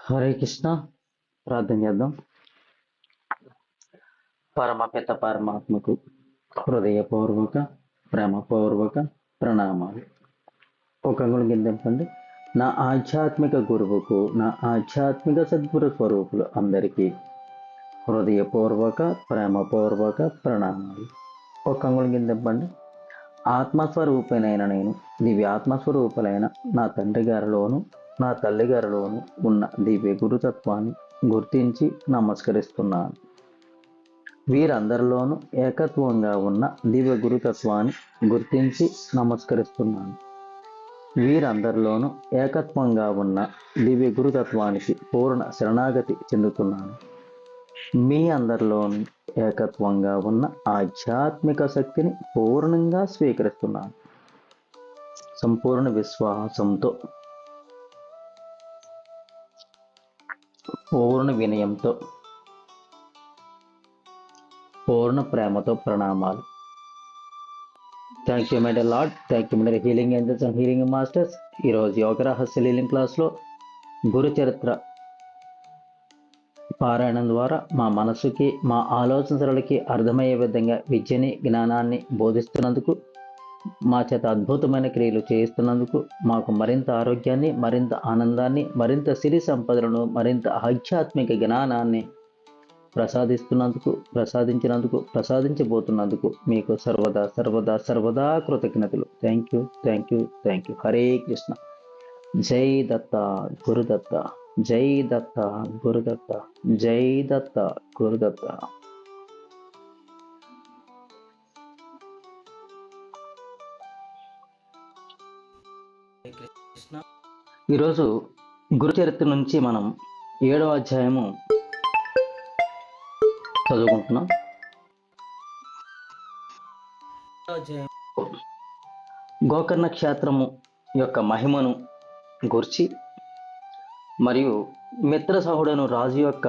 హరే కృష్ణ. ప్రార్థన చేద్దాం. పరమపిత పరమాత్మకు హృదయపూర్వక ప్రేమపూర్వక ప్రణామాలు. ఒక అంగుళం కిందంపండి. నా ఆధ్యాత్మిక గురువుకు, నా ఆధ్యాత్మిక సద్గురు స్వరూపులు అందరికీ హృదయపూర్వక ప్రేమపూర్వక ప్రణామాలు. ఒక అంగుళం కిందంపండి. ఆత్మస్వరూపినైన నేను దివ్యాత్మస్వరూపులైన నా తండ్రి గారిలోను నా తల్లి గారిలోను ఉన్న దివ్య గురుతత్వాన్ని గుర్తించి నమస్కరిస్తున్నాను. వీరందరిలోనూ ఏకత్వంగా ఉన్న దివ్య గురుతత్వాన్ని గుర్తించి నమస్కరిస్తున్నాను. వీరందరిలోనూ ఏకత్వంగా ఉన్న దివ్య గురుతత్వానికి పూర్ణ శరణాగతి చెందుతున్నాను. మీ అందరిలోనూ ఏకత్వంగా ఉన్న ఆధ్యాత్మిక శక్తిని పూర్ణంగా స్వీకరిస్తున్నాను. సంపూర్ణ విశ్వాసంతో, పూర్ణ వినయంతో, పూర్ణ ప్రేమతో ప్రణామాలు. Thank you my dear lord. Thank you my dear healing angels and healing masters. ఈరోజు యోగ రహస్య హీలింగ్ క్లాస్లో గురు చరిత్ర పారాయణం ద్వారా మా మనసుకి, మా ఆలోచన సరళికి అర్థమయ్యే విధంగా విద్యని, జ్ఞానాన్ని బోధిస్తున్నందుకు, మా చేత అద్భుతమైన క్రియలు చేయిస్తున్నందుకు, మాకు మరింత ఆరోగ్యాన్ని, మరింత ఆనందాన్ని, మరింత సిరి సంపదలను, మరింత ఆధ్యాత్మిక జ్ఞానాన్ని ప్రసాదించినందుకు, ప్రసాదించబోతున్నందుకు మీకు సర్వదా సర్వదా సర్వదా కృతజ్ఞతలు. Thank you, thank you, thank you. Hare Krishna. జై దత్త గురుదత్త, జై దత్త గురుదత్త, జై దత్త గురుదత్త. ఈరోజు గురు చరిత్ర నుంచి మనం 7వ అధ్యాయము చదువుకుంటున్నాం. గోకర్ణ క్షేత్రము యొక్క మహిమను గురించి మరియు మిత్రసహుడను రాజు యొక్క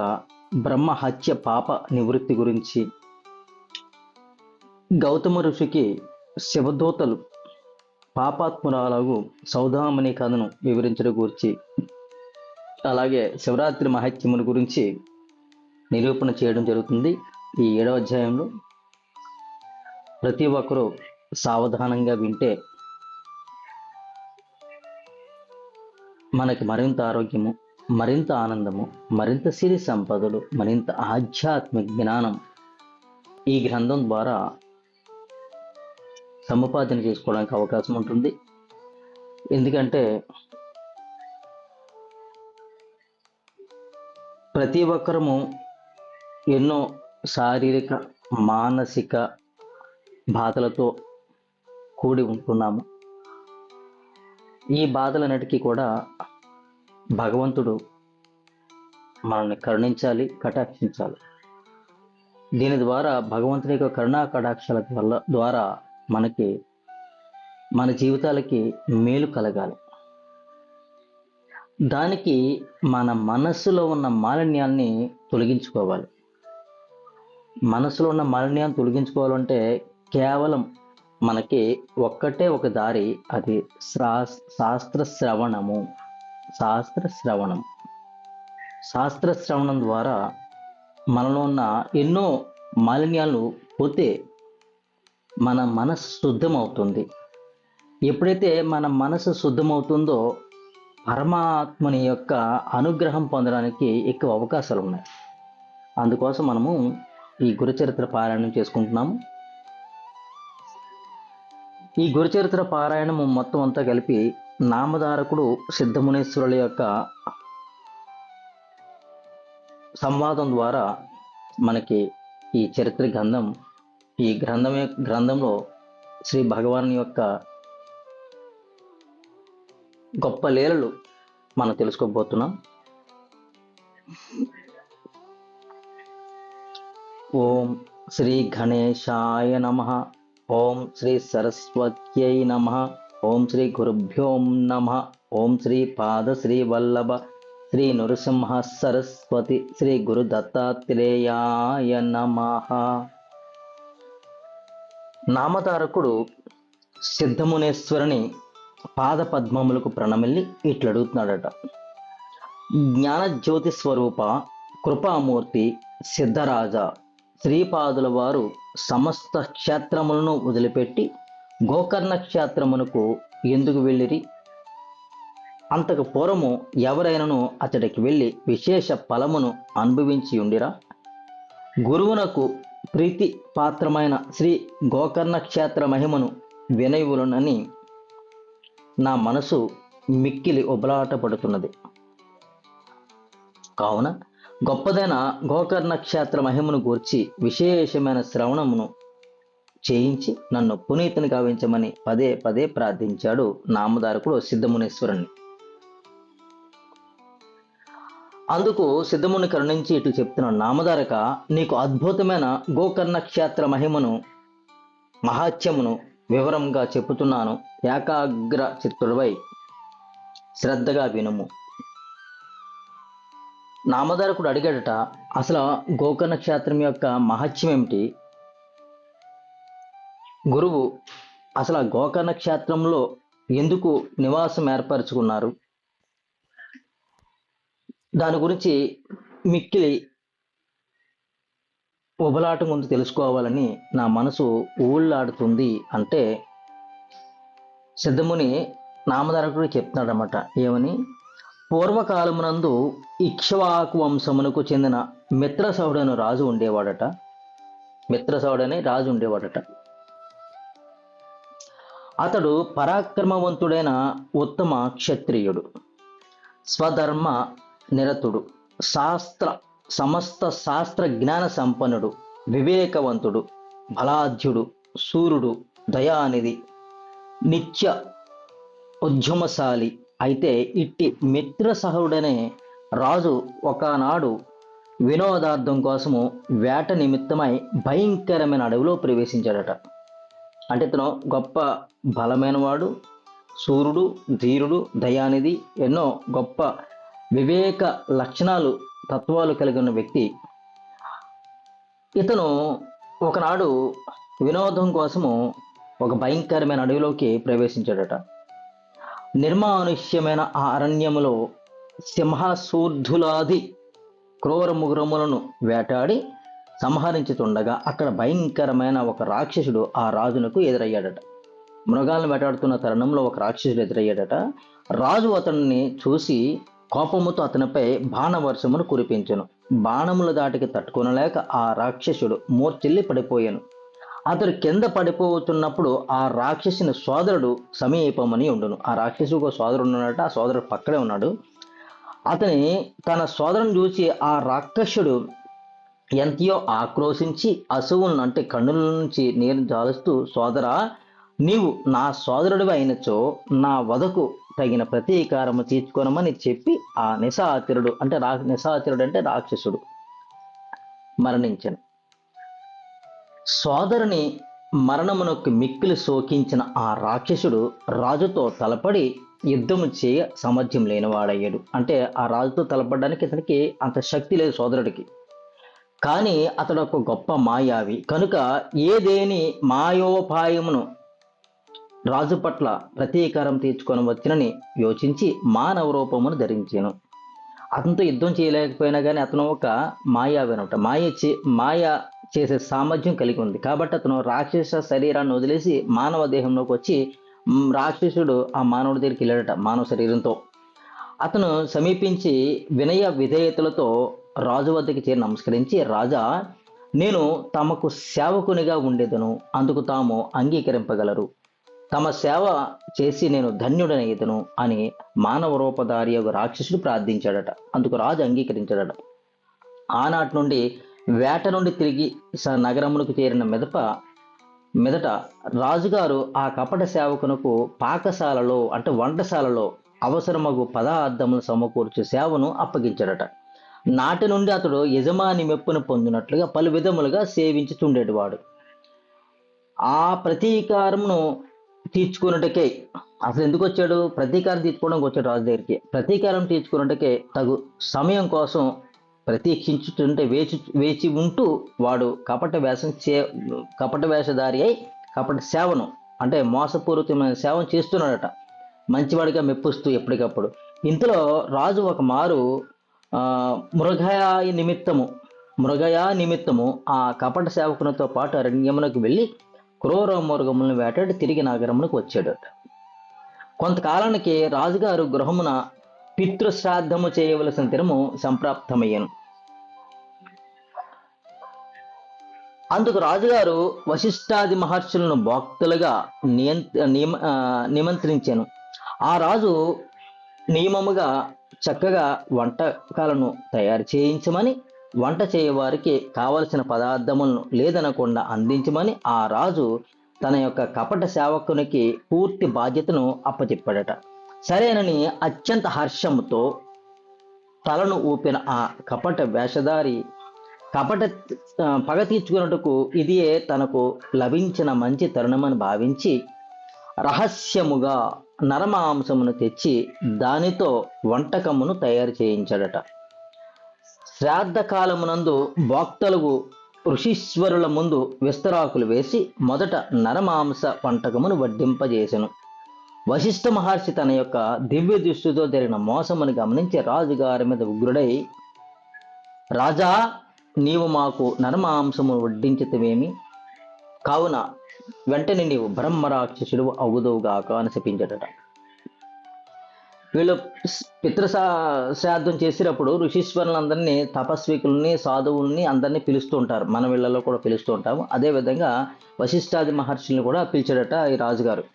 బ్రహ్మ హత్య పాప నివృత్తి గురించి, గౌతమ ఋషికి శివదూతలు పాపాత్మురాలకు సౌదామణి కథను వివరించడం గురించి, అలాగే శివరాత్రి మహత్యముల గురించి నిరూపణ చేయడం జరుగుతుంది. ఈ 7వ అధ్యాయంలో ప్రతి ఒక్కరూ సావధానంగా వింటే మనకి మరింత ఆరోగ్యము, మరింత ఆనందము, మరింత సిరి సంపదలు, మరింత ఆధ్యాత్మిక జ్ఞానం ఈ గ్రంథం ద్వారా సముపార్జన చేసుకోవడానికి అవకాశం ఉంటుంది. ఎందుకంటే ప్రతి ఒక్కరము ఎన్నో శారీరక, మానసిక బాధలతో కూడి ఉంటున్నాము. ఈ బాధలన్నిటికీ కూడా భగవంతుడు మనల్ని కరుణించాలి, కటాక్షించాలి. దీని ద్వారా భగవంతుని యొక్క కరుణా కటాక్షాల ద్వారా మనకి, మన జీవితాలకి మేలు కలగాలి. దానికి మన మనస్సులో ఉన్న మాలిన్యాన్ని తొలగించుకోవాలి. మనసులో ఉన్న మాలిన్యాన్ని తొలగించుకోవాలంటే కేవలం మనకి ఒక్కటే ఒక దారి, అది శాస్త్ర శ్రవణము. శాస్త్ర శ్రవణం ద్వారా మనలో ఉన్న ఎన్నో మాలిన్యాలు పోతే మన మనసు శుద్ధమవుతుంది. ఎప్పుడైతే మన మనసు శుద్ధమవుతుందో పరమాత్మని యొక్క అనుగ్రహం పొందడానికి ఎక్కువ అవకాశాలు ఉన్నాయి. అందుకోసం మనము ఈ గురుచరిత్ర పారాయణం చేసుకుంటున్నాము. ఈ గురుచరిత్ర పారాయణము మొత్తం అంతా కలిపి నామధారకుడు సిద్ధమునీశ్వరుల యొక్క సంవాదం ద్వారా మనకి ఈ చరిత్ర గ్రంథంలో శ్రీ భగవాన్ యొక్క గొప్ప లీలలు మనం తెలుసుకోబోతున్నాం. ఓం శ్రీ గణేశాయ నమః. ఓం శ్రీ సరస్వత్యై నమః. ఓం శ్రీ గురుభ్యో నమః. ఓం శ్రీ పాద శ్రీ వల్లభ శ్రీ నృసింహ సరస్వతి శ్రీ గురు దత్తాత్రేయాయ నమః. నామధారకుడు సిద్ధమునేశ్వరుని పాద పద్మములకు ప్రణమిల్లి ఇట్లడుగుతున్నాడట. జ్ఞానజ్యోతి స్వరూప కృపామూర్తి సిద్ధరాజ శ్రీపాదుల వారు సమస్త క్షేత్రములను వదిలిపెట్టి గోకర్ణ క్షేత్రమునకు ఎందుకు వెళ్ళిరి? అంతకు పూర్వము ఎవరైనను అతడికి వెళ్ళి విశేష ఫలమును అనుభవించి ఉండిరా? గురువునకు ప్రీతి పాత్రమైన శ్రీ గోకర్ణ క్షేత్ర మహిమను వినయువులనని నా మనసు మిక్కిలి ఉబలాట పడుతున్నది. కావున గొప్పదైన గోకర్ణ క్షేత్ర మహిమను గూర్చి విశేషమైన శ్రవణమును చేయించి నన్ను పునీతుని గావించమని పదే పదే ప్రార్థించాడు నామధారకుడు సిద్ధమునీశ్వరుణ్ణి. అందుకు సిద్ధముని కరుణించి ఇటు చెప్తున్నాడు, నామధారక, నీకు అద్భుతమైన గోకర్ణ క్షేత్ర మహిమను మహాత్యమును వివరంగా చెప్పుతున్నాను. ఏకాగ్ర చిత్తుడవై శ్రద్ధగా వినుము. నామధారకుడు అడిగాడట, అసలు గోకర్ణ క్షేత్రం యొక్క మహత్యం ఏమిటి? గురువు అసలు గోకర్ణ క్షేత్రంలో ఎందుకు నివాసం ఏర్పరచుకున్నారు? దాని గురించి మిక్కిలి ఉబలాటం ముందు తెలుసుకోవాలని నా మనసు ఊళ్ళాడుతుంది అంటే సిద్ధముని నామధారకుడు చెప్తున్నాడనమాట. ఏమని? పూర్వకాలమునందు ఇక్ష్వాకు వంశమునకు చెందిన మిత్రసౌడను రాజు ఉండేవాడట. మిత్రసౌడని రాజు ఉండేవాడట. అతడు పరాక్రమవంతుడైన ఉత్తమ క్షత్రియుడు, స్వధర్మ నిరతుడు, సమస్త శాస్త్ర జ్ఞాన సంపన్నుడు, వివేకవంతుడు, బలాఢ్యుడు, సూర్యుడు, దయానిధి, నిత్య ఉద్యమశాలి. అయితే ఇట్టి మిత్రసహుడనే రాజు ఒకనాడు వినోదార్థం కోసము వేట నిమిత్తమై భయంకరమైన అడవిలో ప్రవేశించాడట. అంటే ఇతను గొప్ప బలమైన వాడు, సూర్యుడు, ధీరుడు, దయానిధి, ఎన్నో గొప్ప వివేక లక్షణాలు, తత్వాలు కలిగిన వ్యక్తి. ఇతను ఒకనాడు వినోదం కోసము ఒక భయంకరమైన అడవిలోకి ప్రవేశించాడట. నిర్మానుష్యమైన ఆ అరణ్యములో సింహశూర్ధులాది క్రూర ముగ్రములను వేటాడి సంహరించుతుండగా అక్కడ భయంకరమైన ఒక రాక్షసుడు ఆ రాజునకు ఎదురయ్యాడట. మృగాలను వేటాడుతున్న తరుణంలో ఒక రాక్షసుడు ఎదురయ్యాడట. రాజు అతన్ని చూసి కోపముతో అతనిపై బాణవర్షమును కురిపించెను. బాణముల దాటికి తట్టుకొనలేక ఆ రాక్షసుడు మూర్ఛిల్లి పడిపోయాను. అతడు కింద పడిపోతున్నప్పుడు ఆ రాక్షసుని సోదరుడు సమీపమని ఉండును. ఆ రాక్షసుకు ఒక సోదరుడు ఉన్నాడట. ఆ సోదరుడు పక్కనే ఉన్నాడు. అతని తన సోదరుని చూసి ఆ రాక్షసుడు ఎంతో ఆక్రోశించి అసువులను అంటే కన్నుల నుంచి నీరు జాలుస్తూ, సోదరా, నీవు నా సోదరుడివి అయినచో నా వధకు తగిన ప్రతీకారము తీర్చుకోనమని చెప్పి ఆ నిశాచరుడు అంటే రాక్షసుడు మరణించను. సోదరుని మరణమునకు మిక్కిలి శోకించిన ఆ రాక్షసుడు రాజుతో తలపడి యుద్ధము చేయ సామర్థ్యం లేనివాడయ్యాడు. అంటే ఆ రాజుతో తలపడడానికి ఇతనికి అంత శక్తి లేదు సోదరుడికి. కానీ అతడు ఒక గొప్ప మాయావి కనుక ఏదేని మాయోపాయమును రాజు పట్ల ప్రతీకారం తీర్చుకొని వచ్చినని యోచించి మానవ రూపమును ధరించాను. అతనితో యుద్ధం చేయలేకపోయినా కానీ అతను ఒక మాయావి అనమాట. మాయ చేసే సామర్థ్యం కలిగి ఉంది. కాబట్టి అతను రాక్షస శరీరాన్ని వదిలేసి మానవ దేహంలోకి వచ్చి రాక్షసుడు ఆ మానవుడి దగ్గరికి వెళ్ళాడట మానవ శరీరంతో. అతను సమీపించి వినయ విధేయతలతో రాజు వద్దకి చేరి నమస్కరించి, రాజా, నేను తమకు సేవకునిగా ఉండేదను, అందుకు తాము అంగీకరింపగలరు. తమ సేవ చేసి నేను ధన్యుడనయ్యేదను అని మానవ రూపధారి ఒక రాక్షసుడు ప్రార్థించాడట. అందుకు రాజు అంగీకరించాడట. ఆనాటి నుండి వేట నుండి తిరిగి నగరమునకు చేరిన మీదట రాజుగారు ఆ కపట సేవకునకు పాకశాలలో అంటే వంటశాలలో అవసరమగు పదార్థములు సమకూర్చే సేవను అప్పగించాడట. నాటి నుండి అతడు యజమాని మెప్పును పొందినట్లుగా పలు విధములుగా సేవించుతుండేటివాడు. ఆ ప్రతీకారమును తీర్చుకున్నట్టుకే అసలు ఎందుకు వచ్చాడు? ప్రతీకారం తీర్చుకోవడానికి వచ్చాడు రాజు దగ్గరికి. ప్రతీకారం తీర్చుకున్నట్టుకే తగు సమయం కోసం ప్రతీక్షించుతుంటే వేచి ఉంటూ వాడు కపట వేషధారి అయి కపట సేవను అంటే మోసపూరితమైన సేవను చేస్తున్నాడట. మంచివాడిగా మెప్పుస్తూ ఎప్పటికప్పుడు ఇంతలో రాజు ఒక మారు ఆ, మృగయా నిమిత్తము ఆ కపట సేవకునితో పాటు అరణ్యమునకు వెళ్ళి క్రూర మృగములను వేటాడి తిరిగి నగరమునకు వచ్చాడు. కొంతకాలానికి రాజుగారు గృహమున పితృశ్రాద్ధము చేయవలసిన దినము సంప్రాప్తమయ్యను. అందుకు రాజుగారు వశిష్ఠాది మహర్షులను భోక్తలుగా నిమంత్రించాను. ఆ రాజు నియమముగా చక్కగా వంటకాలను తయారు చేయించమని, వంట చేయవారికి కావలసిన పదార్థములను లేదనకుండా అందించమని ఆ రాజు తన యొక్క కపట సేవకునికి పూర్తి బాధ్యతను అప్పచెప్పాడట. సరేనని అత్యంత హర్షముతో తలను ఊపిన ఆ కపట వేషధారి కపట పగ తీర్చుకున్నట్టుకు ఇదియే తనకు లభించిన మంచి తరుణమని భావించి రహస్యముగా నరమాంసమును తెచ్చి దానితో వంటకమును తయారు చేయించాడట. శ్రాద్ధ కాలమునందు భోక్తలకు ఋషీశ్వరుల ముందు విస్తరాకులు వేసి మొదట నరమాంస వంటకమును వడ్డింపజేసెను. వశిష్ఠ మహర్షి తన యొక్క దివ్య దృష్టితో జరిగిన మోసమును గమనించి రాజుగారి మీద ఉగ్రుడై, రాజా, నీవు మాకు నరమాంసము వడ్డించితవేమి? కావున వెంటనే నీవు బ్రహ్మరాక్షసుడు అవుదువుగాక అని చెప్పించాడట. వీళ్ళు శ్రాద్ధం చేసేటప్పుడు ఋషీశ్వరులందరినీ, తపస్వికుల్ని, సాధువుల్ని అందరినీ పిలుస్తూ ఉంటారు. మన వీళ్ళలో కూడా పిలుస్తూ ఉంటాము. అదేవిధంగా వశిష్ఠాది మహర్షుల్ని కూడా పిలిచాడట ఈ రాజుగారు.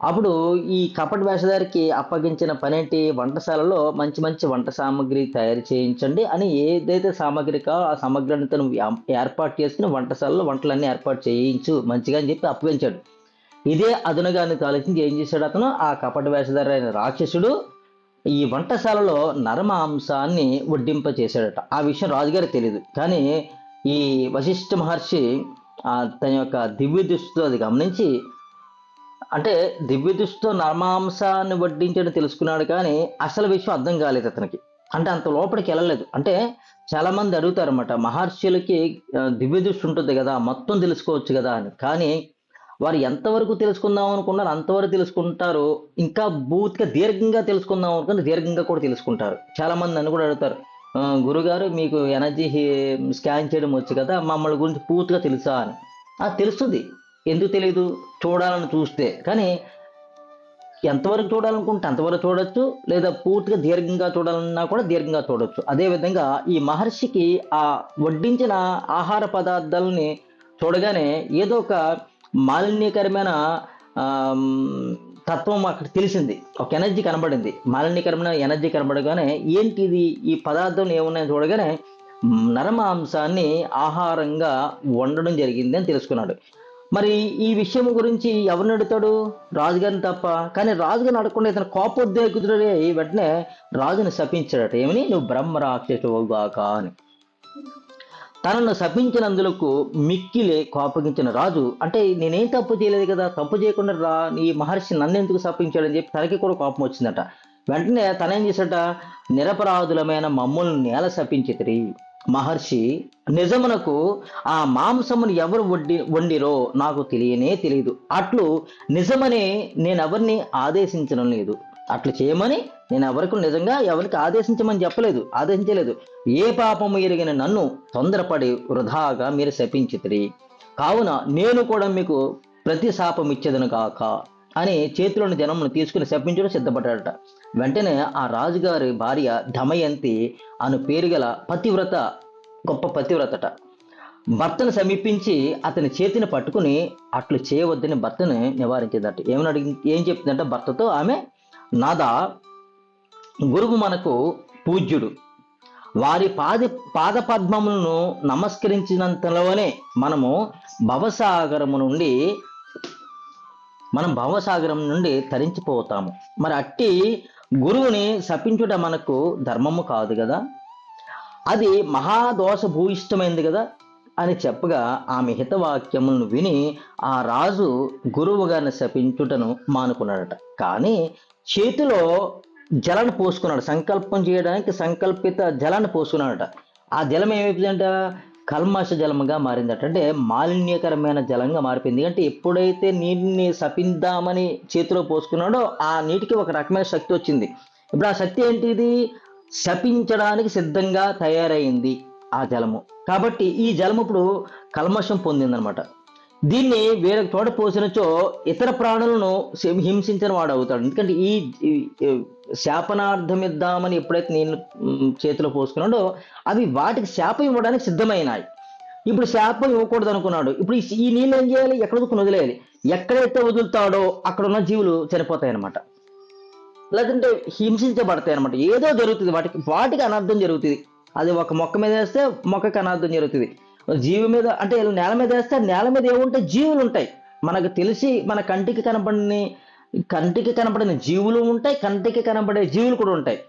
అప్పుడు ఈ కపట వేషధారికి అప్పగించిన పనేంటి, వంటశాలలో మంచి మంచి వంట సామాగ్రి తయారు చేయించండి అని, ఏదైతే సామాగ్రి కావాలో ఆ సామాగ్రిని తను ఏర్పాటు చేసుకుని వంటశాలలో వంటలన్నీ ఏర్పాటు చేయించు మంచిగా అని చెప్పి అప్పగించాడు. ఇదే అదునుగాని ఆలోచించి ఏం చేశాడు అతను, ఆ కపట వేషధారి అయిన రాక్షసుడు ఈ వంటశాలలో నరమాంసాన్ని వడ్డింప చేశాడట. ఆ విషయం రాజుగారికి తెలియదు. కానీ ఈ వశిష్ఠ మహర్షి తన యొక్క దివ్య దృష్టితో అది గమనించి, అంటే దివ్య దృష్టితో నరమాంసాన్ని వడ్డించడం తెలుసుకున్నాడు, కానీ అసలు విషయం అర్థం కాలేదు అతనికి. అంటే అంత లోపలికి వెళ్ళలేదు. అంటే చాలా మంది అడుగుతారు అన్నమాట, మహర్షులకి దివ్య దృష్టి ఉంటుంది కదా, మొత్తం తెలుసుకోవచ్చు కదా అని. కానీ వారు ఎంతవరకు తెలుసుకుందాం అనుకున్నారు అంతవరకు తెలుసుకుంటారు. ఇంకా పూర్తిగా దీర్ఘంగా తెలుసుకుందాం అనుకుని దీర్ఘంగా కూడా తెలుసుకుంటారు. చాలా మంది నన్ను కూడా అడుగుతారు, గురుగారు మీకు ఎనర్జీ స్కాన్ చేయడం వచ్చు కదా, మమ్మల్ని గురించి పూర్తిగా తెలుసా అని. తెలుస్తుంది. ఎందుకు తెలియదు? చూడాలని చూస్తే. కానీ ఎంతవరకు చూడాలనుకుంటే అంతవరకు చూడొచ్చు, లేదా పూర్తిగా దీర్ఘంగా చూడాలన్నా కూడా దీర్ఘంగా చూడొచ్చు. అదేవిధంగా ఈ మహర్షికి ఆ వడ్డించిన ఆహార పదార్థాలని చూడగానే ఏదో ఒక మాలిన్యకరమైన తత్వం అక్కడ తెలిసింది. ఒక ఎనర్జీ కనబడింది, మాలిన్యకరమైన ఎనర్జీ కనబడగానే ఏంటిది ఈ పదార్థం ఏమున్నాయని చూడగానే నరమాంసాన్ని ఆహారంగా వండడం జరిగింది అని తెలుసుకున్నాడు. మరి ఈ విషయం గురించి ఎవరిని అడుగుతాడు? రాజుగారిని తప్ప. కానీ రాజుగారిని అడగకుండా ఇతను కోపోద్రేకుతుడే వెంటనే రాజుని శపించాడట. ఏమని? నువ్వు బ్రహ్మ రాక్షసువుగాక అని. తనను శపించినందులకు మిక్కిలే కోపగించిన రాజు, అంటే నేనేం తప్పు చేయలేదు కదా, తప్పు చేయకుండా ఈ మహర్షి నన్ను ఎందుకు శపించాడని చెప్పి తనకి కూడా కోపం వచ్చిందట. వెంటనే తనేం చేశాట, నిరపరాధులమైన మమ్మల్ని నేల శపించితిరి. మహర్షి, నిజమునకు ఆ మాంసమును ఎవరు వండిరో నాకు తెలియదు. అట్లు నిజమని నేనెవరిని ఆదేశించడం లేదు. అట్లు చేయమని నేను ఎవరికి ఆదేశించలేదు. ఏ పాపము ఎరిగిన నన్ను తొందరపడి వృధాగా మీరు శపించితిరి. కావున నేను కూడా మీకు ప్రతి శాపం ఇచ్చేదను కాక అని చేతిలోని జనమును తీసుకుని శపించడం సిద్ధపడ్డాడట. వెంటనే ఆ రాజుగారి భార్య దమయంతి అను పేరు గల గొప్ప పతివ్రతట, భర్తను సమీపించి అతని చేతిని పట్టుకుని అట్లు చేయవద్దని భర్తని నివారించిందట. ఏం చెప్తుందంటే భర్తతో ఆమె, నాదా, గురువు మనకు పూజ్యుడు, వారి పాద పద్మములను నమస్కరించినంతలోనే మనం భవసాగరం నుండి తరించిపోతాము. మరి అట్టి గురువుని శపించుట మనకు ధర్మము కాదు కదా, అది మహాదోష భూయిష్టమైంది కదా అని చెప్పగా ఆమె హితవాక్యములను విని ఆ రాజు గురువు గారిని శపించుటను మానుకున్నాడట. కానీ చేతిలో జలాన్ని పోసుకున్నాడు. సంకల్పం చేయడానికి సంకల్పిత జలాన్ని పోసుకున్నాడట. ఆ జలం ఏమైపోయిందంట, కల్మష జలముగా మారిందట. అంటే మాలిన్యకరమైన జలంగా మారిపోయింది. అంటే ఎప్పుడైతే నీటిని శపిద్దామని చేతిలో పోసుకున్నాడో ఆ నీటికి ఒక రకమైన శక్తి వచ్చింది. ఇప్పుడు ఆ శక్తి ఏంటిది? శపించడానికి సిద్ధంగా తయారైంది ఆ జలము. కాబట్టి ఈ జలము ఇప్పుడు కల్మషం పొందిందనమాట. దీన్ని వేరే చోట పోసినచో ఇతర ప్రాణులను హింసించిన వాడు అవుతాడు. ఎందుకంటే ఈ శాపనార్థం ఇద్దామని ఎప్పుడైతే నేను చేతిలో పోసుకున్నాడో అవి వాటికి శాపం ఇవ్వడానికి సిద్ధమైనాయి. ఇప్పుడు శాపం ఇవ్వకూడదు అనుకున్నాడు. ఇప్పుడు ఈ నీళ్ళు ఏం చేయాలి? ఎక్కడ వదిలేయాలి. ఎక్కడైతే వదులుతాడో అక్కడ ఉన్న జీవులు చనిపోతాయి అనమాట, లేదంటే హింసించబడతాయి అనమాట. ఏదో జరుగుతుంది, వాటికి అనర్థం జరుగుతుంది. అది ఒక మొక్క మీద వేస్తే మొక్కకి అనర్థం జరుగుతుంది. జీవి మీద అంటే నేల మీద వేస్తే నేల మీద ఏముంటాయి? జీవులు ఉంటాయి. మనకు తెలిసి మన కంటికి కనపడిన జీవులు ఉంటాయి, కంటికి కనబడే జీవులు కూడా ఉంటాయి.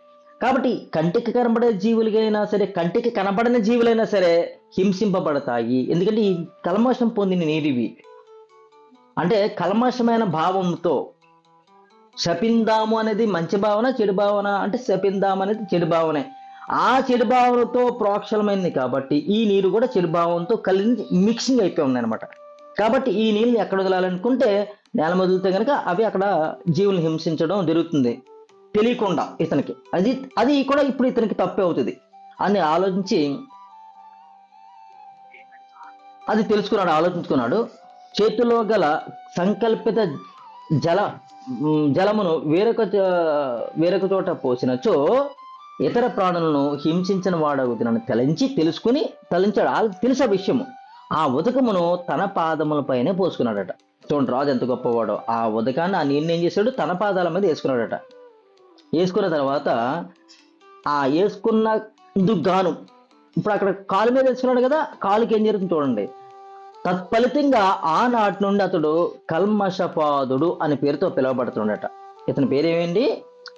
కాబట్టి కంటికి కనబడే జీవులైనా సరే, కంటికి కనబడిన జీవులైనా సరే హింసింపబడతాయి. ఎందుకంటే ఈ కల్మషం పొందిన నీటివి. అంటే కల్మషమైన భావంతో శపిందాము అనేది మంచి భావన, చెడు భావన అంటే శపిందాము అనేది చెడు భావనే. ఆ చెడు భావనతో ప్రోక్షలమైంది కాబట్టి ఈ నీరు కూడా చెడు భావంతో కలిసి మిక్సింగ్ అయిపోయి ఉంది అనమాట. కాబట్టి ఈ నీళ్ళని ఎక్కడ వదలాలనుకుంటే నేల వదిలితే కనుక అవి అక్కడ జీవులను హింసించడం జరుగుతుంది తెలియకుండా ఇతనికి. అది కూడా ఇప్పుడు ఇతనికి తప్పే అవుతుంది అని ఆలోచించి అది ఆలోచించుకున్నాడు. చేతిలో గల సంకల్పిత జలమును వేరొక చోట పోసినచో ఇతర ప్రాణులను హింసించిన వాడవుతున్న తలించాడు. తెలుసు ఆ విషయము. ఆ ఉదకమును తన పాదములపైనే పోసుకున్నాడట. చూడండి రాజు ఎంత గొప్పవాడో. ఆ ఉదకాన్ని, ఆ నీళ్ళని ఏం చేశాడు? తన పాదాల మీద వేసుకున్నాడట. వేసుకున్న తర్వాత ఆ వేసుకున్నందుకు గాను ఇప్పుడు అక్కడ కాలు మీద వేసుకున్నాడు కదా, కాలుకి ఏం జరుగుతుంది చూడండి. తత్ఫలితంగా ఆనాటి నుండి అతడు కల్మషపాదుడు అనే పేరుతో పిలువబడుతుండట. ఇతని పేరేమేంటి?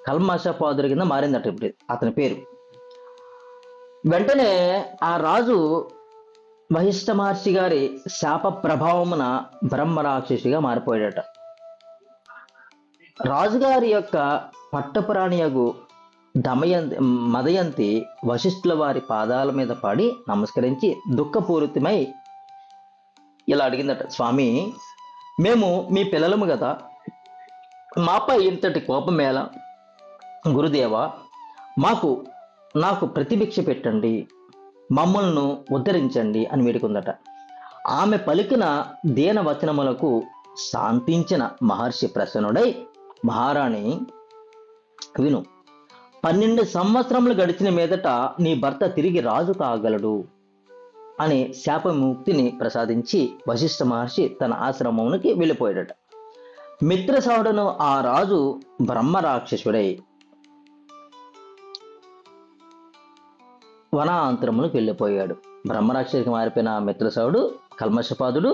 కల్మషపాదుడి కింద మారిందట ఇప్పుడు అతని పేరు. వెంటనే ఆ రాజు వశిష్ఠ మహర్షి గారి శాప ప్రభావమున బ్రహ్మరాక్షసిగా మారిపోయాడట. రాజుగారి యొక్క పట్టపురాణియగు మదయంతి వశిష్ఠుల వారి పాదాల మీద పడి నమస్కరించి దుఃఖపూరితమై ఇలా అడిగిందట, స్వామి, మేము మీ పిల్లలము కదా, మాపై ఇంతటి కోపమేలా? గురుదేవా, నాకు ప్రతిభిక్ష పెట్టండి, మమ్మల్ని ఉద్ధరించండి అని వేడుకుందట. ఆమె పలికిన దీన వచనములకు శాంతించిన మహర్షి ప్రసన్నుడై, మహారాణి విను, 12 సంవత్సరములు గడిచిన మీదట నీ భర్త తిరిగి రాజు కాగలడు అనే శాపముక్తిని ప్రసాదించి వశిష్ఠ మహర్షి తన ఆశ్రమమునికి వెళ్ళిపోయాడట. మిత్రసౌడను ఆ రాజు బ్రహ్మరాక్షసుడై వనాంతరములకు వెళ్ళిపోయాడు. బ్రహ్మరాక్షసుడికి మారిపోయిన మిత్రసౌడు కల్మషపాదుడు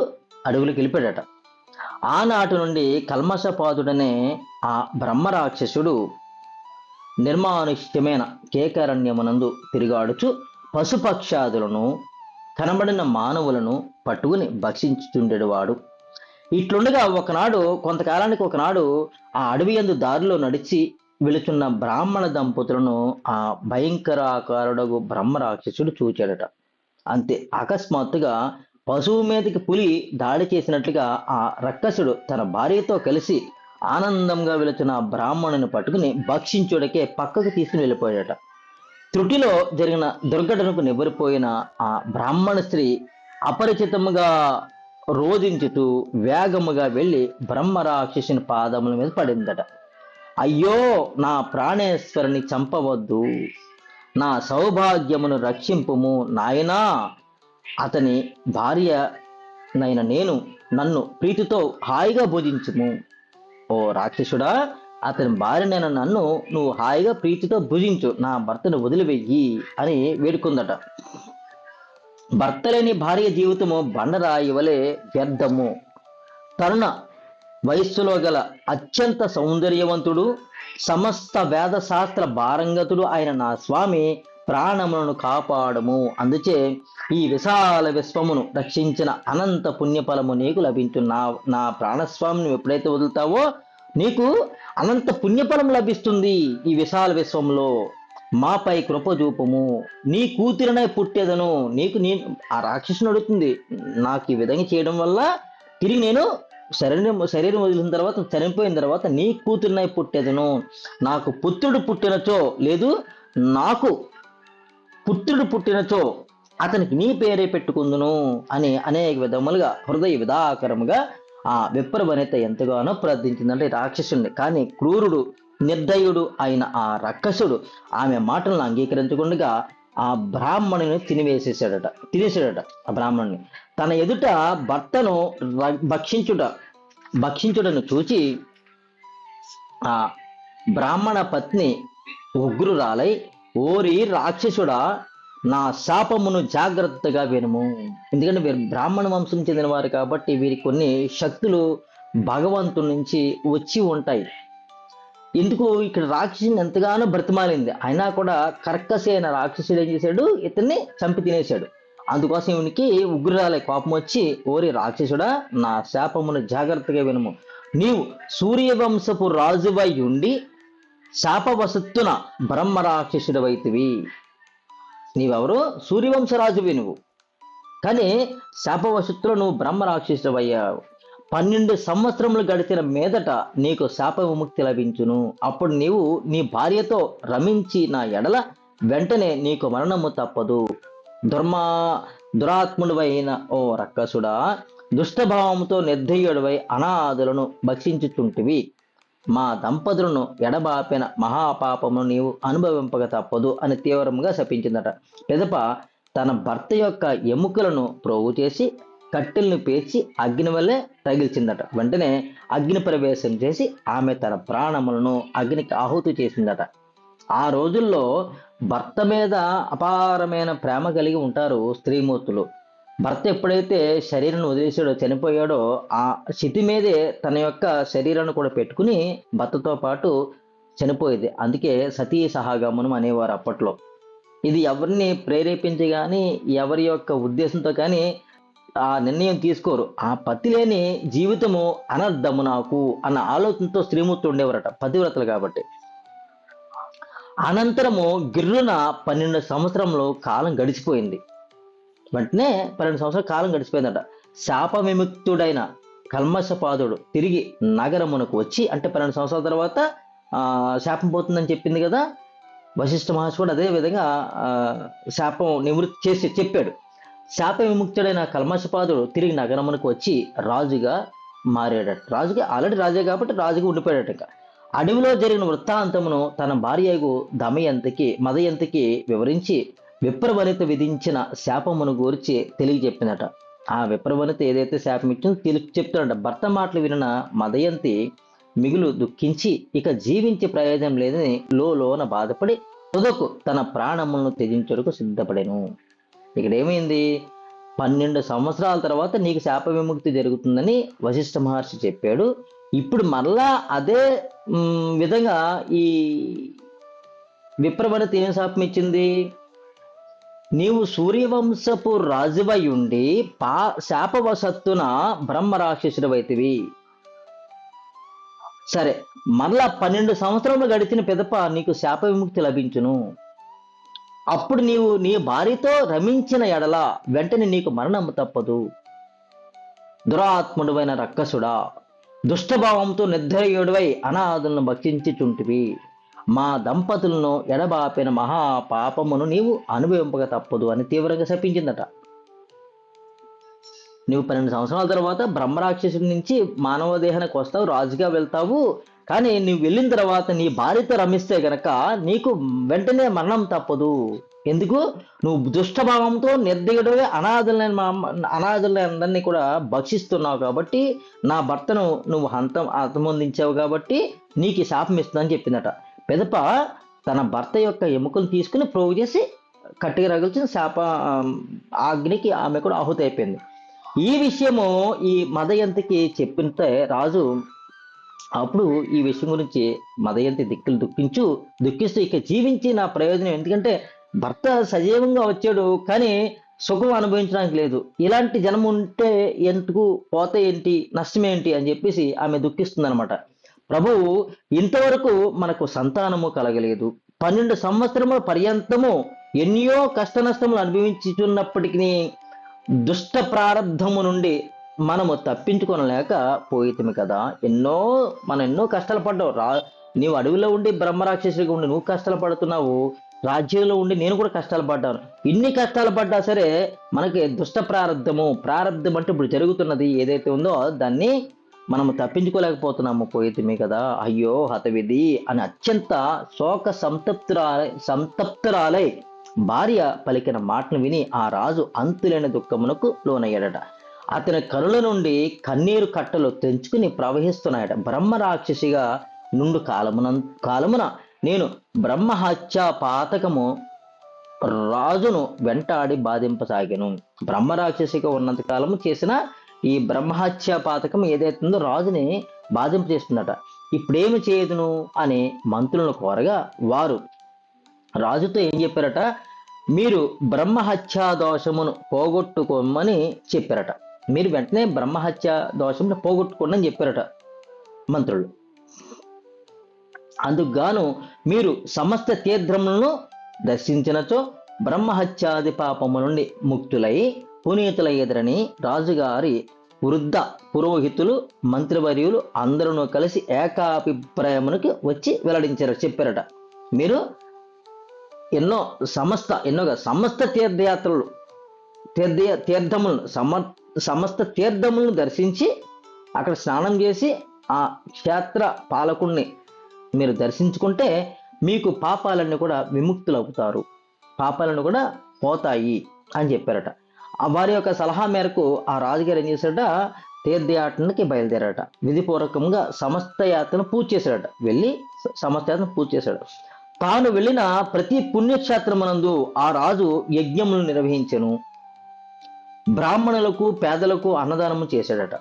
అడవులకు వెళ్ళిపోయాడట. ఆనాటి నుండి కల్మషపాదుడనే ఆ బ్రహ్మరాక్షసుడు నిర్మానుష్యమైన కేకారణ్యమునందు తిరిగాడుచు పశుపక్షాదులను కనబడిన మానవులను పట్టుకుని భక్షించుచుండేవాడు. ఇట్లుండగా కొంతకాలానికి ఒకనాడు ఆ అడవి యందు దారిలో నడిచి వెళుచున్న బ్రాహ్మణ దంపతులను ఆ భయంకరాకారుడగు బ్రహ్మరాక్షసుడు చూచాడట. అంతే అకస్మాత్తుగా పశువు మీదకి పులి దాడి చేసినట్లుగా ఆ రక్కసుడు తన భార్యతో కలిసి ఆనందంగా వెళుతున్న బ్రాహ్మణుని పట్టుకుని భక్షించుడికే పక్కకు తీసుకుని వెళ్ళిపోయాడట. త్రుటిలో జరిగిన దుర్ఘటనకు నివ్వరిపోయిన ఆ బ్రాహ్మణ స్త్రీ అపరిచితముగా రోధించుతూ వేగముగా వెళ్ళి బ్రహ్మరాక్షసుని పాదముల మీద పడిందట. అయ్యో, నా ప్రాణేశ్వరుని చంపవద్దు, నా సౌభాగ్యమును రక్షింపుము నాయనా, అతని భార్య నైన నన్ను ప్రీతితో హాయిగా భుజించుము. ఓ రాక్షసుడా, అతని భార్యనైన నన్ను నువ్వు హాయిగా ప్రీతితో భుజించు, నా భర్తను వదిలివెయ్యి అని వేడుకుందట. భర్త లేని భార్య జీవితము బండరాయి వలె వ్యర్థము. తరుణ వయస్సులో గల అత్యంత సౌందర్యవంతుడు, సమస్త వేదశాస్త్ర భారంగతుడు అయిన నా స్వామి ప్రాణములను కాపాడము. అందుచే ఈ విశాల విశ్వమును రక్షించిన అనంత పుణ్యఫలము నీకు లభించు. నా ప్రాణస్వామిని ఎప్పుడైతే వదులుతావో నీకు అనంత పుణ్యఫలం లభిస్తుంది. ఈ విశాల విశ్వంలో మాపై కృప చూపము, నీ కూతురినే పుట్టేదను. ఆ రాక్షసుని అడుగుతుంది, నాకు ఈ విధంగా చేయడం వల్ల తిరిగి నేను శరీరం వదిలిన తర్వాత చనిపోయిన తర్వాత నీ కూతురునై పుట్టెదను, నాకు పుత్రుడు పుట్టినచో లేదు నాకు పుత్రుడు పుట్టినచో అతనికి నీ పేరే పెట్టుకుందును అని అనేక విధములుగా హృదయ విధాకరముగా ఆ విప్రవనిత ఎంతగానో ప్రార్థించిందంటే రాక్షసుడిని. కానీ క్రూరుడు నిర్దయుడు అయిన ఆ రక్కసుడు ఆమె మాటలను అంగీకరించకుండా ఆ బ్రాహ్మణుని తినేసాడట ఆ బ్రాహ్మణుని. తన ఎదుట భర్తను భక్షించుటను చూచి ఆ బ్రాహ్మణ పత్ని ఉగ్రురాలై, ఓరి రాక్షసుడా, నా శాపమును జాగ్రత్తగా వినుము. ఎందుకంటే వీరు బ్రాహ్మణ వంశం చెందిన వారు కాబట్టి వీరికి కొన్ని శక్తులు భగవంతుడి నుంచి వచ్చి ఉంటాయి. ఎందుకు ఇక్కడ రాక్షసుని ఎంతగానో బ్రతిమాలింది, అయినా కూడా కర్కశ అయిన రాక్షసుడు ఏం చేశాడు, ఇతన్ని చంపి తినేశాడు. అందుకోసం ఈయనకి ఉగ్రురాలే కోపం వచ్చి, ఓరి రాక్షసుడా, నా శాపమును జాగ్రత్తగా వినుము. నీవు సూర్యవంశపు రాజువై ఉండి శాపవసత్తున బ్రహ్మ రాక్షసుడవైతివి. నీవెవరు? సూర్యవంశరాజువి నువ్వు, కానీ శాపవశత్తులో నువ్వు బ్రహ్మ రాక్షసుడవయ్యావు. 12 సంవత్సరములు గడిచిన మీదట నీకు శాప విముక్తి లభించును. అప్పుడు నీవు నీ భార్యతో రమించి నా ఎడల వెంటనే నీకు మరణము తప్పదు. దురాత్ముడివైన ఓ రక్కసుడా, దుష్టభావంతో నిర్దయుడివై అనాథులను భక్షించుచుంటివి. మా దంపతులను ఎడబాపిన మహాపాపమును నీవు అనుభవింపక తప్పదు అని తీవ్రంగా శపించిందట. పిదప తన భర్త యొక్క ఎముకలను ప్రోగు చేసి కట్టెలను పేర్చి అగ్ని వల్లే తగిల్చిందట. వెంటనే అగ్ని ప్రవేశం చేసి ఆమె తన ప్రాణములను అగ్నికి ఆహుతి చేసిందట. ఆ రోజుల్లో భర్త మీద అపారమైన ప్రేమ కలిగి ఉంటారు స్త్రీమూర్తులు. భర్త ఎప్పుడైతే శరీరాన్ని వదిలేసాడో, చనిపోయాడో, ఆ స్థితి మీదే తన యొక్క శరీరాన్ని కూడా పెట్టుకుని భర్తతో పాటు చనిపోయేది. అందుకే సతీ సహగమనం అనేవారు అప్పట్లో. ఇది ఎవరిని ప్రేరేపించి కానీ ఎవరి యొక్క ఉద్దేశంతో కానీ ఆ నిర్ణయం తీసుకోరు. ఆ పతి లేని జీవితము అనర్థము నాకు అన్న ఆలోచనతో స్త్రీమూర్తులు ఉండేవారట, పతివ్రతలు కాబట్టి. అనంతరము గిర్రున 12 సంవత్సరంలో కాలం గడిచిపోయింది. వెంటనే 12 సంవత్సరాల కాలం గడిచిపోయిందట. శాప విముక్తుడైన కల్మషపాదుడు తిరిగి నగరమునకు వచ్చి, అంటే 12 సంవత్సరాల తర్వాత శాపం పోతుందని చెప్పింది కదా వశిష్ఠ మహర్షి, కూడా అదే విధంగా శాపం నివృత్తి చేసి చెప్పాడు. శాప విముక్తుడైన కల్మషపాదుడు తిరిగి నగరమునకు వచ్చి రాజుగా మారాడట. రాజుగా ఆల్రెడీ రాజే కాబట్టి రాజుగా ఉండిపోయాడట. ఇక అడవిలో జరిగిన వృత్తాంతమును తన భార్యకు మదయంతికి వివరించి విప్రవనిత విధించిన శాపమును గూర్చి తెలియజెప్పినట. ఆ విప్రవనిత ఏదైతే శాపం ఇచ్చిందో చెప్తాడట. భర్త మాటలు వినిన మదయంతి మిగులు దుఃఖించి ఇక జీవించే ప్రయోజనం లేదని లోన బాధపడి తుదకు తన ప్రాణములను త్యజించుటకు సిద్ధపడెను. ఇక్కడ ఏమైంది, 12 సంవత్సరాల తర్వాత నీకు శాప విముక్తి జరుగుతుందని వశిష్ఠ మహర్షి చెప్పాడు. ఇప్పుడు మరలా అదే విధంగా ఈ విప్రవనిత ఏం శాపం ఇచ్చింది, నీవు సూర్యవంశపు రాజువై ఉండి శాపవశత్తున బ్రహ్మ రాక్షసుడవైతివి. సరే, మరలా 12 సంవత్సరములు గడిచిన పిదప నీకు శాప విముక్తి లభించును. అప్పుడు నీవు నీ భార్యతో రమించిన ఎడల వెంటనే నీకు మరణము తప్పదు. దురాత్ముడువైన రక్కసుడా, దుష్టభావంతో నిర్దయుడివై అనాథులను భక్షించుచుంటివి. మా దంపతులను ఎడబాపిన మహాపాపమును నీవు అనుభవింపక తప్పదు అని తీవ్రంగా శపించిందట. నువ్వు 12 సంవత్సరాల తర్వాత బ్రహ్మరాక్షసుడి నుంచి మానవ దేహానికి వస్తావు, రాజుగా వెళ్తావు. కానీ నువ్వు వెళ్ళిన తర్వాత నీ భార్యతో రమిస్తే గనక నీకు వెంటనే మరణం తప్పదు. ఎందుకు? నువ్వు దుష్టభావంతో నిర్దయుడివే అనాథులని అందరినీ కూడా భక్షిస్తున్నావు కాబట్టి, నా భర్తను నువ్వు హతమొందించావు కాబట్టి నీకు శాపం ఇస్తుందని చెప్పిందట. పెదప తన భర్త యొక్క ఎముకలు తీసుకుని ప్రోగు చేసి కట్టిగా రగిల్చిన అగ్నికి ఆమె కూడా ఆహుతి అయిపోయింది. ఈ విషయము ఈ మదయంతికి చెప్పితే రాజు అప్పుడు ఈ విషయం గురించి మదయంతి దుఃఖిస్తూ ఇక జీవించి నా ప్రయోజనం, ఎందుకంటే భర్త సజీవంగా వచ్చాడు కానీ సుఖం అనుభవించడానికి లేదు, ఇలాంటి జనం ఉంటే ఎందుకు, పోతే ఏంటి, నష్టమేంటి అని చెప్పేసి ఆమె దుఃఖిస్తుంది అనమాట. ప్రభువు ఇంతవరకు మనకు సంతానము కలగలేదు, 12 సంవత్సరముల పర్యంతము ఎన్నో కష్ట నష్టములు అనుభవించుతున్నప్పటికీ దుష్ట ప్రారంధము నుండి మనము తప్పించుకోనలేక పోయితమి కదా. మనం ఎన్నో కష్టాలు పడ్డావు. నీవు అడవిలో ఉండి బ్రహ్మరాక్షసుడిగా ఉండి నువ్వు కష్టాలు పడుతున్నావు, రాజ్యంలో ఉండి నేను కూడా కష్టాలు పడ్డాను. ఇన్ని కష్టాలు పడ్డా సరే మనకి దుష్ట ప్రారంధం అంటే ఇప్పుడు జరుగుతున్నది ఏదైతే ఉందో దాన్ని మనము తప్పించుకోలేకపోతున్నాము, పోయితమే కదా. అయ్యో హతవిధి అని అత్యంత శోక సంతప్తురాలై భార్య పలికిన మాటను విని ఆ రాజు అంతులేని దుఃఖమునకు లోనయ్యాడట. అతని కనుల నుండి కన్నీరు కట్టలు తెంచుకుని ప్రవహిస్తున్నాయట. బ్రహ్మ రాక్షసిగా నుండు కాలమున నేను బ్రహ్మహత్య పాతకము రాజును వెంటాడి బాధింపసాగాను. బ్రహ్మ రాక్షసిగా ఉన్నంత కాలము చేసిన ఈ బ్రహ్మహత్య పాతకం ఏదైతుందో రాజుని బాధింప చేస్తుందట. ఇప్పుడేమి చేయదును అని మంత్రులను కోరగా వారు రాజుతో ఏం చెప్పారట, మీరు బ్రహ్మహత్యా దోషమును పోగొట్టుకోమని చెప్పారట. మీరు వెంటనే బ్రహ్మహత్య దోషమును పోగొట్టుకోండి అని చెప్పారట మంత్రులు. అందుకుగాను మీరు సమస్త తీర్థములను దర్శించినచో బ్రహ్మహత్యాది పాపము నుండి ముక్తులై పునీతులయ్యెదరని రాజుగారి వృద్ధ పురోహితులు మంత్రివర్యులు అందరూ కలిసి ఏకాభిప్రాయమునికి వచ్చి వెల్లడించారు, చెప్పారట. మీరు సమస్త తీర్థయాత్రలు సమస్త తీర్థములను దర్శించి అక్కడ స్నానం చేసి ఆ క్షేత్ర పాలకుణ్ణి మీరు దర్శించుకుంటే మీకు పాపాలన్నీ కూడా విముక్తులవుతారు, పాపాలను కూడా పోతాయి అని చెప్పారట. వారి యొక్క సలహా మేరకు ఆ రాజుగారు ఏం చేశాడట, తీర్థయాత్రకి బయలుదేరాట. విధిపూర్వకంగా సమస్త యాత్రను పూజ చేశాడట. వెళ్ళి సమస్త యాత్రను పూజ చేశాడు. తాను వెళ్ళిన ప్రతి పుణ్యక్షేత్రమునందు ఆ రాజు యజ్ఞములు నిర్వహించెను. బ్రాహ్మణులకు పేదలకు అన్నదానము చేశాడట.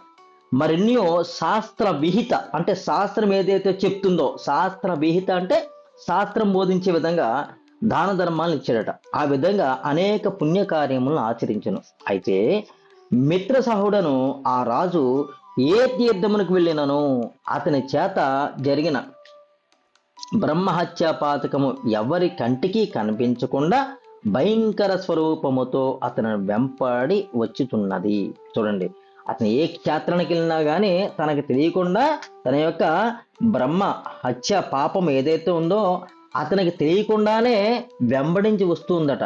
మరెన్నో శాస్త్ర విహిత అంటే శాస్త్రం ఏదైతే చెప్తుందో, శాస్త్ర విహిత అంటే శాస్త్రం బోధించే విధంగా దాన ధర్మాలను ఇచ్చాడట. ఆ విధంగా అనేక పుణ్యకార్యములను ఆచరించను. అయితే మిత్ర సహోడను ఆ రాజు ఏ తీర్థమునకు వెళ్ళినను అతని చేత జరిగిన బ్రహ్మహత్యా పాతకము ఎవరి కంటికి కనిపించకుండా భయంకర స్వరూపముతో అతను వెంపడి వచ్చుతున్నది. చూడండి, అతను ఏ క్షేత్రానికి వెళ్ళినా కానీ తనకు తెలియకుండా తన యొక్క బ్రహ్మ హత్య పాపం ఏదైతే ఉందో అతనికి తెలియకుండానే వెంబడించి వస్తుందట.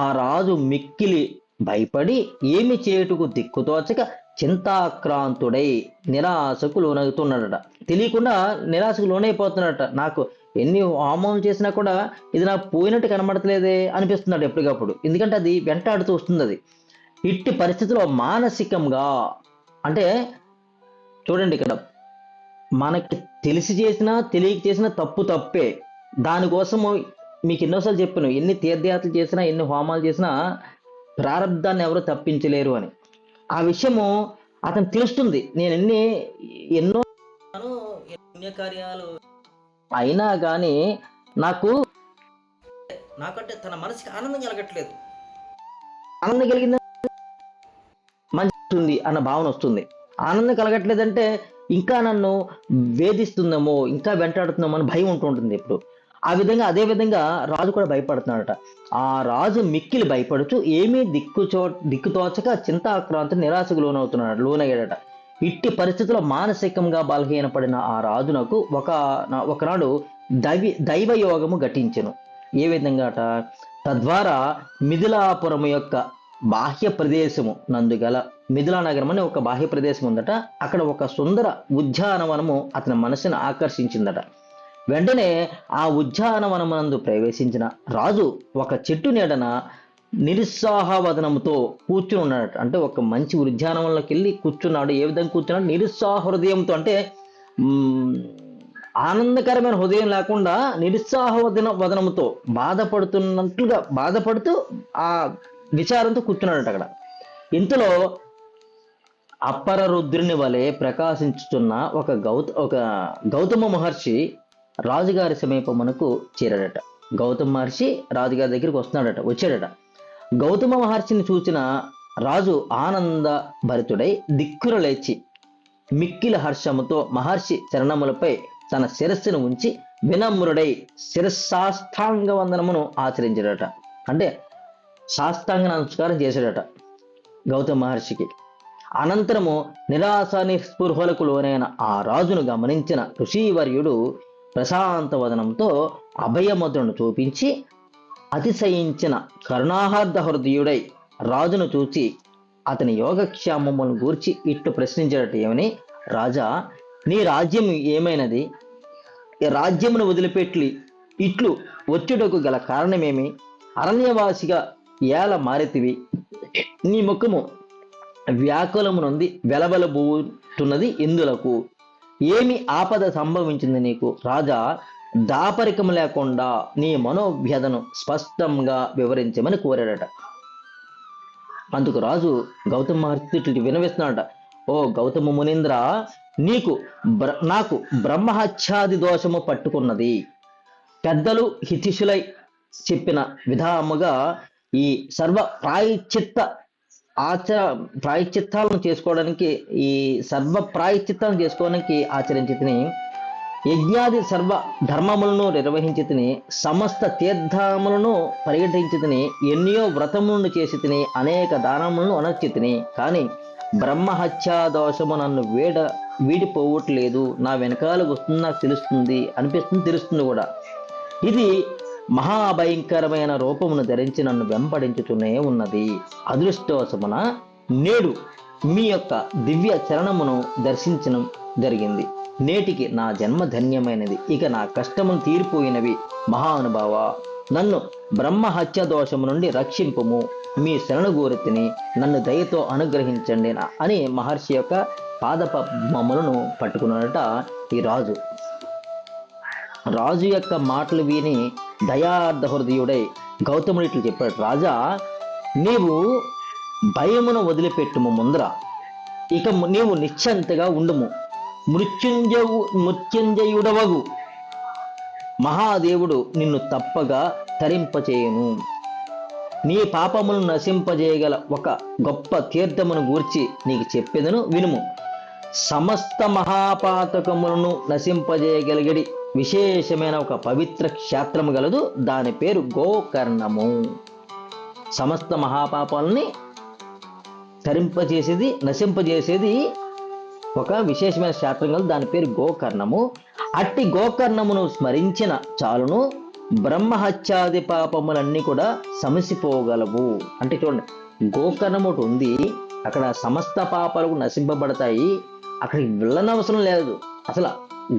ఆ రాజు మిక్కిలి భయపడి ఏమి చేయుటకు దిక్కుతోచక చింతాక్రాంతుడై నిరాశకు లోనవుతున్నాడట. తెలియకుండా నిరాశకు లోనైపోతున్నాడట. నాకు ఎన్ని హోమం చేసినా కూడా ఇది నాకు పోయినట్టు కనబడతలేదే అనిపిస్తున్నాడు ఎప్పటికప్పుడు, ఎందుకంటే అది వెంటాడుతూ వస్తుంది. అది ఇట్టి పరిస్థితిలో మానసికంగా అంటే చూడండి, ఇక్కడ మనకి తెలిసి చేసినా తెలియక చేసినా తప్పే. దానికోసము మీకు ఎన్నోసార్లు చెప్పాను, ఎన్ని తీర్థయాత్రలు చేసినా ఎన్ని హోమాలు చేసినా ప్రారంధాన్ని ఎవరు తప్పించలేరు అని. ఆ విషయము అతను తెలుస్తుంది. నేను ఎన్నో పుణ్యకార్యాలు అయినా కానీ నాకంటే తన మనసుకి ఆనందం కలగట్లేదు. ఆనందం కలిగింది మంచి అన్న భావన వస్తుంది. ఆనందం కలగట్లేదంటే ఇంకా నన్ను వేధిస్తుందేమో, ఇంకా వెంటాడుతుందేమో అని భయం ఉంటుంటుంది ఎప్పుడు. అదే విధంగా రాజు కూడా భయపడుతున్నాడట. ఆ రాజు మిక్కిలి భయపడుచు ఏమీ దిక్కుతోచక చింతాక్రాంతి నిరాశకు లోనయ్యాడట. ఇట్టి పరిస్థితుల్లో మానసికంగా బలహీనపడిన ఆ రాజునకు ఒకనాడు దైవయోగము ఘటించెను. ఏ విధంగా అట, తద్వారా మిథిలాపురము యొక్క బాహ్య ప్రదేశము నందుగల మిథిలా నగరం అనే ఒక బాహ్య ప్రదేశం ఉందట. అక్కడ ఒక సుందర ఉద్యానవనము అతని మనసును ఆకర్షించిందట. వెంటనే ఆ ఉద్యానవనమునందు ప్రవేశించిన రాజు ఒక చెట్టు నీడన నిరుత్సాహవదనముతో కూర్చుని ఉన్నాడట. అంటే ఒక మంచి ఉద్యానవనంలోకి వెళ్ళి కూర్చున్నాడు. ఏ విధంగా కూర్చున్నాడు? నిరుత్సాహ హృదయంతో, అంటే ఆనందకరమైన హృదయం లేకుండా నిరుత్సాహ వదనముతో బాధపడుతూ ఆ విచారంతో కూర్చున్నాడట అక్కడ. ఇంతలో అపర రుద్రుని వలె ప్రకాశించుతున్న ఒక గౌతమ మహర్షి రాజుగారి సమీపమునకు చేరాడట. గౌతమ మహర్షి రాజుగారి దగ్గరికి వచ్చాడట. గౌతమ మహర్షిని చూసిన రాజు ఆనంద భరితుడై దిక్కున లేచి మిక్కిల హర్షముతో మహర్షి చరణములపై తన శిరస్సును ఉంచి వినమ్రుడై శిరస్సాష్టాంగ వందనమును ఆచరించాడట. అంటే సాష్టాంగ నమస్కారం చేశాడట గౌతమ మహర్షికి. అనంతరము నిరాశ నిస్పృహలకు లోనైన ఆ రాజును గమనించిన ఋషివర్యుడు ప్రశాంత వదనంతో అభయముద్రను చూపించి అతిశయించిన కరుణాహార్ద హృదయుడై రాజును చూచి అతని యోగక్షేమములను గూర్చి ఇట్లు ప్రశ్నించేటట్టు ఏమని, రాజా, నీ రాజ్యం ఏమైనది? ఈ రాజ్యమును వదిలిపెట్టి ఇట్లు వచ్చుటకు గల కారణమేమి? అరణ్యవాసిగా ఏల మారితివి? నీ ముఖము వ్యాకులము నుండి వెలవెలబోతున్నది ఎందులకు? ఏమి ఆపద సంభవించింది నీకు? రాజా, దాపరికం లేకుండా నీ మనోవ్యధను స్పష్టంగా వివరించమని కోరాడట. అందుకు రాజు గౌతమ మహర్షి వినవిస్తున్నాడట. ఓ గౌతమ మునీంద్ర, నాకు బ్రహ్మహత్యాది దోషము పట్టుకున్నది. పెద్దలు హితిశులై చెప్పిన విధాముగా ఈ సర్వ ప్రాయశ్చిత్తాలను చేసుకోవడానికి ఆచరించి తిని యజ్ఞాది సర్వ ధర్మములను నిర్వహించి తిని సమస్త తీర్థములను పర్యటించి తిని ఎన్నో వ్రతములను చేసి తిని అనేక దానములను అనర్చి తిని కానీ బ్రహ్మహత్యా దోషము నన్ను వీడిపోవట్లేదు. నా వెనకాల వస్తుంది, నాకు తెలుస్తుంది కూడా. ఇది మహాభయంకరమైన రూపమును ధరించి నన్ను వెంబడించుతూనే ఉన్నది. అదృష్టవశమున నేడు మీ యొక్క దివ్య చరణమును దర్శించడం జరిగింది. నేటికి నా జన్మ ధన్యమైనది. ఇక నా కష్టములు తీరిపోయినవి. మహానుభావ, నన్ను బ్రహ్మహత్య దోషము నుండి రక్షింపుము. మీ శరణు గోరితిని, నన్ను దయతో అనుగ్రహించండి అని మహర్షి యొక్క పాదపద్మములను పట్టుకున్నట ఈ రాజు. రాజు యొక్క మాటలు విని దయార్థ హృదయుడై గౌతముడు ఇట్లు చెప్పాడు. రాజా, నీవు భయమును వదిలిపెట్టుము ముందర. ఇక నీవు నిశ్చంతగా ఉండుము. మృత్యుంజయుడవగు మహాదేవుడు నిన్ను తప్పగా తరింపచేయును. నీ పాపములను నశింపజేయగల ఒక గొప్ప తీర్థమును గూర్చి నీకు చెప్పేదను వినుము. సమస్త మహాపాతకములను నశింపజేయగలిగడి విశేషమైన ఒక పవిత్ర క్షేత్రము గలదు. దాని పేరు గోకర్ణము. సమస్త మహాపాపాలని తరింపజేసేది, నశింపజేసేది ఒక విశేషమైన క్షేత్రం గలదు. దాని పేరు గోకర్ణము. అట్టి గోకర్ణమును స్మరించిన చాలును బ్రహ్మహత్యాది పాపములన్నీ కూడా సమసిపోగలవు. అంటే చూడండి, గోకర్ణము ఒకటి ఉంది, అక్కడ సమస్త పాపాలకు నశింపబడతాయి. అక్కడికి వెళ్ళనవసరం లేదు. అసలు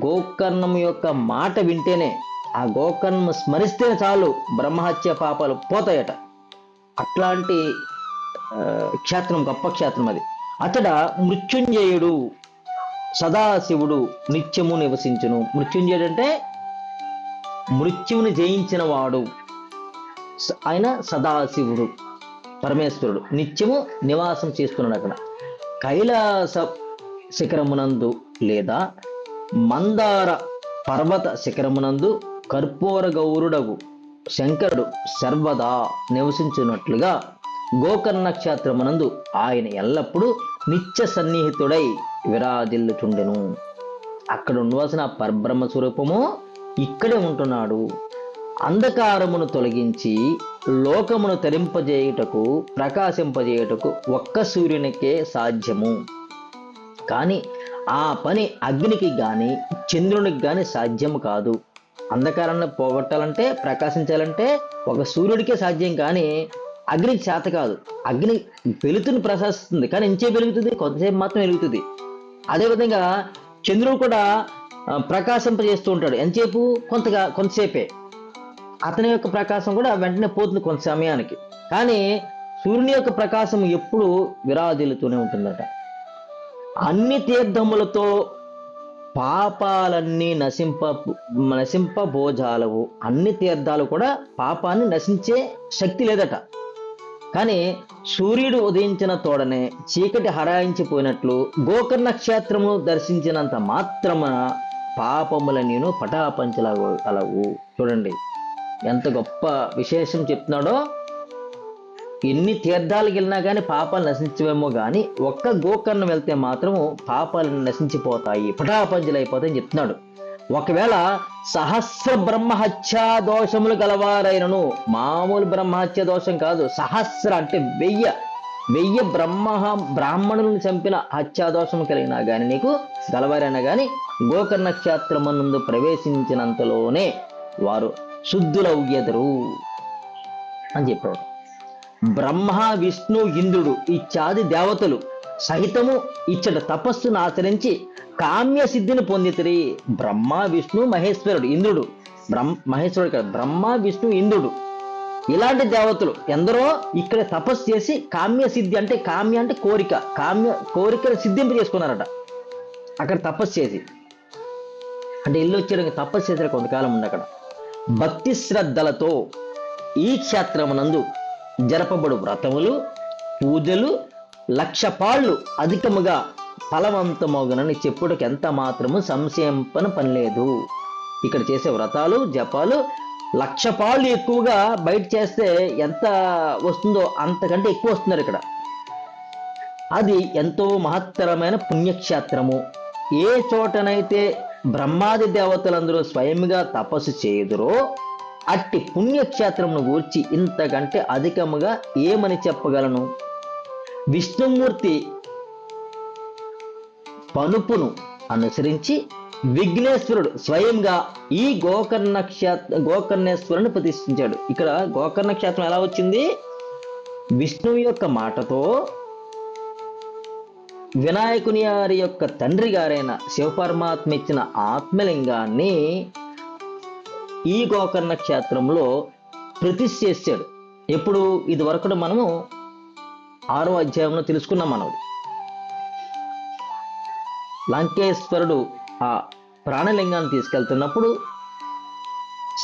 గోకర్ణము యొక్క మాట వింటేనే, ఆ గోకర్ణము స్మరిస్తేనే చాలు బ్రహ్మహత్య పాపాలు పోతాయట. అట్లాంటి క్షేత్రం, గొప్ప క్షేత్రం అది. అతడ మృత్యుంజయుడు సదాశివుడు నిత్యము నివసించును. మృత్యుంజయుడు అంటే మృత్యువుని జయించిన వాడు. ఆయన సదాశివుడు, పరమేశ్వరుడు నిత్యము నివాసం చేస్తున్నాడు అక్కడ. కైలాస శిఖరమునందు లేదా మందార పర్వత శిఖరమునందు కర్పూర గౌరుడగు శంకరుడు సర్వదా నివసించున్నట్లుగా గోకర్ణ క్షేత్రమునందు ఆయన ఎల్లప్పుడూ నిత్య సన్నిహితుడై విరాజిల్లుచుండెను. అక్కడ ఉండవలసిన పరబ్రహ్మ స్వరూపము ఇక్కడే ఉంటున్నాడు. అంధకారమును తొలగించి లోకమును తరింపజేయుటకు, ప్రకాశింపజేయుటకు ఒక్క సూర్యునికే సాధ్యము. కానీ ఆ పని అగ్నికి గాని చంద్రునికి గాని సాధ్యము కాదు. అంధకారాన్ని పోగొట్టాలంటే, ప్రకాశించాలంటే ఒక సూర్యుడికే సాధ్యం, కానీ అగ్నికి చేత కాదు. అగ్ని వెలుతుని ప్రకాశిస్తుంది, కానీ ఎంచే వెలుగుతుంది, కొంతసేపు మాత్రం వెలుగుతుంది. అదేవిధంగా చంద్రుడు కూడా ప్రకాశింపజేస్తూ ఉంటాడు. ఎంతసేపు? కొంతసేపే. అతని యొక్క ప్రకాశం కూడా వెంటనే పోతుంది కొంత సమయానికి. కానీ సూర్యుని యొక్క ప్రకాశం ఎప్పుడు విరాజిల్లుతూనే ఉంటుందట. అన్ని తీర్థములతో పాపాలన్నీ నశింపబోజాలవు. అన్ని తీర్థాలు కూడా పాపాన్ని నశించే శక్తి లేదట. కానీ సూర్యుడు ఉదయించిన తోడనే చీకటి హరాయించిపోయినట్లు గోకర్ణ క్షేత్రమును దర్శించినంత మాత్రమున పాపములని పటాపంచలవు. చూడండి ఎంత గొప్ప విశేషం చెప్తున్నాడో. ఎన్ని తీర్థాలకు వెళ్ళినా కానీ పాపాలు నశించవేమో, కానీ ఒక్క గోకర్ణం వెళ్తే మాత్రము పాపాలను నశించిపోతాయి, పటాపంచలైపోతాయని చెప్తున్నాడు. ఒకవేళ సహస్ర బ్రహ్మహత్యా దోషములు గలవారైనను, మామూలు బ్రహ్మహత్య దోషం కాదు, సహస్ర అంటే 1000 1000 బ్రాహ్మణులను చంపిన హత్యాదోషం కలిగినా గాని నీకు గలవారైనా గాని గోకర్ణ క్షేత్రమునందు ప్రవేశించినంతలోనే వారు శుద్ధులవ్వెదరు అని చెప్పాడు. బ్రహ్మ విష్ణు ఇంద్రుడు ఇత్యాది దేవతలు సహితము ఇచ్చట తపస్సును ఆచరించి కామ్య సిద్ధిని పొందితిరి. బ్రహ్మ విష్ణు మహేశ్వరుడు, ఇంద్రుడు మహేశ్వరుడు కదా, బ్రహ్మ విష్ణు ఇంద్రుడు ఇలాంటి దేవతలు ఎందరో ఇక్కడ తపస్సు చేసి కామ్య సిద్ధి అంటే కామ్య అంటే కోరిక, కోరికను సిద్ధింపు చేసుకున్నారట అక్కడ తపస్సు చేసి. అంటే ఇల్లు వచ్చేయడానికి తపస్సు చేసిన కొంతకాలం ఉంది అక్కడ. భక్తి శ్రద్ధలతో ఈ క్షేత్రమునందు జరపబడు వ్రతములు పూజలు 1,00,000 పాళ్ళు అధికముగా ఫలవంతమగునని చెప్పుటకు ఎంత మాత్రము సంశయింపన పని లేదు. ఇక్కడ చేసే వ్రతాలు జపాలు 1,00,000 పాళ్ళు ఎక్కువగా బయట చేస్తే ఎంత వస్తుందో అంతకంటే ఎక్కువ వస్తున్నారు ఇక్కడ. అది ఎంతో మహత్తరమైన పుణ్యక్షేత్రము. ఏ చోటనైతే బ్రహ్మాది దేవతలందరూ స్వయంగా తపస్సు చేయుదురో అట్టి పుణ్యక్షేత్రమును గూర్చి ఇంతకంటే అధికముగా ఏమని చెప్పగలను? విష్ణుమూర్తి పనుపును అనుసరించి విఘ్నేశ్వరుడు స్వయంగా ఈ గోకర్ణేశ్వరుని ప్రతిష్ఠించాడు. ఇక్కడ గోకర్ణ క్షేత్రం ఎలా వచ్చింది? విష్ణువు యొక్క మాటతో వినాయకుని గారి యొక్క తండ్రి గారైన శివపరమాత్మ ఇచ్చిన ఆత్మలింగాన్ని ఈ గోకర్ణ క్షేత్రంలో ప్రతిష్ఠ చేశాడు. ఎప్పుడు ఇది వరకు మనము 6వ అధ్యాయంలో తెలుసుకున్నాం. మనది లంకేశ్వరుడు ఆ ప్రాణలింగాన్ని తీసుకెళ్తున్నప్పుడు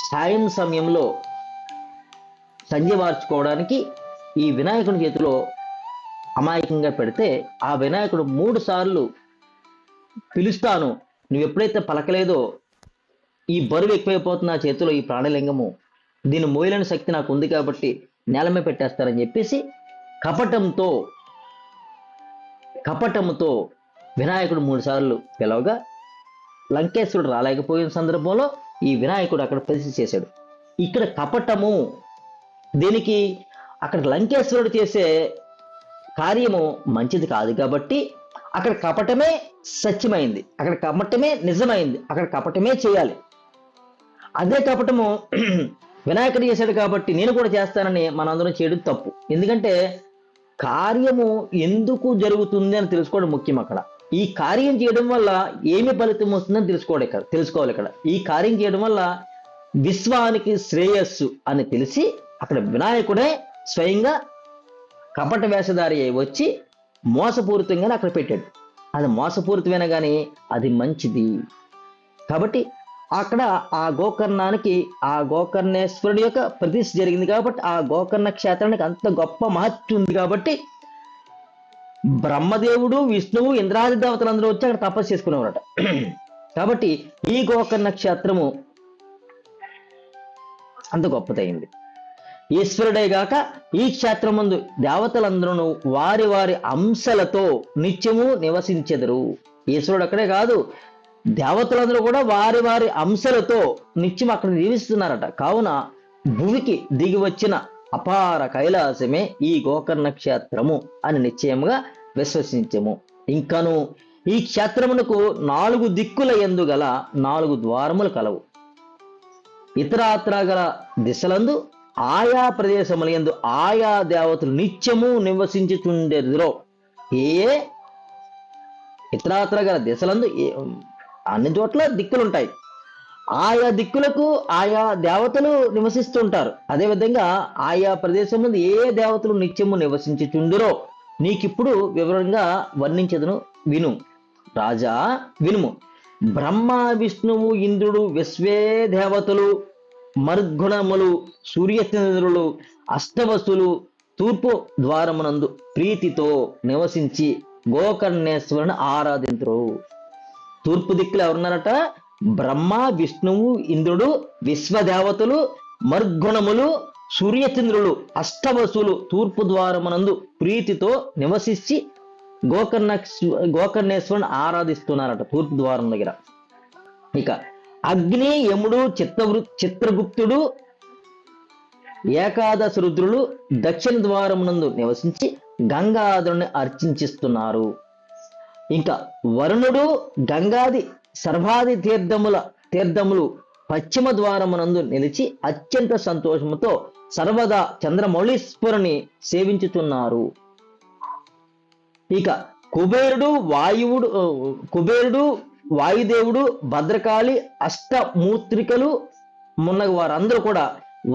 సాయం సమయంలో సంధ్య మార్చుకోవడానికి ఈ వినాయకుని చేతిలో అమాయకంగా పెడితే ఆ వినాయకుడు 3 సార్లు పిలుస్తాను, నువ్వు ఎప్పుడైతే పలకలేదో ఈ బరువు ఎక్కువైపోతున్న చేతిలో ఈ ప్రాణలింగము, దీన్ని మోయలేని శక్తి నాకు ఉంది కాబట్టి నేలమే పెట్టేస్తారని చెప్పేసి కపటముతో వినాయకుడు 3 సార్లు పిలవగా లంకేశ్వరుడు రాలేకపోయిన సందర్భంలో ఈ వినాయకుడు అక్కడ ప్రతిష్ఠ చేశాడు. ఇక్కడ కపటము దీనికి అక్కడ లంకేశ్వరుడు చేసే కార్యము మంచిది కాదు కాబట్టి అక్కడ కపటమే సత్యమైంది, అక్కడ కపటమే నిజమైంది, అక్కడ కపటమే చేయాలి. అదే కపటము వినాయకుడు చేశాడు కాబట్టి నేను కూడా చేస్తానని మనందరం చేయడం తప్పు. ఎందుకంటే కార్యము ఎందుకు జరుగుతుంది అని తెలుసుకోవడం ముఖ్యం. అక్కడ ఈ కార్యం చేయడం వల్ల ఏమి ఫలితం వస్తుందని తెలుసుకోవాలి. ఇక్కడ ఈ కార్యం చేయడం వల్ల విశ్వానికి శ్రేయస్సు అని తెలిసి అక్కడ వినాయకుడే స్వయంగా కపట వేషధారి అయి వచ్చి మోసపూరితంగానే అక్కడ పెట్టాడు. అది మోసపూరితమైన కానీ అది మంచిది కాబట్టి అక్కడ ఆ గోకర్ణానికి ఆ గోకర్ణేశ్వరుడి యొక్క ప్రతిష్ఠ జరిగింది కాబట్టి ఆ గోకర్ణ క్షేత్రానికి అంత గొప్ప మహత్వం ఉంది కాబట్టి బ్రహ్మదేవుడు విష్ణువు ఇంద్రాది దేవతలందరూ వచ్చి అక్కడ తపస్సు చేసుకునేవారట. కాబట్టి ఈ గోకర్ణ క్షేత్రము అంత గొప్పదైంది. ఈశ్వరుడే గాక ఈ క్షేత్రం ముందు దేవతలందరూ వారి వారి అంశలతో నిత్యము నివసించెదరు. ఈశ్వరుడు అక్కడే కాదు, దేవతలందరూ కూడా వారి వారి అంశలతో నిత్యం అక్కడ జీవిస్తున్నారట. కావున భూమికి దిగి వచ్చిన అపార కైలాసమే ఈ గోకర్ణ క్షేత్రము అని నిశ్చయముగా విశ్వసించము. ఇంకను ఈ క్షేత్రమునకు 4 దిక్కుల యందు గల 4 ద్వారములు కలవు. ఇతరాత్ర గల దిశలందు ఆయా ప్రదేశముల యందు ఆయా దేవతలు నిత్యము నివసించుచుండెదరో. ఇతరాత్ర గల దిశలందు అన్ని చోట్ల దిక్కులుంటాయి, ఆయా దిక్కులకు ఆయా దేవతలు నివసిస్తుంటారు. అదేవిధంగా ఆయా ప్రదేశం ముందు ఏ దేవతలు నిత్యము నివసించుచుండురో నీకిప్పుడు వివరంగా వర్ణించదును, విను రాజా వినుము. బ్రహ్మ విష్ణువు ఇంద్రుడు విశ్వే దేవతలు మరుద్గుణములు సూర్యచంద్రులు అష్టవసులు తూర్పు ద్వారమునందు ప్రీతితో నివసించి గోకర్ణేశ్వరుని ఆరాధింతురు. తూర్పు దిక్కులు ఎవరున్నారట? బ్రహ్మ విష్ణువు ఇంద్రుడు విశ్వదేవతలు మరుద్గుణములు సూర్యచంద్రులు అష్టవసులు తూర్పు ద్వారమునందు ప్రీతితో నివసించి గోకర్ణేశ్వరుని ఆరాధిస్తున్నారట తూర్పు ద్వారం దగ్గర. ఇక అగ్ని యముడు చిత్రగుప్తుడు ఏకాదశ రుద్రులు దక్షిణ ద్వారమునందు నివసించి గంగాధరుని అర్చించిస్తున్నారు. ఇంకా వరుణుడు గంగాది సర్వాది తీర్థములు పశ్చిమ ద్వారమునందు నిలిచి అత్యంత సంతోషముతో సర్వదా చంద్రమౌళీశ్వరుని సేవించుతున్నారు. ఇక కుబేరుడు వాయుదేవుడు భద్రకాళి అష్టమూత్రికలు మున్నగు వారందరూ కూడా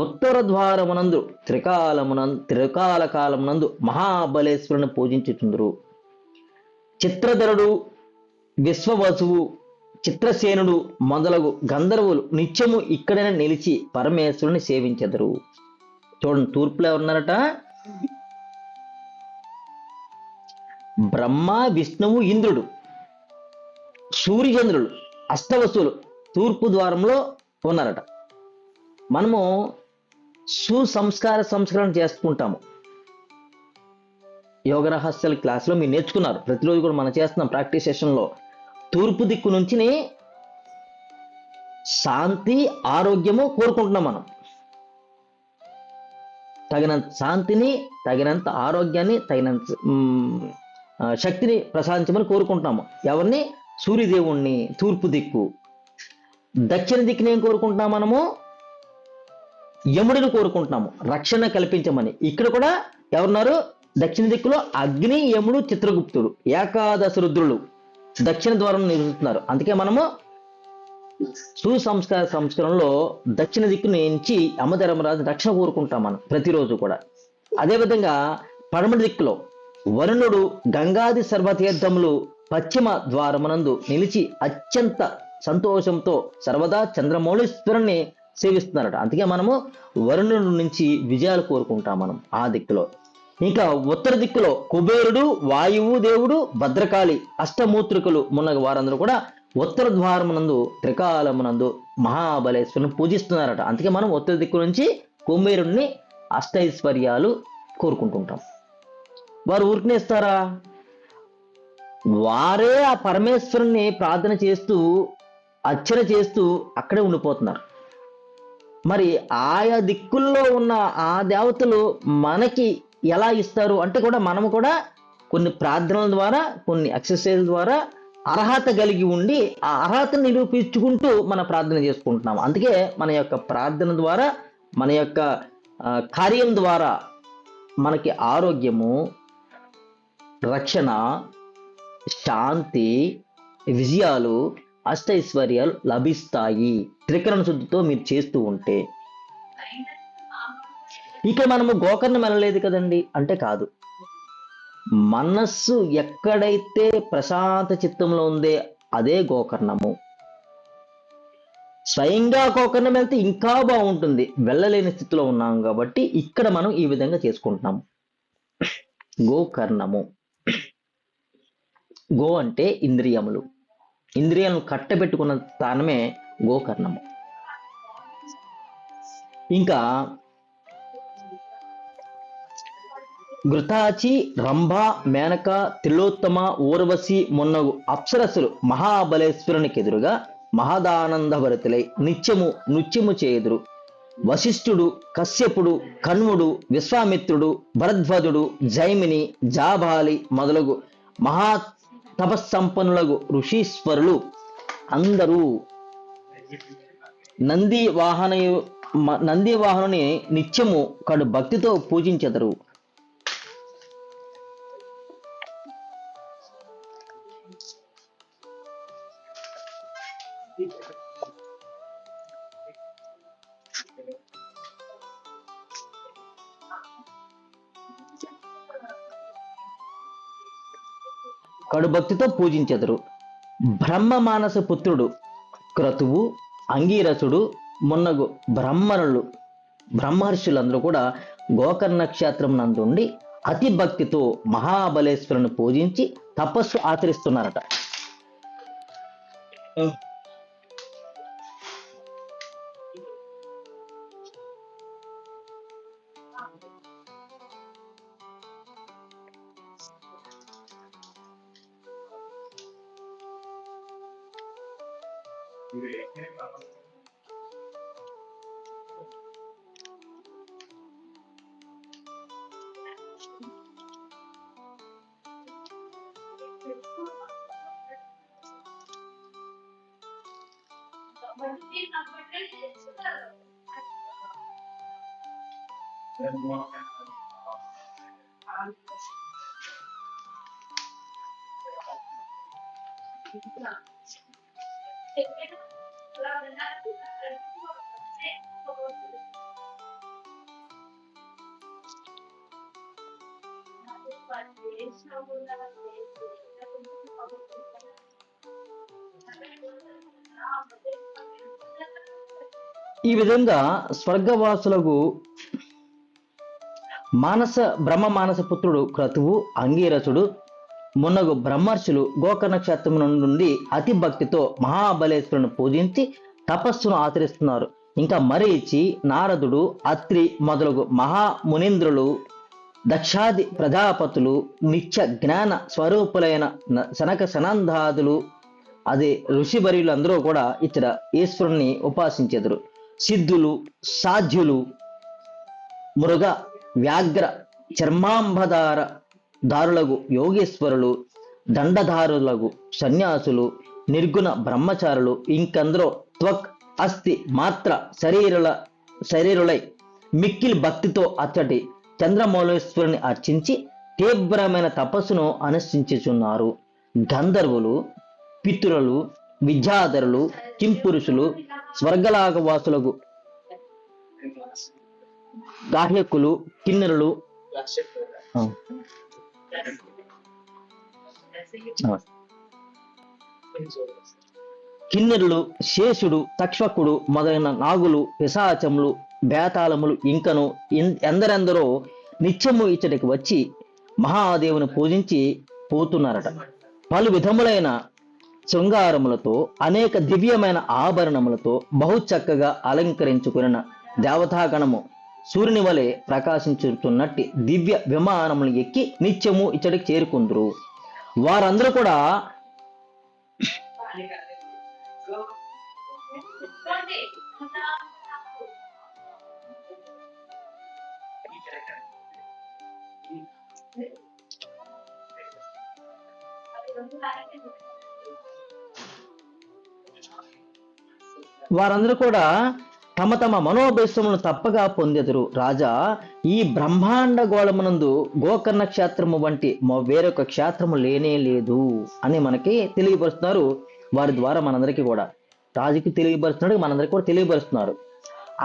ఉత్తర ద్వారమునందు త్రికాల కాలమునందు మహాబలేశ్వరుని పూజించుచుందరు. చిత్రధరుడు, విశ్వవసువు, చిత్రసేనుడు మొదలగు గంధర్వులు నిత్యము ఇక్కడనే నిలిచి పరమేశ్వరుని సేవించెదరు. చూడండి, తూర్పులో ఉన్నారట బ్రహ్మ, విష్ణువు, ఇంద్రుడు, సూర్యచంద్రులు, అష్టవసువులు తూర్పు ద్వారంలో ఉన్నారట. మనము సంస్కరణ చేసుకుంటాము. యోగ రహస్యాల క్లాసులో మీరు నేర్చుకున్నారు, ప్రతిరోజు కూడా మనం చేస్తున్నాం ప్రాక్టీస్ సెషన్లో. తూర్పు దిక్కు నుంచి శాంతి, ఆరోగ్యము కోరుకుంటున్నాం మనం. తగినంత శాంతిని, తగినంత ఆరోగ్యాన్ని, తగినంత శక్తిని ప్రసాదించమని కోరుకుంటున్నాము. ఎవరిని? సూర్యదేవుణ్ణి. తూర్పు దిక్కు. దక్షిణ దిక్కుని ఏం కోరుకుంటున్నాం మనము? యముడిని కోరుకుంటున్నాము, రక్షణ కల్పించమని. ఇక్కడ కూడా ఎవరున్నారు? దక్షిణ దిక్కులో అగ్ని, యముడు, చిత్రగుప్తుడు, ఏకాదశ రుద్రులు దక్షిణ ద్వారం నిలుస్తున్నారు. అందుకే మనము సంస్కరణలో దక్షిణ దిక్కు నుంచి యమధర్మరాజు రక్షణ కోరుకుంటాం మనం ప్రతిరోజు కూడా. అదేవిధంగా పడమటి దిక్కులో వరుణుడు గంగాది సర్వతీర్థములు పశ్చిమ ద్వారమునందు నిలిచి అత్యంత సంతోషంతో సర్వదా చంద్రమౌళీశ్వరుణ్ణి సేవిస్తున్నారట. అందుకే మనము వరుణుడి నుంచి విజయాలు కోరుకుంటాం మనం ఆ దిక్కులో. ఇంకా ఉత్తర దిక్కులో కుబేరుడు, వాయువు దేవుడు, భద్రకాళి, అష్టమూత్రికలు మున్నగ వారందరూ కూడా ఉత్తర ద్వారమునందు త్రికాలమునందు మహాబలేశ్వరుని పూజిస్తున్నారట. అందుకే మనం ఉత్తర దిక్కు నుంచి కుబేరుడిని అష్టైశ్వర్యాలు కోరుకుంటుంటాం. వారు ఊరికనే ఇస్తారా? వారే ఆ పరమేశ్వరుని ప్రార్థన చేస్తూ, అర్చన చేస్తూ అక్కడే ఉండిపోతున్నారు. మరి ఆయా దిక్కుల్లో ఉన్న ఆ దేవతలు మనకి ఎలా ఇస్తారు అంటే కూడా మనము కూడా కొన్ని ప్రార్థనల ద్వారా, కొన్ని ఎక్సర్సైజ్ ద్వారా అర్హత కలిగి ఉండి ఆ అర్హతను నిరూపించుకుంటూ మన ప్రార్థన చేసుకుంటున్నాం. అందుకే మన యొక్క ప్రార్థన ద్వారా, మన యొక్క కార్యం ద్వారా మనకి ఆరోగ్యము, రక్షణ, శాంతి, విజయాలు, అష్టైశ్వర్యాలు లభిస్తాయి త్రికరణ శుద్ధితో మీరు చేస్తూ ఉంటే. ఇక మనము గోకర్ణం వెళ్ళలేదు కదండి అంటే కాదు. మనస్సు ఎక్కడైతే ప్రశాంత చిత్తంలో ఉందే అదే గోకర్ణము. స్వయంగా గోకర్ణం వెళ్తే ఇంకా బాగుంటుంది. వెళ్ళలేని స్థితిలో ఉన్నాం కాబట్టి ఇక్కడ మనం ఈ విధంగా చేసుకుంటున్నాము. గోకర్ణము. గో అంటే ఇంద్రియములు. ఇంద్రియాలను కట్టబెట్టుకున్న స్థానమే గోకర్ణము. ఇంకా ఘృతాచి, రంభ, మేనక, త్రిలోత్తమ, ఊర్వశి మున్నగు అప్సరస్సులు మహాబలేశ్వరునికి ఎదురుగా మహదానందభరితులై నృత్యము చేయుదురు. వశిష్ఠుడు, కశ్యపుడు, కణ్వుడు, విశ్వామిత్రుడు, భరద్వాజుడు, జైమిని, జాబాలి మొదలగు మహా తపస్సంపన్నులకు ఋషీశ్వరులు అందరూ నంది వాహనుని నిత్యము కడు భక్తితో పూజించెదరు. కడుభక్తితో పూజించెదరు. బ్రహ్మ మానస పుత్రుడు క్రతువు, అంగీరసుడు మున్నగు బ్రహ్మర్షులందరూ కూడా గోకర్ణ క్షేత్రం నందుండి అతి భక్తితో మహాబలేశ్వరుని పూజించి తపస్సు ఆచరిస్తున్నారట. ఈ విధంగా స్వర్గవాసులకు బ్రహ్మ మానస పుత్రుడు క్రతువు, అంగీరసుడు మున్నగు బ్రహ్మర్షులు గోకర్ణ నక్షత్రం నుండి అతి భక్తితో మహాబలేశ్వరుని పూజించి తపస్సును ఆచరిస్తున్నారు. ఇంకా మరీచి, నారదుడు, అత్రి మొదలగు మహామునీంద్రులు, దక్షాది ప్రజాపతులు, నిత్య జ్ఞాన స్వరూపులైన సనక సనందాదులు, అదే ఋషివర్యులు అందరూ కూడా ఇతర ఈశ్వరుణ్ణి ఉపాసించెదరు. సిద్ధులు, సాధ్యులు, మృగ వ్యాఘ్ర చర్మాంబధార దారులకు యోగేశ్వరులు, దండధారులకు సన్యాసులు, నిర్గుణ బ్రహ్మచారులు ఇంకందరూ త్వక్ అస్థి మాత్ర శరీరులై మిక్కిలి భక్తితో అచ్చటి చంద్రమౌళేశ్వరుని అర్చించి తీవ్రమైన తపస్సును అనుష్ఠించుచున్నారు. గంధర్వులు, పితృలు, విద్యాధరులు, కింపురుషులు, స్వర్గలాగవాసులకు గాహ్యకులు, కిన్నెరులు, శేషుడు, తక్ష్వకుడు మొదలైన నాగులు, పిశాచములు, బేతాళములు ఇంకను ఎందరెందరో నిత్యము ఇచ్చటికి వచ్చి మహాదేవుని పూజించి పోతున్నారట. పలు విధములైన శృంగారములతో, అనేక దివ్యమైన ఆభరణములతో బహు చక్కగా అలంకరించుకున్న దేవతాగణము సూర్యుని వలె ప్రకాశించుతున్నట్టి దివ్య విమానములు ఎక్కి నిత్యము ఇచ్చడికి చేరుకుందరు. వారందరూ కూడా తమ తమ మనోభీష్టములను తప్పగా పొందెదరు. రాజా, ఈ బ్రహ్మాండ గోళమునందు గోకర్ణ క్షేత్రము వంటి వేరొక క్షేత్రము లేనే లేదు అని మనకి తెలియపరుస్తున్నారు. వారి ద్వారా మనందరికీ కూడా రాజుకి తెలియపరుస్తున్నాడు, మనందరికీ కూడా తెలియపరుస్తున్నారు.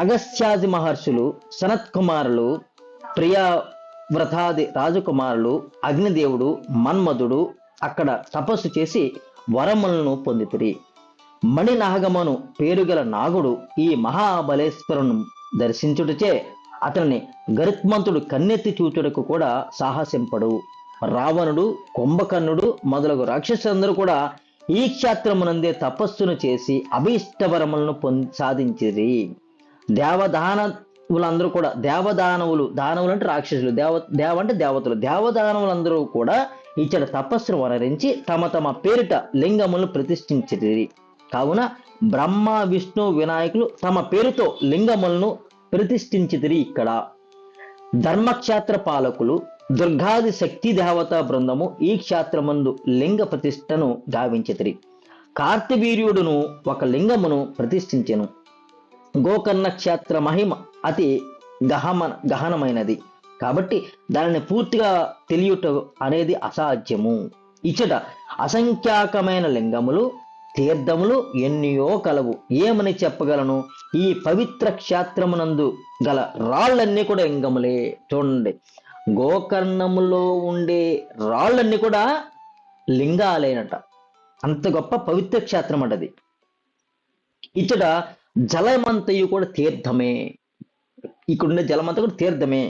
అగస్త్యాది మహర్షులు, సనత్ కుమారులు, ప్రియావ్రతాది రాజకుమారులు, అగ్నిదేవుడు, మన్మధుడు అక్కడ తపస్సు చేసి వరములను పొందితిరి. మణినాగమను పేరుగల నాగుడు ఈ మహాబలేశ్వరును దర్శించుటచే అతనిని గరుత్మంతుడు కన్నెత్తి చూచుటకు కూడా సాహసింపడు. రావణుడు, కుంభకర్ణుడు మొదలగు రాక్షసులందరూ కూడా ఈ క్షేత్రమునందే తపస్సును చేసి అభీష్టవరములను సాధించిరి. దేవదానవులందరూ కూడా దానవులు అంటే రాక్షసులు, దేవ అంటే దేవతలు, దేవదానవులందరూ కూడా ఇచ్చట తపస్సును వనరించి తమ తమ పేరిట లింగములను ప్రతిష్ఠించిరి. కావున బ్రహ్మ, విష్ణు, వినాయకులు తమ పేరుతో లింగములను ప్రతిష్ఠించితిరి. ఇక్కడ ధర్మక్షేత్ర పాలకులు, దుర్గాది శక్తి దేవతా బృందము ఈ క్షేత్రమందు లింగ ప్రతిష్టను గావించితిరి. కార్తవీర్యుడును ఒక లింగమును ప్రతిష్ఠించెను. గోకర్ణ క్షేత్ర మహిమ అతి గహనమైనది కాబట్టి దానిని పూర్తిగా తెలియట అనేది అసాధ్యము. ఇచ్చట అసంఖ్యాకమైన లింగములు, తీర్థములు ఎన్నియో కలవు. ఏమని చెప్పగలను? ఈ పవిత్ర క్షేత్రమునందు గల రాళ్ళన్నీ కూడా లింగములే. చూడండి, గోకర్ణములో ఉండే రాళ్ళన్నీ కూడా లింగాలేనట. అంత గొప్ప పవిత్ర క్షేత్రం అంటది. ఇచ్చట జలమంతయు కూడా తీర్థమే. ఇక్కడుండే జలమంతా కూడా తీర్థమే.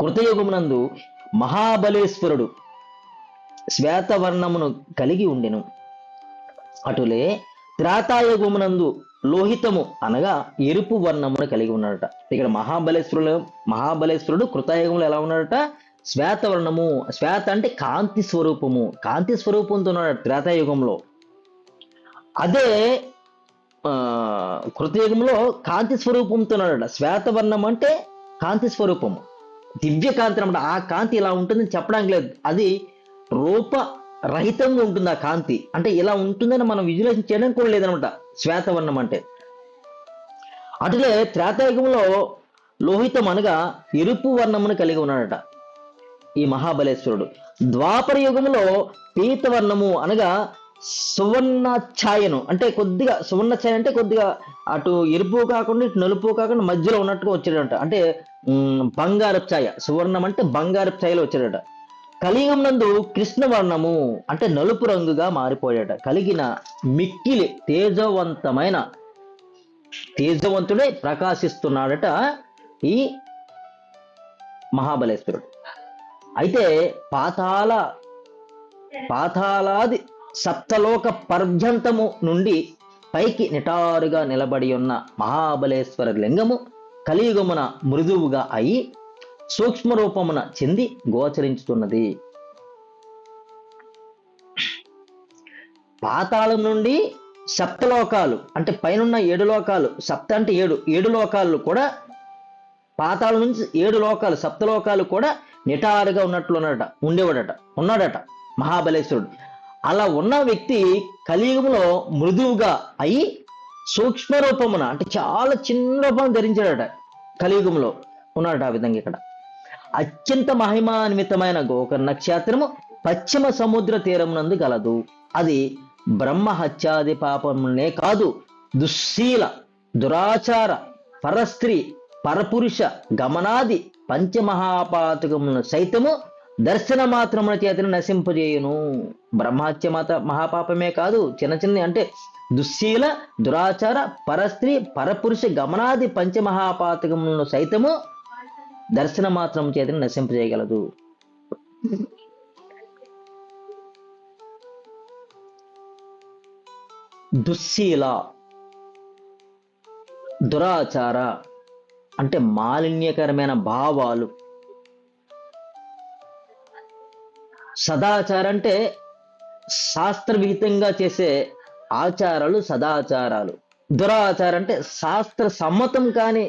కృతయుగమునందు మహాబలేశ్వరుడు శ్వేతవర్ణమును కలిగి ఉండెను. అటులే త్రేతాయుగమునందు లోహితము అనగా ఎరుపు వర్ణమును కలిగి ఉన్నాడట. ఇక్కడ మహాబలేశ్వరుడు కృతయుగంలో ఎలా ఉన్నాడట? శ్వేతవర్ణము. శ్వేత అంటే కాంతి స్వరూపము, కాంతి స్వరూపంతో ఉన్నాడు త్రేతాయుగంలో. అదే కృతయుగంలో కాంతి స్వరూపంతో ఉన్నాడట. శ్వేతవర్ణం అంటే కాంతి స్వరూపము, దివ్య కాంతి అన్నమాట. ఆ కాంతి ఇలా ఉంటుందని చెప్పడానికి లేదు. అది రూప రహితంగా ఉంటుంది ఆ కాంతి. అంటే ఇలా ఉంటుందని మనం విజువలైజ్ చేయడానికి కూడా లేదనమాట శ్వేతవర్ణం అంటే. అటులే త్రేతాయుగంలో లోహితం అనగా ఎరుపు వర్ణమును కలిగి ఉన్నాడట ఈ మహాబలేశ్వరుడు. ద్వాపర యుగంలో పీతవర్ణము అనగా సువర్ణ ఛాయను, అంటే కొద్దిగా సువర్ణ ఛాయ అంటే కొద్దిగా అటు ఎరుపు కాకుండా ఇటు నలుపు కాకుండా మధ్యలో ఉన్నట్టుగా వచ్చాడట. అంటే బంగారపు ఛాయ, సువర్ణం అంటే బంగారపు ఛాయలో వచ్చాడట. కలియుగం నందు కృష్ణవర్ణము అంటే నలుపు రంగుగా మారిపోయాడట. కలిగిన మిక్కిలి తేజవంతుడే ప్రకాశిస్తున్నాడట ఈ మహాబలేశ్వరుడు. అయితే పాతాళాది సప్తలోక పర్యంతము నుండి పైకి నిటారుగా నిలబడి ఉన్న మహాబలేశ్వర లింగము కలియుగమున మృదువుగా అయి సూక్ష్మ రూపమున చెంది గోచరించుతున్నది. పాతాళం నుండి సప్తలోకాలు అంటే పైనున్న 7 లోకాలు, సప్త అంటే 7 లోకాలు కూడా, పాతాళం నుంచి 7 లోకాలు సప్తలోకాలు కూడా నిటారుగా ఉన్నాడట మహాబలేశ్వరుడు. అలా ఉన్న వ్యక్తి కలియుగంలో మృదువుగా అయి సూక్ష్మ రూపమున అంటే చాలా చిన్న రూపం ధరించాడట. కలియుగంలో ఉన్నాడట. ఆ విధంగా ఇక్కడ అత్యంత మహిమాన్వితమైన గోకర్ణ క్షేత్రము పశ్చిమ సముద్ర తీరమునందు గలదు. అది బ్రహ్మ హత్యాది పాపమునే కాదు, దుశ్శీల, దురాచార, పరస్త్రీ, పరపురుష గమనాది పంచమహాపాతకములను సైతము దర్శన మాత్రమున చేతను నశింపజేయును. బ్రహ్మహత్య మహాపాపమే కాదు, చిన్న అంటే దుశ్శీల, దురాచార, పరస్త్రీ, పరపురుష గమనాది పంచమహాపాతకములను సైతము దర్శన మాత్రం చేతను నశింపజేయగలదు. దుశ్శీల, దురాచార అంటే మాలిన్యకరమైన భావాలు. సదాచార అంటే శాస్త్రవిహితంగా చేసే ఆచారాలు సదాచారాలు. దురాచారం అంటే శాస్త్ర సమ్మతం కాని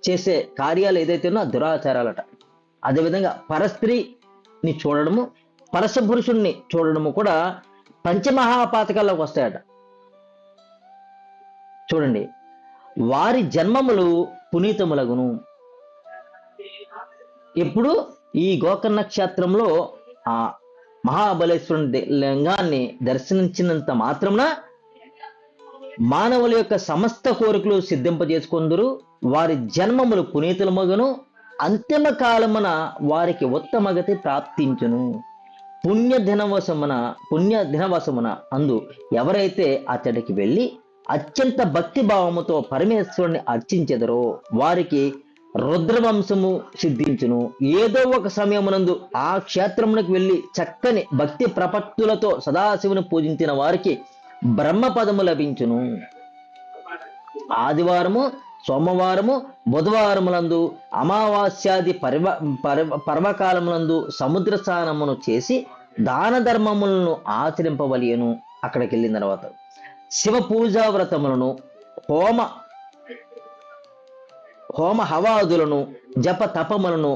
చేసే కార్యాలు ఏదైతే ఉన్నా దురాచారాలట. అదేవిధంగా పరస్త్రీని చూడడము, పరసపురుషుణ్ణి చూడడము కూడా పంచమహాపాతకాల్లోకి వస్తాయట. చూడండి, వారి జన్మములు పునీతములగును. ఇప్పుడు ఈ గోకర్ణ క్షేత్రంలో ఆ మహాబలేశ్వరుని లింగాన్ని దర్శించినంత మాత్రమున మానవుల యొక్క సమస్త కోరికలు సిద్ధింపజేసుకొందురు. వారి జన్మములు పునీతులమగును. అంతిమ కాలమున వారికి ఉత్తమగతి ప్రాప్తించును. పుణ్య దినవశమున అందు ఎవరైతే అతడికి వెళ్ళి అత్యంత భక్తి భావముతో పరమేశ్వరుని అర్చించెదరో వారికి రుద్రవంశము సిద్ధించును. ఏదో ఒక సమయమునందు ఆ క్షేత్రమునకు వెళ్ళి చక్కని భక్తి ప్రపత్తులతో సదాశివుని పూజించిన వారికి బ్రహ్మపదము లభించును. ఆదివారము, సోమవారము, బుధవారములందు అమావాస్యాది పర్వకాలములందు సముద్ర స్నానమును చేసి దాన ధర్మములను ఆచరింపవలయను. అక్కడికి వెళ్ళిన తర్వాత శివ పూజా వ్రతములను, హోమ హవాదులను, జప తపములను,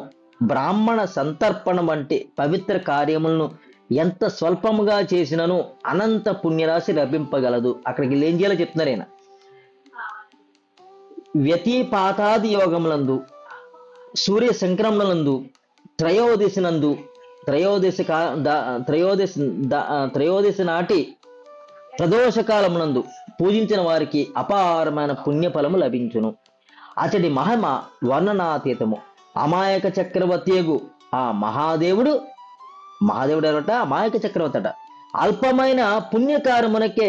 బ్రాహ్మణ సంతర్పణ వంటి పవిత్ర కార్యములను ఎంత స్వల్పముగా చేసినను అనంత పుణ్యరాశి లభింపగలదు. అక్కడికి ఏం చేయాలో చెప్తున్నారు ఆయన. వ్యతిపాతాది యోగములందు, సూర్య సంక్రమణలందు, త్రయోదశి నాటి ప్రదోష కాలమునందు పూజించిన వారికి అపారమైన పుణ్యఫలము లభించును. అతడి మహిమ వర్ణనాతీతము. అమాయక చక్రవర్తియగు ఆ మహాదేవుడు అమాయక చక్రవర్తి అట. అల్పమైన పుణ్యకారమునకే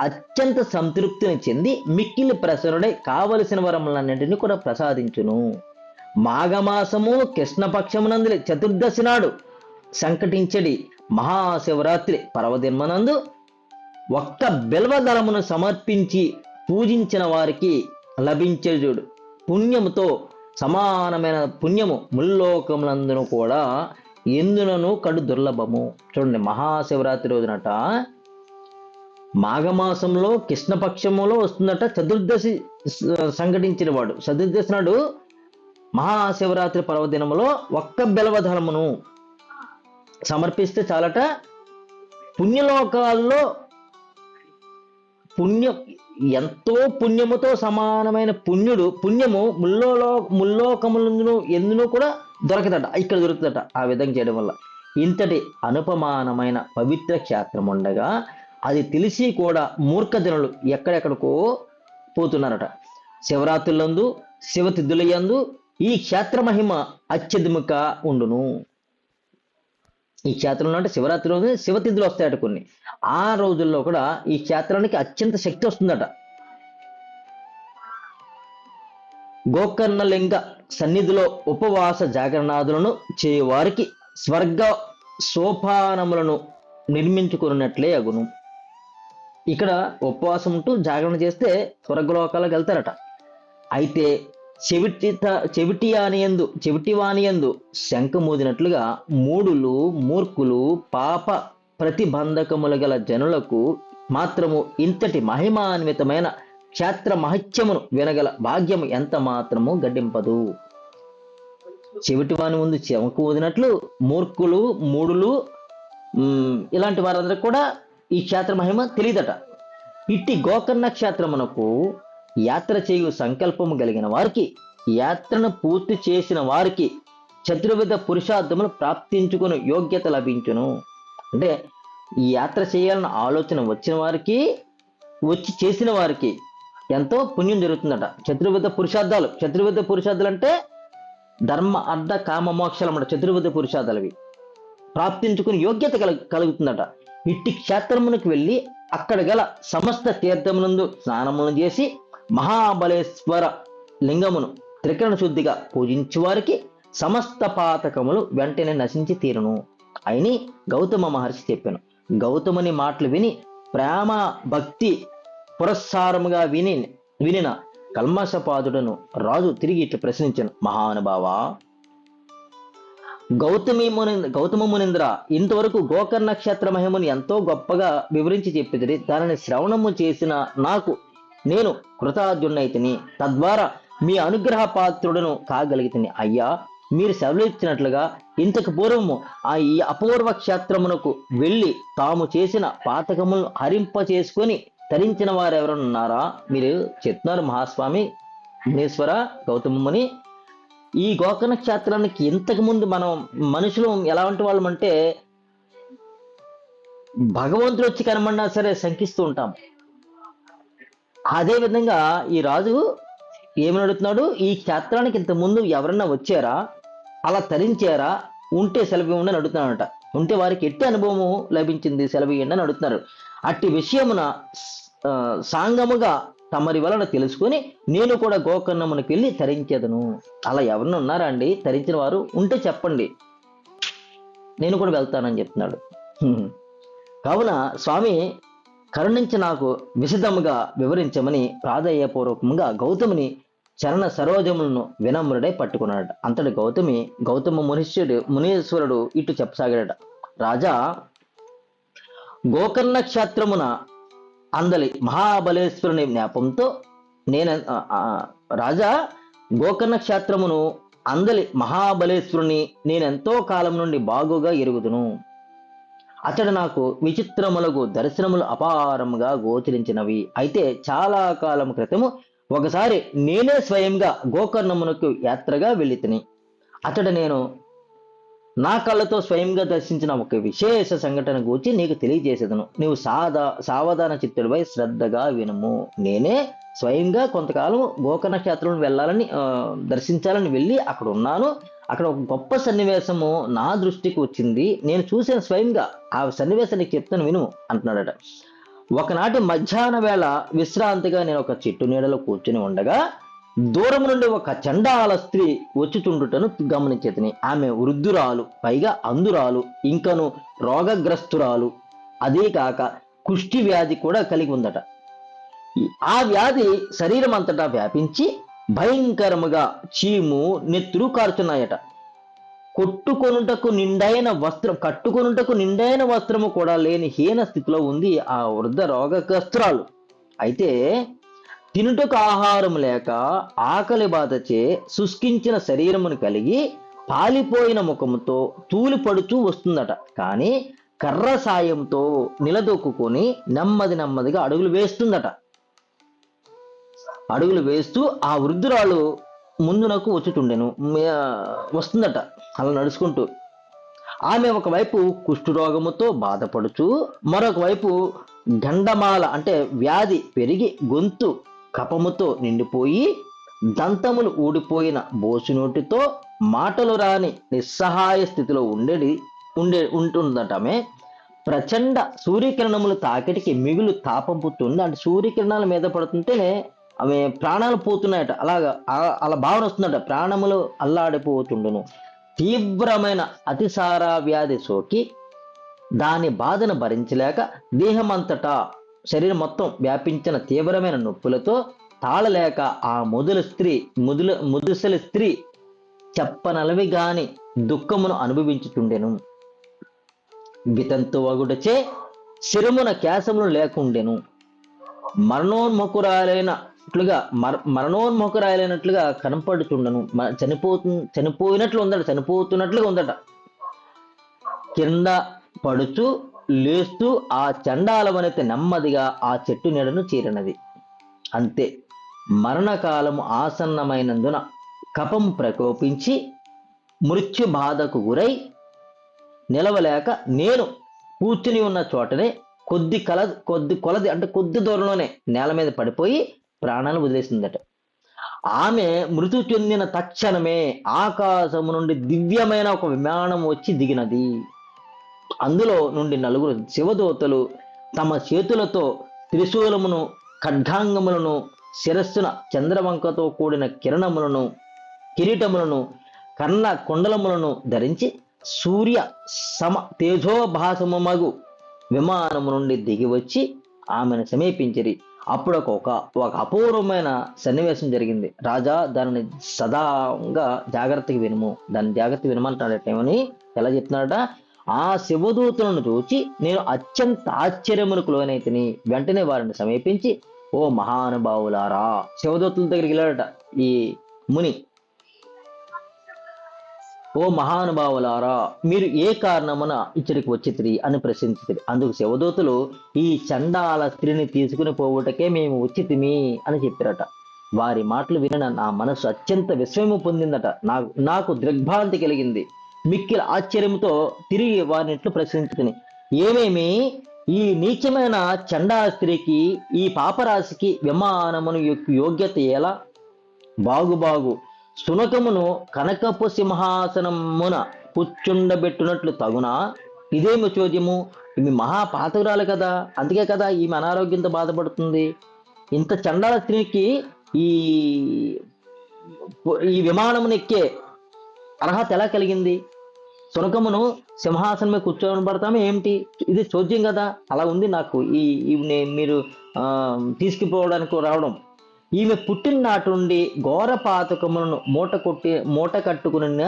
అత్యంత సంతృప్తిని చెంది మిక్కిలి ప్రసన్నుడై కావలసిన వరములన్నింటినీ కూడా ప్రసాదించును. మాఘమాసము కృష్ణపక్షమునందు చతుర్దశి నాడు సంకటించడి మహాశివరాత్రి పర్వదినమునందు ఒక్క బిల్వదళమును సమర్పించి పూజించిన వారికి లభించే చూడు పుణ్యముతో సమానమైన పుణ్యము ముల్లోకములందును కూడా ఎందునను కడు దుర్లభము. చూడండి, మహాశివరాత్రి రోజునట మాఘమాసంలో కృష్ణపక్షములో వస్తుందట చతుర్దశి సంఘటించిన వాడు. చతుర్దశి నాడు మహాశివరాత్రి పర్వదినములో ఒక్క బిల్వదళమును సమర్పిస్తే చాలట పుణ్యలోకాల్లో పుణ్యం ఎంతో పుణ్యముతో సమానమైన పుణ్యము ముల్లోకములందును ఎందునూ కూడా దొరకదట, ఇక్కడ దొరుకుతుందట. ఆ విధంగా చేయడం వల్ల ఇంతటి అనుపమానమైన పవిత్ర క్షేత్రం ఉండగా అది తెలిసి కూడా మూర్ఖజనులు ఎక్కడెక్కడికో పోతున్నారట. శివరాత్రులందు శివతిథులయందు ఈ క్షేత్ర మహిమ అత్యధికంగా ఉండును. ఈ క్షేత్రంలో అంటే శివరాత్రిలో శివతిథులు వస్తాయట కొన్ని. ఆ రోజుల్లో కూడా ఈ క్షేత్రానికి అత్యంత శక్తి వస్తుందట. గోకర్ణలింగ సన్నిధిలో ఉపవాస జాగరణాదులను చేయవారికి స్వర్గ సోపానములను నిర్మించుకున్నట్లే అగును. ఇక్కడ ఉపవాసం ఉంటూ జాగరణ చేస్తే స్వర్గలోకాలకు వెళ్తారట. అయితే చెవిటివానియందు శంఖమూదినట్లుగా మూడులు మూర్ఖులు పాప ప్రతిబంధకములు గల జనులకు మాత్రము ఇంతటి మహిమాన్వితమైన క్షేత్ర మహత్యమును వినగల భాగ్యము ఎంత మాత్రము గడ్డింపదు. చెవిటివాని ముందు శంఖ ఊదినట్లు మూర్ఖులు మూడులు ఇలాంటి వారందరికి కూడా ఈ క్షేత్ర మహిమ తెలియదట. ఇట్టి గోకర్ణ క్షేత్రమునకు యాత్ర చేయు సంకల్పము కలిగిన వారికి, యాత్రను పూర్తి చేసిన వారికి చతుర్విధ పురుషార్థములు ప్రాప్తించుకుని యోగ్యత లభించును. అంటే ఈ యాత్ర చేయాలన్న ఆలోచన వచ్చిన వారికి, వచ్చి చేసిన వారికి ఎంతో పుణ్యం జరుగుతుందట. చతుర్విధ పురుషార్థాలు అంటే ధర్మ అర్థ కామ మోక్షాలు అన్నమాట. చతుర్విధ పురుషార్థాలు అవి ప్రాప్తించుకుని యోగ్యత కలుగుతుందట. ఇట్టి క్షేత్రమునకు వెళ్ళి అక్కడ గల సమస్త తీర్థమునందు స్నానమును చేసి మహాబలేశ్వర లింగమును త్రికరణ శుద్ధిగా పూజించు వారికి సమస్త పాతకములు వెంటనే నశించి తీరును అని గౌతమ మహర్షి చెప్పాను. గౌతముని మాటలు విని ప్రేమ భక్తి పురస్సారముగా వినిన కల్మషపాదుడను రాజు తిరిగి ఇట్లు ప్రశ్నించను, మహానుభావా, గౌతమ మునింద్ర, ఇంతవరకు గోకర్ణ క్షేత్ర మహిమను ఎంతో గొప్పగా వివరించి చెప్పిదిరి. దానిని శ్రవణము చేసిన నేను కృతార్థుడనైతిని, తద్వారా మీ అనుగ్రహ పాత్రుడను కాగలిగితిని. అయ్యా, మీరు సెలవిచ్చినట్లుగా ఇంతకు పూర్వము ఈ అపూర్వ క్షేత్రమునకు వెళ్ళి తాము చేసిన పాతకములను హరింప చేసుకొని తరించిన వారు ఎవరైనా ఉన్నారా? మీరు చెప్తున్నారు మహాస్వామి మునీశ్వర గౌతముని, ఈ గోకర్ణ క్షేత్రానికి ఇంతకు ముందు మనం మనుషులు ఎలా ఉంటే వాళ్ళమంటే భగవంతుడు వచ్చి కనమన్నా సరే శంకిస్తూ ఉంటాం. అదే విధంగా ఈ రాజు ఏమని అడుగుతున్నాడు, ఈ క్షేత్రానికి ఇంత ముందు ఎవరన్నా వచ్చారా, అలా తరించారా, ఉంటే సెలవు ఇవ్వండి అని అడుగుతున్నాడట. ఉంటే వారికి ఎట్టి అనుభవము లభించింది, సెలవు ఇవ్వండి అని అడుగుతున్నారు. అట్టి విషయమున సాంగముగా తమరి వలన తెలుసుకొని నేను కూడా గోకర్ణమునికి వెళ్ళి తరించేదను. అలా ఎవరన్నా ఉన్నారా అండి తరించిన వారు? ఉంటే చెప్పండి, నేను కూడా వెళ్తానని చెప్తున్నాడు. కావున స్వామి కరుణించి నాకు విశదముగా వివరించమని ప్రాధేయపూర్వకంగా గౌతముని చరణ సరోజములను వినమ్రుడై పట్టుకున్నాడట. అంతటి గౌతమ మునీశ్వరుడు ఇటు చెప్పసాగాడట, రాజా, గోకర్ణ క్షేత్రమున అందలి మహాబలేశ్వరుని జ్ఞాపంతో గోకర్ణ క్షేత్రమును అందలి మహాబలేశ్వరుని నేనెంతో కాలం నుండి బాగుగా ఎరుగుదును. అతడు నాకు విచిత్రములకు దర్శనములు అపారముగా గోచరించినవి. అయితే చాలా కాలం క్రితము ఒకసారి నేనే స్వయంగా గోకర్ణమునకు యాత్రగా వెళ్ళితిని. అతడు నేను నా కళ్ళతో స్వయంగా దర్శించిన ఒక విశేష సంఘటన గూర్చి నీకు తెలియజేసేదను. నీవు సావధాన చిత్తుడిపై శ్రద్ధగా వినుము. నేనే స్వయంగా కొంతకాలం గోకర్ణ క్షేత్రం వెళ్ళాలని దర్శించాలని వెళ్ళి అక్కడ ఉన్నాను. అక్కడ ఒక గొప్ప సన్నివేశము నా దృష్టికి వచ్చింది, నేను చూశాను స్వయంగా. ఆ సన్నివేశాన్ని చెప్తాను విను అంటున్నాడట. ఒకనాటి మధ్యాహ్న వేళ విశ్రాంతిగా నేను ఒక చెట్టు నీడలో కూర్చుని ఉండగా దూరం నుండి ఒక చండాల స్త్రీ వచ్చుచుండుటను గమనించేతిని. ఆమె వృద్ధురాలు, పైగా అందురాలు, ఇంకను రోగగ్రస్తురాలు. అదే కాక కుష్టి వ్యాధి కూడా కలిగి ఉందట. ఆ వ్యాధి శరీరం అంతటా వ్యాపించి భయంకరముగా చీము నెత్తురు కారుతున్నాయట. కట్టుకొనుటకు నిండైన వస్త్రము కూడా లేని హీన స్థితిలో ఉంది ఆ వృద్ధ రోగగ్రస్తురాలు. అయితే తినుటకు ఆహారం లేక ఆకలి బాధచే శుష్కించిన శరీరమును కలిగి పాలిపోయిన ముఖముతో తూలిపడుచూ వస్తుందట. కానీ కర్ర సాయంతో నిలదొక్కుని నెమ్మదిగా అడుగులు వేస్తుందట. అడుగులు వేస్తూ ఆ వృద్ధురాలు ముందునకు వచ్చుతుండెను, వస్తుందట అలా నడుచుకుంటూ. ఆమె ఒకవైపు కుష్ఠరోగముతో బాధపడుచు, మరొక వైపు గండమాల అంటే వ్యాధి పెరిగి గొంతు కపముతో నిండిపోయి, దంతములు ఊడిపోయిన బోసినోటితో మాటలు రాని నిస్సహాయ స్థితిలో ఉంటుందట. ఆమె ప్రచండ సూర్యకిరణములు తాకిటికి మిగులు తాపం పుట్టుంది. అంటే సూర్యకిరణాల మీద పడుతుంటేనే ఆమె ప్రాణాలు పోతున్నాయట. అలా భావన వస్తుందట. ప్రాణములు అల్లాడిపోతుండును. తీవ్రమైన అతిసార వ్యాధి సోకి దాని బాధను భరించలేక దేహమంతటా శరీరం మొత్తం వ్యాపించిన తీవ్రమైన నొప్పులతో తాళలేక ఆ ముదుసలి స్త్రీ చెప్పనలవి గాని దుఃఖమును అనుభవించుతుండెను. వితంతు వగుడచే శిరమున కేశములు లేకుండెను. మరణోన్ముఖురాలైనట్లుగా కనపడుతుండను. చనిపోతున్నట్లుగా ఉందట. కింద పడుచు లేస్తూ ఆ చండాలవనైతే నెమ్మదిగా ఆ చెట్టు నీడను చేరినది. అంతే. మరణకాలము ఆసన్నమైనందున కపం ప్రకోపించి మృత్యు బాధకు గురై నిలవలేక నేను కూర్చుని ఉన్న చోటనే కొద్ది దూరంలోనే నేల మీద పడిపోయి ప్రాణాలు వదిలేసిందట. ఆమె మృతి చెందిన తక్షణమే ఆకాశము నుండి దివ్యమైన ఒక విమానం వచ్చి దిగినది. అందులో నుండి 4 శివదూతలు తమ చేతులతో త్రిశూలమును, ఖడ్గాంగములను, శిరస్సున చంద్రవంకతో కూడిన కిరీటములను, కర్ణ కుండలములను ధరించి సూర్య సమ తేజోభాసమగు విమానము నుండి దిగి వచ్చి ఆమెను సమీపించిరి. అప్పుడు ఒక అపూర్వమైన సన్నివేశం జరిగింది. రాజా, దానిని సదాగా జాగ్రత్తగా వినమంటాడటేమని ఎలా చెప్తున్నాడట. ఆ శివదూతులను చూచి నేను అత్యంత ఆశ్చర్యమునకు లోనైతిని. వెంటనే వారిని సమీపించి, ఓ మహానుభావులారా, శివదూతుల దగ్గరికి వెళ్ళాడట ఈ ముని. ఓ మహానుభావులారా, మీరు ఏ కారణమున ఇచ్చడికి వచ్చితిరి అని ప్రశ్నించితిరి. అందుకు శివదూతులు, ఈ చండాల స్త్రీని తీసుకుని పోవుటకే మేము వచ్చితిమి అని చెప్పారట. వారి మాటలు విన నా మనసు అత్యంత విస్మయము పొందిందట. నాకు దిగ్భ్రాంతి కలిగింది. మిక్కిల ఆశ్చర్యంతో తిరిగి వారిని ఇట్లు ప్రశ్నించుకుని, ఏమేమి ఈ నీచమైన చండాల స్త్రీకి, ఈ పాపరాశికి విమానమును యోగ్యత ఎలా? బాగు సునకమును కనకపు సింహాసనమున కూర్చుండబెట్టునట్లు తగునా? ఇదేమి చోద్యము? ఈమె మహాపాతకురాలు కదా, అందుకే కదా ఈమె అనారోగ్యంతో బాధపడుతుంది. ఇంత చండాల స్త్రీకి ఈ విమానమును ఎక్కే అర్హత ఎలా కలిగింది? సునకమును సింహాసనమే కూర్చోబడతామే ఏమిటి? ఇది చోద్యం కదా. అలా ఉంది నాకు మీరు తీసుకుపోవడానికి రావడం. ఈమె పుట్టిన నాటి నుండి ఘోర పాతకములను మూట కట్టుకున్న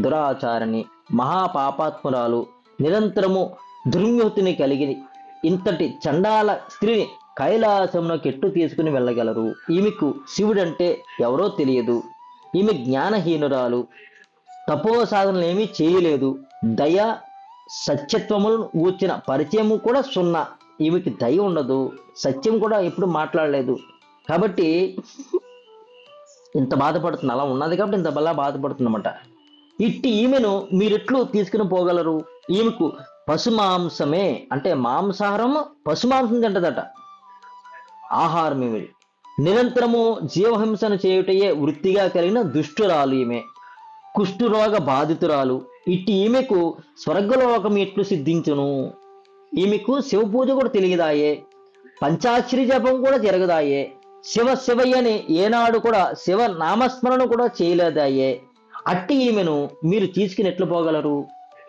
దురాచారిణి, మహాపాపాత్మురాలు, నిరంతరము దుర్మృతిని కలిగి ఇంతటి చండాల స్త్రీని కైలాసమునకు ఎట్టు తీసుకుని వెళ్ళగలరు? ఈమెకు శివుడంటే ఎవరో తెలియదు. ఈమె జ్ఞానహీనురాలు, తపోసాధనలు ఏమీ చేయలేదు. దయ సత్యత్వములను ఊర్చిన పరిచయము కూడా సున్నా. ఈమెకి దయ ఉండదు, సత్యం కూడా ఎప్పుడు మాట్లాడలేదు. కాబట్టి ఇంత బాధపడుతుంది. అలా ఉన్నది కాబట్టి ఇంత బాధపడుతుందన్నమాట. ఇట్టి ఈమెను మీరెట్లు తీసుకుని పోగలరు? ఈమెకు పశుమాంసమే, అంటే మాంసాహారము, పశుమాంసం తింటదట ఆహారం. ఈమె నిరంతరము జీవహింసను చేయుటయే వృత్తిగా కలిగిన దుష్టురాలు. ఈమె కుష్ఠరోగ బాధితురాలు. ఇట్టి ఈమెకు స్వర్గలోకం ఎట్లు సిద్ధించును? ఈమెకు శివ పూజ కూడా తెలియదాయే, పంచాక్షరి జపం కూడా జరగదాయే, శివయ్యని ఏనాడు కూడా శివ నామస్మరణ కూడా చేయలేదాయే. అట్టి ఈమెను మీరు తీసుకుని ఎట్లు పోగలరు?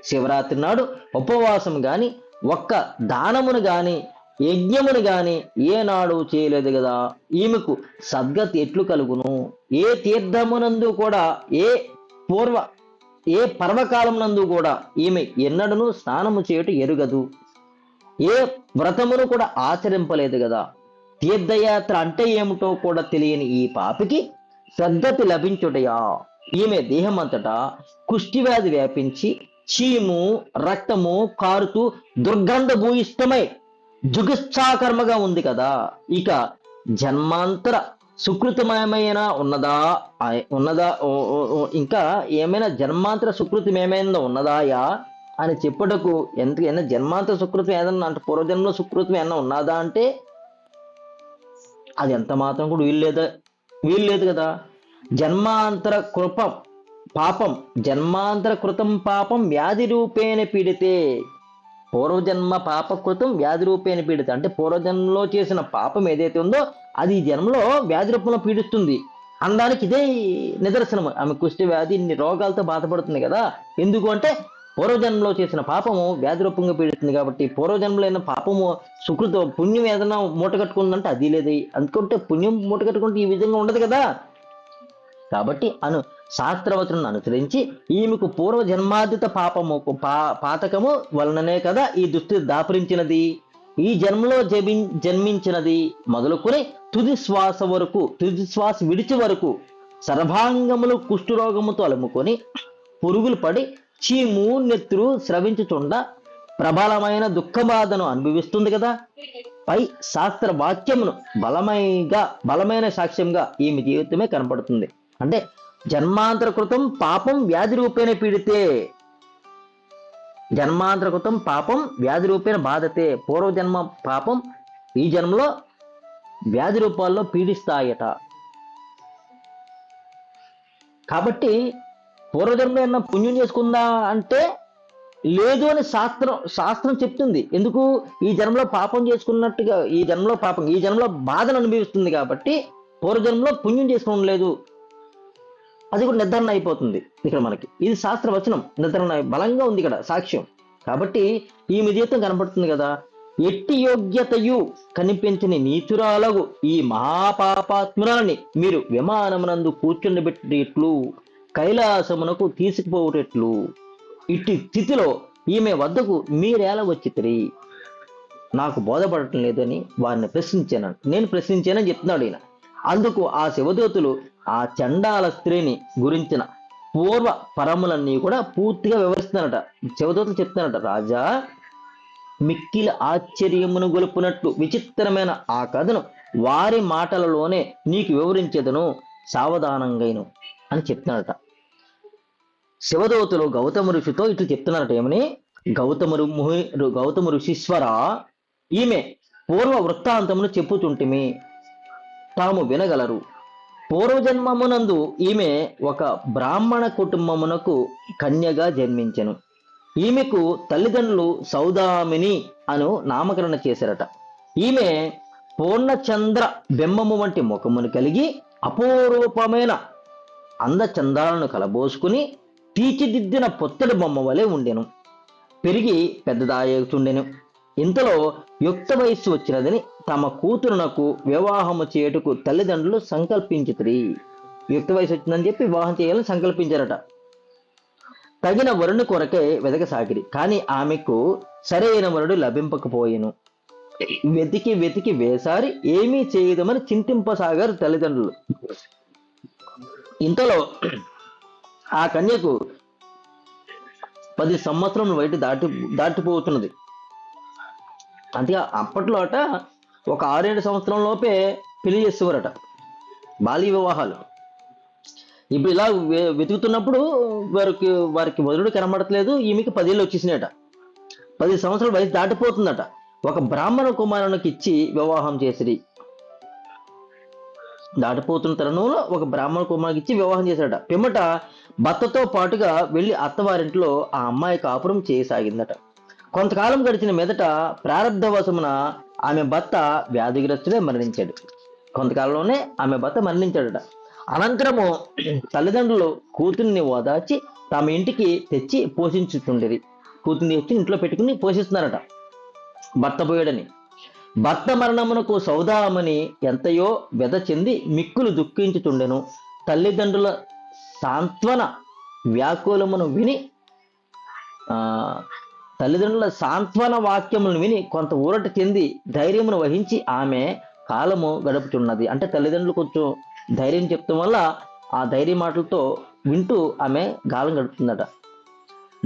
శివరాత్రి నాడు ఉపవాసం గాని, ఒక్క దానమును గాని, యజ్ఞమును గాని ఏనాడు చేయలేదు కదా. ఈమెకు సద్గతి ఎట్లు కలుగును? ఏ తీర్థమునందు కూడా, ఏ పర్వకాలం నందు కూడా ఈమె ఎన్నడను స్నానము చేయుట ఎరుగదు. ఏ వ్రతమును కూడా ఆచరింపలేదు కదా. తీర్థయాత్ర అంటే ఏమిటో కూడా తెలియని ఈ పాపికి సద్గతి లభించుటయా? ఈమె దేహమంతటా కుష్ఠివ్యాధి వ్యాపించి చీము రక్తము కారుతూ దుర్గంధ భూయిష్టమై జుగుప్సాకర్మగా ఉంది కదా. ఇక జన్మాంతర సుకృతమేమైనా ఉన్నదా ఉన్నదా ఇంకా ఏమైనా జన్మాంతర సుకృతం ఏమైనా ఉన్నదాయా అని చెప్పుటకు ఎందుకైనా జన్మాంతర సుకృతం ఏదన్నా అంటే పూర్వజన్మలో సుకృతం ఏమన్నా ఉన్నదా అంటే అది ఎంత మాత్రం కూడా వీల్లేదు కదా. జన్మాంతర కృపం పాపం జన్మాంతర కృతం పాపం వ్యాధి రూపేణ పీడితే. పూర్వజన్మ పాపకృతం వ్యాధి రూపేణ పీడితే అంటే పూర్వజన్మలో చేసిన పాపం ఏదైతే ఉందో అది ఈ జన్మలో వ్యాధి రూపంలో పీడిస్తుంది అనడానికి ఇదే నిదర్శనం. ఆమె కుష్టి వ్యాధి ఇన్ని రోగాలతో బాధపడుతుంది కదా. ఎందుకు అంటే పూర్వజన్మలో చేసిన పాపము వ్యాధి రూపంగా పీడిస్తుంది కాబట్టి. పూర్వజన్మలో అయిన పాపము సుకృత పుణ్యం ఏదైనా మూట కట్టుకుందంటే అది లేదు. అందుకుంటే పుణ్యం మూట కట్టుకుంటే ఈ విధంగా ఉండదు కదా. కాబట్టి శాస్త్రవచనం అనుసరించి ఈమెకు పూర్వజన్మాదిత పాపము పాతకము వలననే కదా ఈ దుస్థితి దాపురించినది. ఈ జన్మలో జన్మించినది మొదలుకొని తుది శ్వాస విడిచి వరకు సర్వాంగములు కుష్ఠరోగముతో అలుముకొని పురుగులు పడి చీము నెత్తురు స్రవించుచుండ ప్రబలమైన దుఃఖబాధను అనుభవిస్తుంది కదా. పై శాస్త్ర వాక్యమును బలమైన సాక్ష్యంగా ఈమె జీవితమే కనపడుతుంది. అంటే జన్మాంతర కృతం పాపం వ్యాధి రూపేణ పీడితే, జన్మాంతర కృతం పాపం వ్యాధి రూపేణ బాధతే. పూర్వజన్మ పాపం ఈ జన్మలో వ్యాధి రూపాల్లో పీడిస్తాయట. కాబట్టి పూర్వజన్మ ఏమన్నా పుణ్యం చేసుకుందా అంటే లేదు అని శాస్త్రం చెప్తుంది. ఎందుకు? ఈ జన్మలో పాపం చేసుకున్నట్టుగా ఈ జన్మలో బాధను అనుభవిస్తుంది కాబట్టి పూర్వజన్మలో పుణ్యం చేసుకోవడం లేదు అది కూడా నిర్ధారణ అయిపోతుంది ఇక్కడ మనకి. ఇది శాస్త్ర వచనం నిర్ధారణ బలంగా ఉంది ఇక్కడ సాక్ష్యం. కాబట్టి ఈమె జీవితం కనపడుతుంది కదా. ఎట్టి యోగ్యతయు కనిపించని నీచురాలగు ఈ మహాపాపాత్మురాలని మీరు విమానమునందు కూర్చుండబెట్టేట్లు కైలాసమునకు తీసుకుపోవటెట్లు. ఇట్టి స్థితిలో ఈమె వద్దకు మీరేలా వచ్చితిరి? నాకు బోధపడటం లేదని వారిని నేను ప్రశ్నించానని చెప్తున్నాడు ఈయన. అందుకు ఆ శివదూతులు ఆ చండాల స్త్రీని గురించిన పూర్వ పరములన్నీ కూడా పూర్తిగా వివరిస్తున్నారట. శివదూతలు చెప్తున్నారట, రాజా మిక్కిలి ఆశ్చర్యమును గొలుపునట్లు విచిత్రమైన ఆ కథను వారి మాటలలోనే నీకు వివరించేదను, సావధానంగాను అని చెప్తున్నారట. శివదూతలు గౌతమ ఋషితో ఇట్లు చెప్తున్నారట. ఏమని? గౌతమ ఋషీశ్వర, ఈమె పూర్వ వృత్తాంతమును చెప్పుచుంటిమి, తాము వినగలరు. పూర్వజన్మమునందు ఈమె ఒక బ్రాహ్మణ కుటుంబమునకు కన్యగా జన్మించెను. ఈమెకు తల్లిదండ్రులు సౌదామిని అను నామకరణ చేశారట. ఈమె పూర్ణచంద్ర బింబము వంటి ముఖమును కలిగి అపూర్వమైన అందచందాలను కలబోసుకుని తీర్చిదిద్దిన పొత్తడి బొమ్మ వలె ఉండెను. పెరిగి పెద్దదాయుచుండెను. ఇంతలో యుక్త వయస్సు వచ్చినదని తమ కూతురునకు వివాహము చేయుటకు తల్లిదండ్రులు సంకల్పించితిరి. యుక్త వయసు వచ్చిందని చెప్పి వివాహం చేయాలని సంకల్పించారట. తగిన వరుని కొరకే వెదకసాగిరి. కానీ ఆమెకు సరైన వరుడు లభింపకపోయెను. వెతికి వేసారి ఏమీ చేయదమని చింతింపసాగారు తల్లిదండ్రులు. ఇంతలో ఆ కన్యకు 10 సంవత్సరముల వయసు దాటిపోతున్నది. అంతే అప్పట్లో అట ఒక 6-7 సంవత్సరం లోపే పెళ్లి చేసేవారట, బాల్య వివాహాలు. ఇప్పుడు ఇలా వెతుకుతున్నప్పుడు వారికి వరుడు కనబడట్లేదు. ఈమెకి 10 ఏళ్ళు వచ్చేసినాయట. 10 సంవత్సరాల వయసు దాటిపోతుందట. ఒక బ్రాహ్మణ కుమారునికి ఇచ్చి వివాహం చేసిరి. దాటిపోతున్న తరుణంలో ఒక బ్రాహ్మణ కుమారునికి ఇచ్చి వివాహం చేశాడట. పిమ్మట భర్తతో పాటుగా వెళ్ళి అత్తవారింట్లో ఆ అమ్మాయి కాపురం చేయసాగిందట. కొంతకాలం గడిచిన మీదట ప్రారంధవశమున ఆమె భర్త వ్యాధిగ్రస్తుడే మరణించాడు. కొంతకాలంలోనే ఆమె భర్త మరణించాడట. అనంతరము తల్లిదండ్రులు కూతుర్ని ఓదార్చి తమ ఇంటికి తెచ్చి పోషించుతుండేది. కూతుర్ని తెచ్చి ఇంట్లో పెట్టుకుని పోషిస్తున్నారట భర్త పోయాడని. భర్త మరణమునకు సౌదామని ఎంతయో వ్యధ చెంది మిక్కులు దుఃఖించుతుండెను. తల్లిదండ్రుల సాంత్వన వ్యాకులమును విని తల్లిదండ్రుల సాంత్వన వాక్యములను విని కొంత ఊరట చెంది ధైర్యమును వహించి ఆమె కాలము గడుపుతున్నది. అంటే తల్లిదండ్రులు కొంచెం ధైర్యం చెప్తాం వల్ల ఆ ధైర్య మాటలతో వింటూ ఆమె కాలం గడుపుతుందట.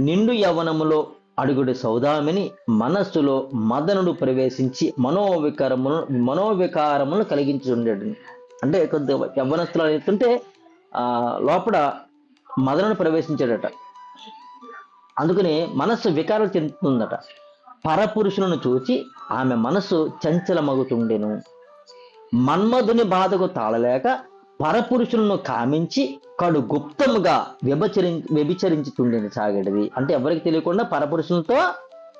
నిండు యవ్వనములో అడుగుడు సౌదామిని మనస్సులో మదనుడు ప్రవేశించి మనోవికారములను కలిగించుండేడు. అంటే కొద్ది యవ్వనస్తులు ఎత్తుంటే లోపల మదనుడు ప్రవేశించాడట. అందుకని మనస్సు వికారం చెందుతుందట. పరపురుషులను చూచి ఆమె మనస్సు చంచలమగుతుండెను. మన్మధుని బాధకు తాళలేక పరపురుషులను కామించి కడు గుప్తముగా వ్యభిచరించుతుండేది సాగేటిది. అంటే ఎవరికి తెలియకుండా పరపురుషులతో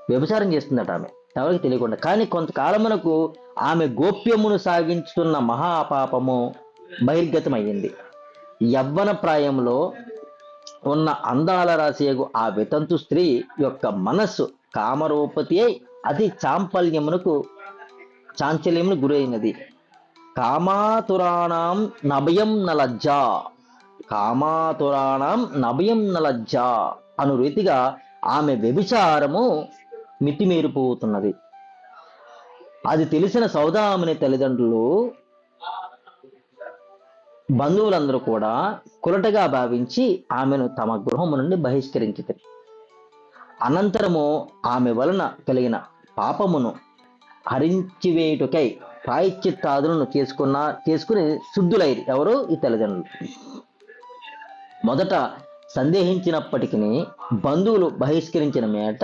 వ్యభిచారం చేస్తుందట ఆమె, ఎవరికి తెలియకుండా. కానీ కొంతకాలమునకు ఆమె గోప్యమును సాగించుతున్న మహాపాపము బహిర్గతమయ్యింది. యవ్వన ప్రాయంలో ఉన్న అందాల రాశియగు ఆ వితంతు స్త్రీ యొక్క మనస్సు కామరూపతి అయి అతి చాంచల్యమును గురైనది. కామాతురాణం నభయం నలజ్జా, కామాతురాణం నభయం నలజ్జా అను రీతిగా ఆమె వ్యభిచారము మితిమీరిపోతున్నది. అది తెలిసిన సౌదామిని తల్లిదండ్రులు బంధువులందరూ కూడా కులటగా భావించి ఆమెను తమ గృహము నుండి బహిష్కరించారు. అనంతరము ఆమె వలన కలిగిన పాపమును హరించివేయుటకై ప్రాయశ్చిత్తాదులను చేసుకుని శుద్ధులైరి. ఎవరు? ఈ తల్లిదండ్రులు. మొదట సందేహించినప్పటికీ బంధువులు బహిష్కరించిన మేట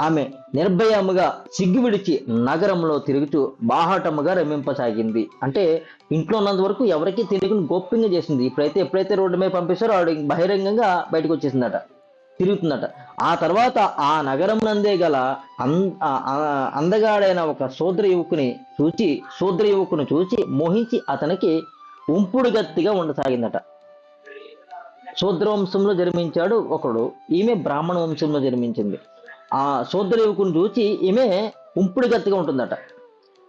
ఆమె నిర్భయముగా సిగ్గు విడిచి నగరంలో తిరుగుతూ బాహాటముగా రమింపసాగింది. అంటే ఇంట్లో ఉన్నంత వరకు ఎవరికీ తెలియకుండా గోప్యంగా చేసింది. ఎప్పుడైతే రోడ్డు మీద పంపిస్తారో ఆవిడ బహిరంగంగా బయటకు వచ్చేసిందట, తిరుగుతుందట. ఆ తర్వాత ఆ నగరం నందే గల అందగాడైన ఒక శూద్ర యువకుని చూచి మోహించి అతనికి ఉంపుడు గత్తిగా ఉండసాగిందట. శూద్ర వంశంలో జన్మించాడు ఒకడు, ఈమె బ్రాహ్మణ వంశంలో జన్మించింది. ఆ శూద్ర యువకుని చూచి ఈమె ఉంపుడు గత్తిగా ఉంటుందట.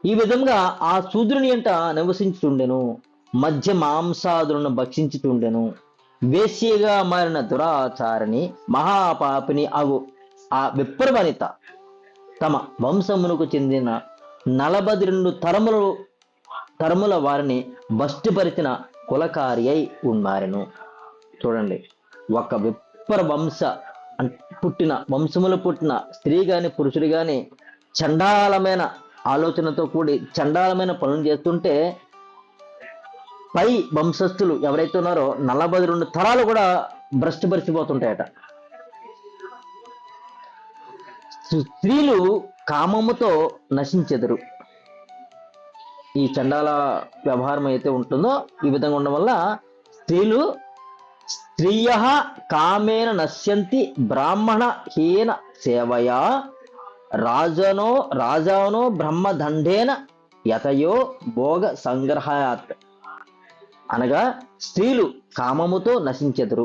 ఈ విధంగా ఆ శూద్రుని ఎంట నివసించుతుండెను, మధ్య మాంసాదులను భక్షించుతుండెను. వేశ్యగా మారిన దురాచారిని మహాపాపిని అగు ఆ విప్రవనిత తమ వంశమునకు చెందిన 42 తరముల వారిని భ్రష్టుపరిచిన కులకారి అయి ఉన్నారు. చూడండి, ఒక విప్ర వంశములు పుట్టిన స్త్రీ గాని పురుషుడు గాని చండాలమైన ఆలోచనతో కూడి చండాలమైన పనులు చేస్తుంటే పై వంశస్థులు ఎవరైతే ఉన్నారో 42 తరాలు కూడా భ్రష్టుపరిచిపోతుంటాయట. స్త్రీలు కామముతో నశించెదరు. ఈ చండాల వ్యవహారం అయితే ఉంటుందో ఈ విధంగా ఉండడం వల్ల స్త్రీయ కామేన నశ్యంతి బ్రాహ్మణ హీన సేవయా రాజానో బ్రహ్మదండేన యతయో భోగ సంగ్రహాత్. అనగా స్త్రీలు కామముతో నశించెదరు,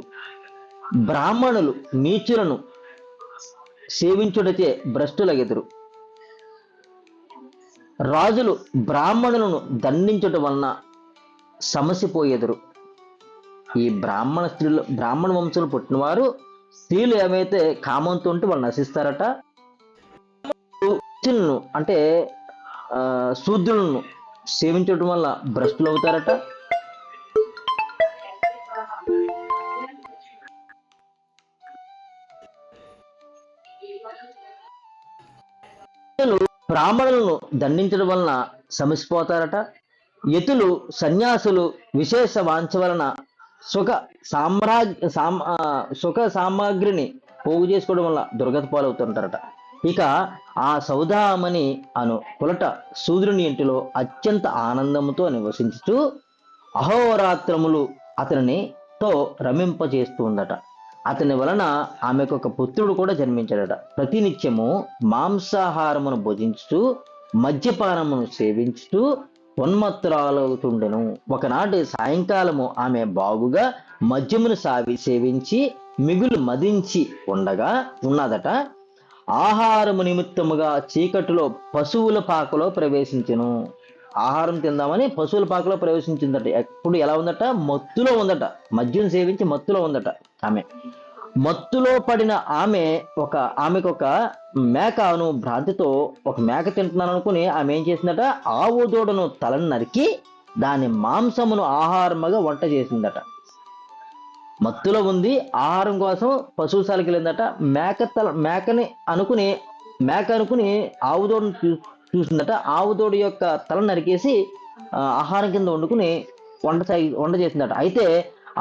బ్రాహ్మణులు నీచులను సేవించుటచే భ్రష్టులగెదరు, రాజులు బ్రాహ్మణులను దండించుట వలన సమసిపోయేదరు. ఈ బ్రాహ్మణ వంశంలో పుట్టినవారు స్త్రీలు ఏమైతే కామంతో ఉంటే వాళ్ళు నశిస్తారట. అంటే శూద్రులను సేవించడం వల్ల భ్రష్టులు అవుతారట. బ్రాహ్మణులను దండించడం వలన సమసిపోతారట. యతులు సన్యాసులు విశేష వాంఛ వలన సుఖ సామాగ్రిని పోగు చేసుకోవడం వల్ల దుర్గతి పాలవుతుంటారట. ఇక ఆ సౌదామణి అను కులట శూద్రుని ఇంటిలో అత్యంత ఆనందముతో నివసించుతూ అహోరాత్రములు అతనితో రమింపచేస్తూ ఉందట. అతని వలన ఆమెకు ఒక పుత్రుడు కూడా జన్మించాడట. ప్రతినిత్యము మాంసాహారమును భుజించుతూ మద్యపానమును సేవించుతూ ఉన్మత్తురాలవుతుండెను. ఒకనాటి సాయంకాలము ఆమె బాగుగా మద్యమును సేవించి మిగులు మదించి ఉన్నదట. ఆహారము నిమిత్తముగా చీకటిలో పశువుల పాకలో ప్రవేశించెను. ఆహారం తిందామని పశువుల పాకలో ప్రవేశించిందట. ఎప్పుడు ఎలా ఉందట? మత్తులో ఉందట. మద్యం సేవించి మత్తులో ఉందట. మత్తులో పడిన ఆమెకు ఒక మేకను భ్రాంతితో ఒక మేక తింటున్నాను అనుకుని ఆమె ఏం చేసిందట? ఆవు దూడను తలను నరికి దాని మాంసమును ఆహారముగా వంట చేసిందట. మత్తులో ఉంది. ఆహారం కోసం పశువుశాలకు వెళ్ళిందట. మేకని అనుకుని మేక అనుకుని ఆవుదోడును చూసిందట. ఆవుదోడు యొక్క తల నరికేసి ఆహారం కింద వండుకుని వంట చేసిందట. అయితే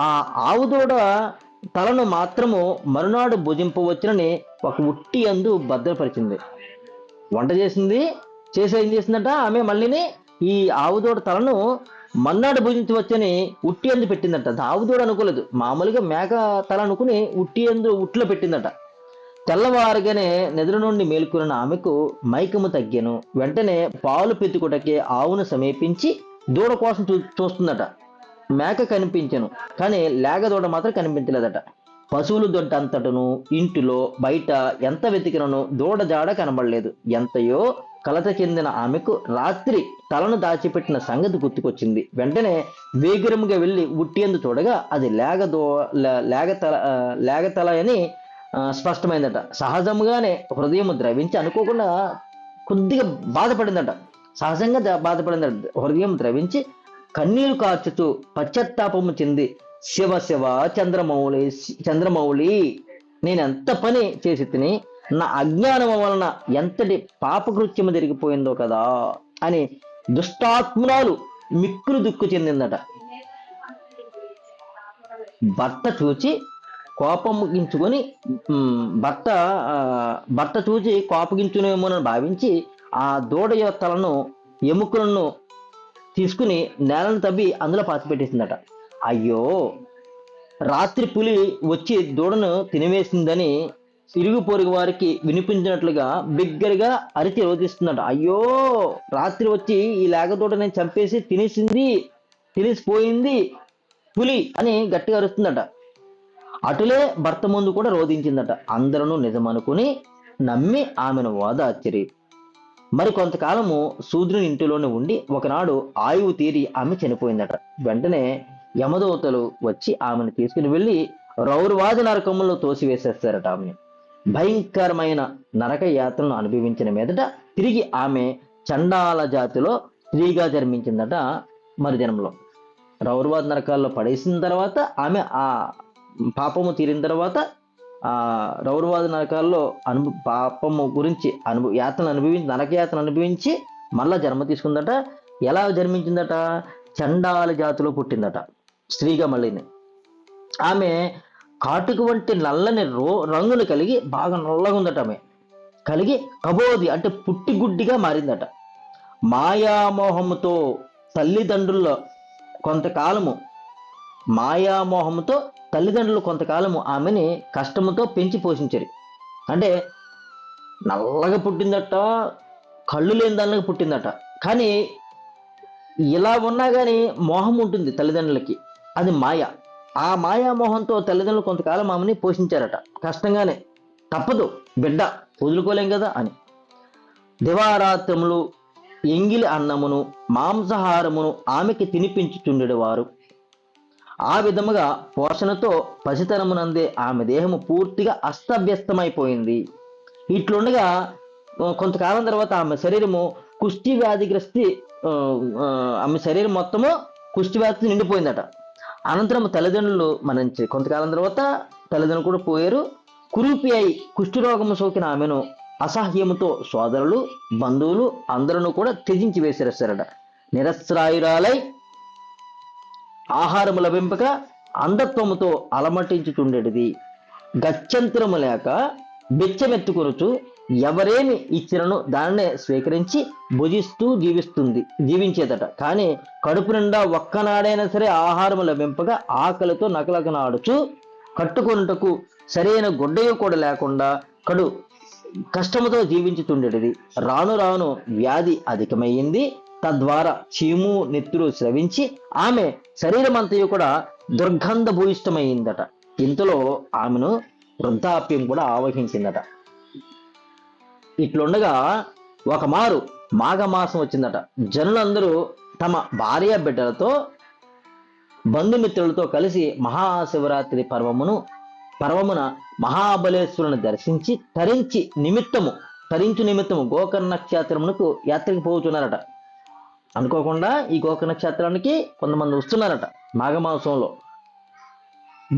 ఆ ఆవుదోడ తలను మాత్రము మరునాడు భుజింపవచ్చునని ఒక ఉట్టి అందు భద్రపరిచింది. వంట ఏం చేసిందట ఆమె మళ్ళీని ఈ ఆవుదోడ తలను మన్నాడు భుజించవచ్చని ఉట్టి అందు పెట్టిందట. ఆవుదోడ అనుకోలేదు, మామూలుగా మేక తల అనుకుని ఉట్టి అందు ఉట్లో పెట్టిందట. తెల్లవారుగానే నిద్ర నుండి మేల్కొన్న ఆమెకు మైకము తగ్గెను. వెంటనే పాలు పెతుకుటకే ఆవును సమీపించి దూడ కోసం చూస్తుందట. మేక కనిపించెను, కానీ లేగ దూడ మాత్రం కనిపించలేదట. పశువులు దొడ్డంతటను ఇంటిలో బయట ఎంత వెతికినను దూడ జాడ కనబడలేదు. ఎంతయో కలత చెందిన ఆమెకు రాత్రి తలను దాచిపెట్టిన సంగతి గుర్తుకొచ్చింది. వెంటనే వేగిరముగా వెళ్ళి ఉట్టియందు చూడగా అది లేగ తల అని స్పష్టమైందట. సహజముగానే హృదయం ద్రవించి అనుకోకుండా కొద్దిగా బాధపడిందట. సహజంగా బాధపడిందట. హృదయం ద్రవించి కన్నీరు కార్చుతూ పశ్చాత్తాపము చెంది, శివ శివ చంద్రమౌళి, నేను ఎంత పని చేసి తిని నా అజ్ఞానము వలన ఎంతటి పాపకృత్యము జరిగిపోయిందో కదా అని దుష్టాత్మురాలు మిక్కులు దుక్కు చెందిందట. భర్త చూచి కోపగించుకొని భర్త చూచి కోపగించునేమోనని భావించి ఆ దూడ తలను ఎముకలను తీసుకుని నేలను తవ్వి అందులో పాతిపెట్టేసిందట. అయ్యో, రాత్రి పులి వచ్చి దూడను తినివేసిందని ఇరుగు పొరుగు వారికి వినిపించినట్లుగా బిగ్గరగా అరిచి రోధిస్తుందట. అయ్యో, రాత్రి వచ్చి ఈ లేగదూడని చంపేసి తినేసిపోయింది పులి అని గట్టిగా అరుస్తుందట. అటులే భర్త ముందు కూడా రోధించిందట. అందరూ నిజమనుకుని నమ్మి ఆమెను ఓదార్చిరి. మరి కొంతకాలము శూద్రుని ఇంటిలోనే ఉండి ఒకనాడు ఆయువు తీరి ఆమె చనిపోయిందట. వెంటనే యమదూతలు వచ్చి ఆమెను తీసుకుని వెళ్ళి రౌరవాది నరకములో తోసివేసేస్తారట. ఆమెని భయంకరమైన నరక యాత్రను అనుభవించిన మీదట తిరిగి ఆమె చండాల జాతిలో స్త్రీగా జన్మించిందట. మరి జన్మలో రౌరవాది నరకాల్లో పడేసిన తర్వాత ఆమె ఆ పాపము తీరిన తర్వాత ఆ రౌరవాది నరకాల్లో పాపము గురించి యాత్రను అనుభవించి నరక యాత్రను అనుభవించి మళ్ళా జన్మ తీసుకుందట. ఎలా జన్మించిందట? చండాల జాతిలో పుట్టిందట స్త్రీగా. మళ్ళీని ఆమె కాటుక వంటి నల్లని రంగును కలిగి బాగా నల్లగా ఉందట. ఆమె కలిగి కబోది అంటే పుట్టిగుడ్డిగా మారిందట. మాయామోహముతో తల్లిదండ్రులు కొంతకాలము ఆమెని కష్టముతో పెంచి పోషించారు. అంటే నల్లగా పుట్టిందట, కళ్ళు లేని దానిలాగా పుట్టిందట. కానీ ఇలా ఉన్నా కానీ మోహం ఉంటుంది తల్లిదండ్రులకి, అది మాయ. ఆ మాయామోహంతో తల్లిదండ్రులు కొంతకాలం ఆమెని పోషించారట. కష్టంగానే, తప్పదు, బిడ్డ వదులుకోలేం కదా అని. దివారాత్రములు ఎంగిలి అన్నమును మాంసాహారమును ఆమెకి తినిపించుచుండేవారు. ఆ విధముగా పోషణతో పసితనమునందే ఆమె దేహము పూర్తిగా అస్తవ్యస్తమైపోయింది. ఇట్లుండగా కొంతకాలం తర్వాత ఆమె శరీరము కుష్టి వ్యాధిగ్రస్తి ఆమె శరీరం మొత్తము కుష్టి వ్యాధి నిండిపోయిందట. అనంతరం తల్లిదండ్రులు మరణించి కొంతకాలం తర్వాత తల్లిదండ్రులు కూడా పోయారు. కురూపి అయి కుష్ఠరోగము సోకిన ఆమెను అసహ్యముతో సోదరులు బంధువులు అందరూ కూడా త్యజించి వేసేస్తారట. నిరస్రాయురాలై ఆహారము లభింపక అంధత్వముతో అలమటించుచుండేటిది. గత్యంతరము లేక బెచ్చమెత్తుకొనుచు ఎవరేమి ఇచ్చినను దాన్నే స్వీకరించి భుజిస్తూ జీవించేదట. కానీ కడుపు నిండా ఒక్కనాడైనా సరే ఆహారము లభింపక ఆకలితో నకలకనాడుచు కట్టుకొనుటకు సరైన గుడ్డయు కూడా లేకుండా కష్టముతో జీవించుతుండేటిది. రాను రాను వ్యాధి అధికమయ్యింది. తద్వారా చీము నెత్తురు స్రవించి ఆమె శరీరమంతయు కూడా దుర్గంధ భూయిష్టమైందట. ఇంతలో ఆమెను వృద్ధాప్యం కూడా ఆవహించిందట. ఇట్లుండగా ఒకమారు మాఘమాసం వచ్చిందట. జనులందరూ తమ భార్య బిడ్డలతో బంధుమిత్రులతో కలిసి మహాశివరాత్రి పర్వమున మహాబలేశ్వరుని దర్శించి తరించు నిమిత్తము గోకర్ణ క్షేత్రమునకు యాత్రకు పోతున్నారట. అనుకోకుండా ఈ గోకర్ణ క్షేత్రానికి కొంతమంది వస్తున్నారట మాఘమాసంలో.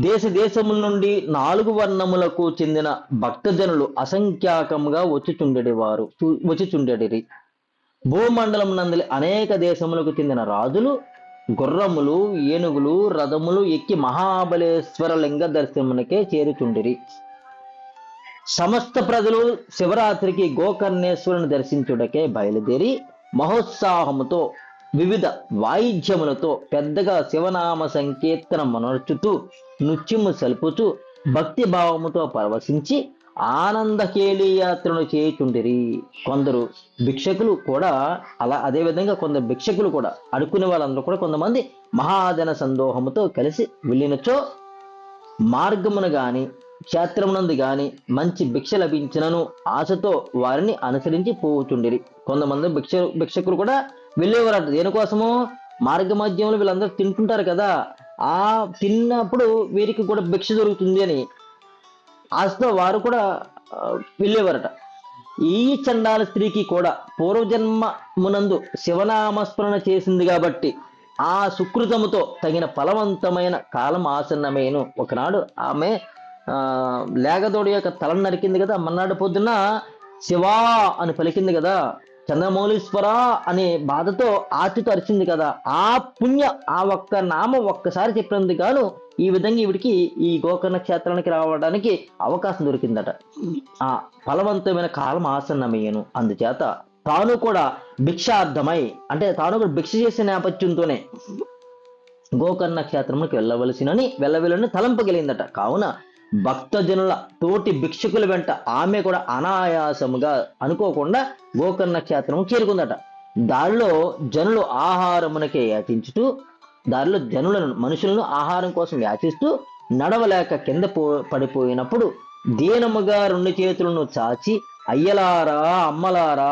దేశ దేశముల నుండి 4 వర్ణములకు చెందిన భక్తజనులు అసంఖ్యాకముగా వచ్చిచుండెడిరి. భూమండలం నందలి అనేక దేశములకు చెందిన రాజులు గుర్రములు, ఏనుగులు, రథములు ఎక్కి మహాబలేశ్వర లింగ దర్శనమునకే చేరుచుండిరి. సమస్త ప్రజలు శివరాత్రికి గోకర్ణేశ్వరుని దర్శించుటకే బయలుదేరి మహోత్సాహముతో వివిధ వాయిద్యములతో పెద్దగా శివనామ సంకీర్తనమునర్చుతూ నృత్యము సల్పుతూ భక్తి భావముతో పరవశించి ఆనంద కేళీయాత్రను చేయుచుండిరి. కొందరు భిక్షకులు కూడా అదేవిధంగా కొందరు భిక్షకులు కూడా అడుక్కునే వాళ్ళందరూ కూడా కొంతమంది మహాజన సందోహముతో కలిసి వెళ్ళినచో మార్గమును గాని క్షేత్రమునందు గాని మంచి భిక్ష లభించినను ఆశతో వారిని అనుసరించి పోవుచుండిరి. కొంతమంది భిక్షకులు కూడా వెళ్ళేవారట. దేనికోసము? మార్గ మధ్యంలో వీళ్ళందరూ తింటుంటారు కదా, ఆ తిన్నప్పుడు వీరికి కూడా భిక్ష దొరుకుతుంది అని ఆశతో వారు కూడా వెళ్ళేవారట. ఈ చండాల స్త్రీకి కూడా పూర్వజన్మమునందు శివనామస్మరణ చేసింది కాబట్టి ఆ సుకృతముతో తగిన ఫలవంతమైన కాలం ఆసన్నమేను. ఒకనాడు ఆమె లేగదోడి యొక్క తలను నరికింది కదా, మన్నాడు పొద్దున్న శివా అని పలికింది కదా, చంద్రమౌళీశ్వర అనే బాధతో ఆర్తితో అరిచింది కదా, ఆ పుణ్య ఆ ఒక్క నామం ఒక్కసారి చెప్పినందుకు గాను ఈ విధంగా ఈవిడికి ఈ గోకర్ణ క్షేత్రానికి రావడానికి అవకాశం దొరికిందట. ఆ ఫలవంతమైన కాలం ఆసన్నమయ్యను. అందుచేత తాను కూడా భిక్షార్థమై, అంటే తాను కూడా భిక్ష చేసే నేపథ్యంతోనే గోకర్ణ క్షేత్రమునికి వెళ్ళవెళ్ళని తలంపగలిగిందట. కావున భక్తజనుల తోటి భిక్షకుల వెంట ఆమె కూడా అనాయాసముగా అనుకోకుండా గోకర్ణ క్షేత్రము చేరుకుందట. దారిలో జనులు ఆహారమునకే యాచించుతూ, దారిలో మనుషులను ఆహారం కోసం యాచిస్తూ నడవలేక కింద పడిపోయినప్పుడు దీనముగా 2 చేతులను చాచి అయ్యలారా అమ్మలారా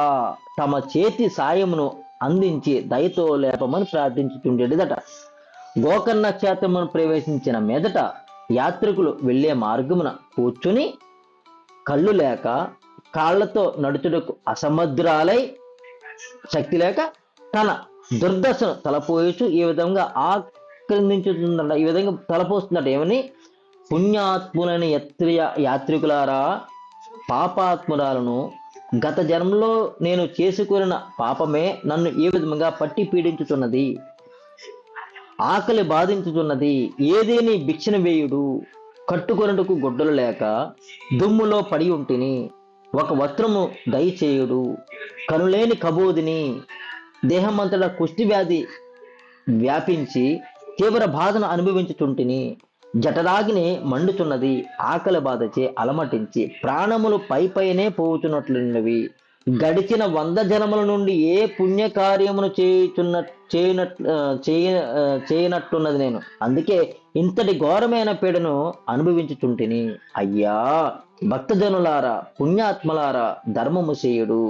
తమ చేతి సాయమును అందించి దయతో లేపమని ప్రార్థించుతుండేదట. గోకర్ణ క్షేత్రమును ప్రవేశించిన మీదట యాత్రికులు వెళ్లే మార్గమున కూర్చుని కళ్ళు లేక కాళ్లతో నడుచుటకు అసమర్థురాలై శక్తి లేక తన దుర్దశను తలపోయచ్చు ఈ విధంగా ఆక్రందించుతుందట. ఈ విధంగా తలపోస్తుందట. ఏమని? పుణ్యాత్ములని యాత్రికులారా, పాపాత్మురాలను గత జన్మలో నేను చేసుకున్న పాపమే నన్ను ఈ విధంగా పట్టి పీడించుతున్నది, ఆకలి బాధించుతున్నది. ఏదేని భిక్షను వేయుడు, కట్టుకొనుటకు గుడ్డలు లేక దుమ్ములో పడి ఉంటిని, ఒక వస్త్రము దయచేయుడు, కనులేని కబోదిని, దేహమంతటా కుష్టి వ్యాధి వ్యాపించి తీవ్ర బాధను అనుభవించుచుంటిని, జఠరాగ్ని మండుతున్నది, ఆకలి బాధచే అలమటించి ప్రాణములు పైనే పోవుచున్నట్లున్నవి. గడిచిన 100 జన్మల నుండి ఏ పుణ్యకార్యమును చేయనట్టున్నది నేను, అందుకే ఇంతటి ఘోరమైన పీడను అనుభవించుచుంటిని. అయ్యా భక్తజనులారా, పుణ్యాత్మలారా, ధర్మము చేయుడు,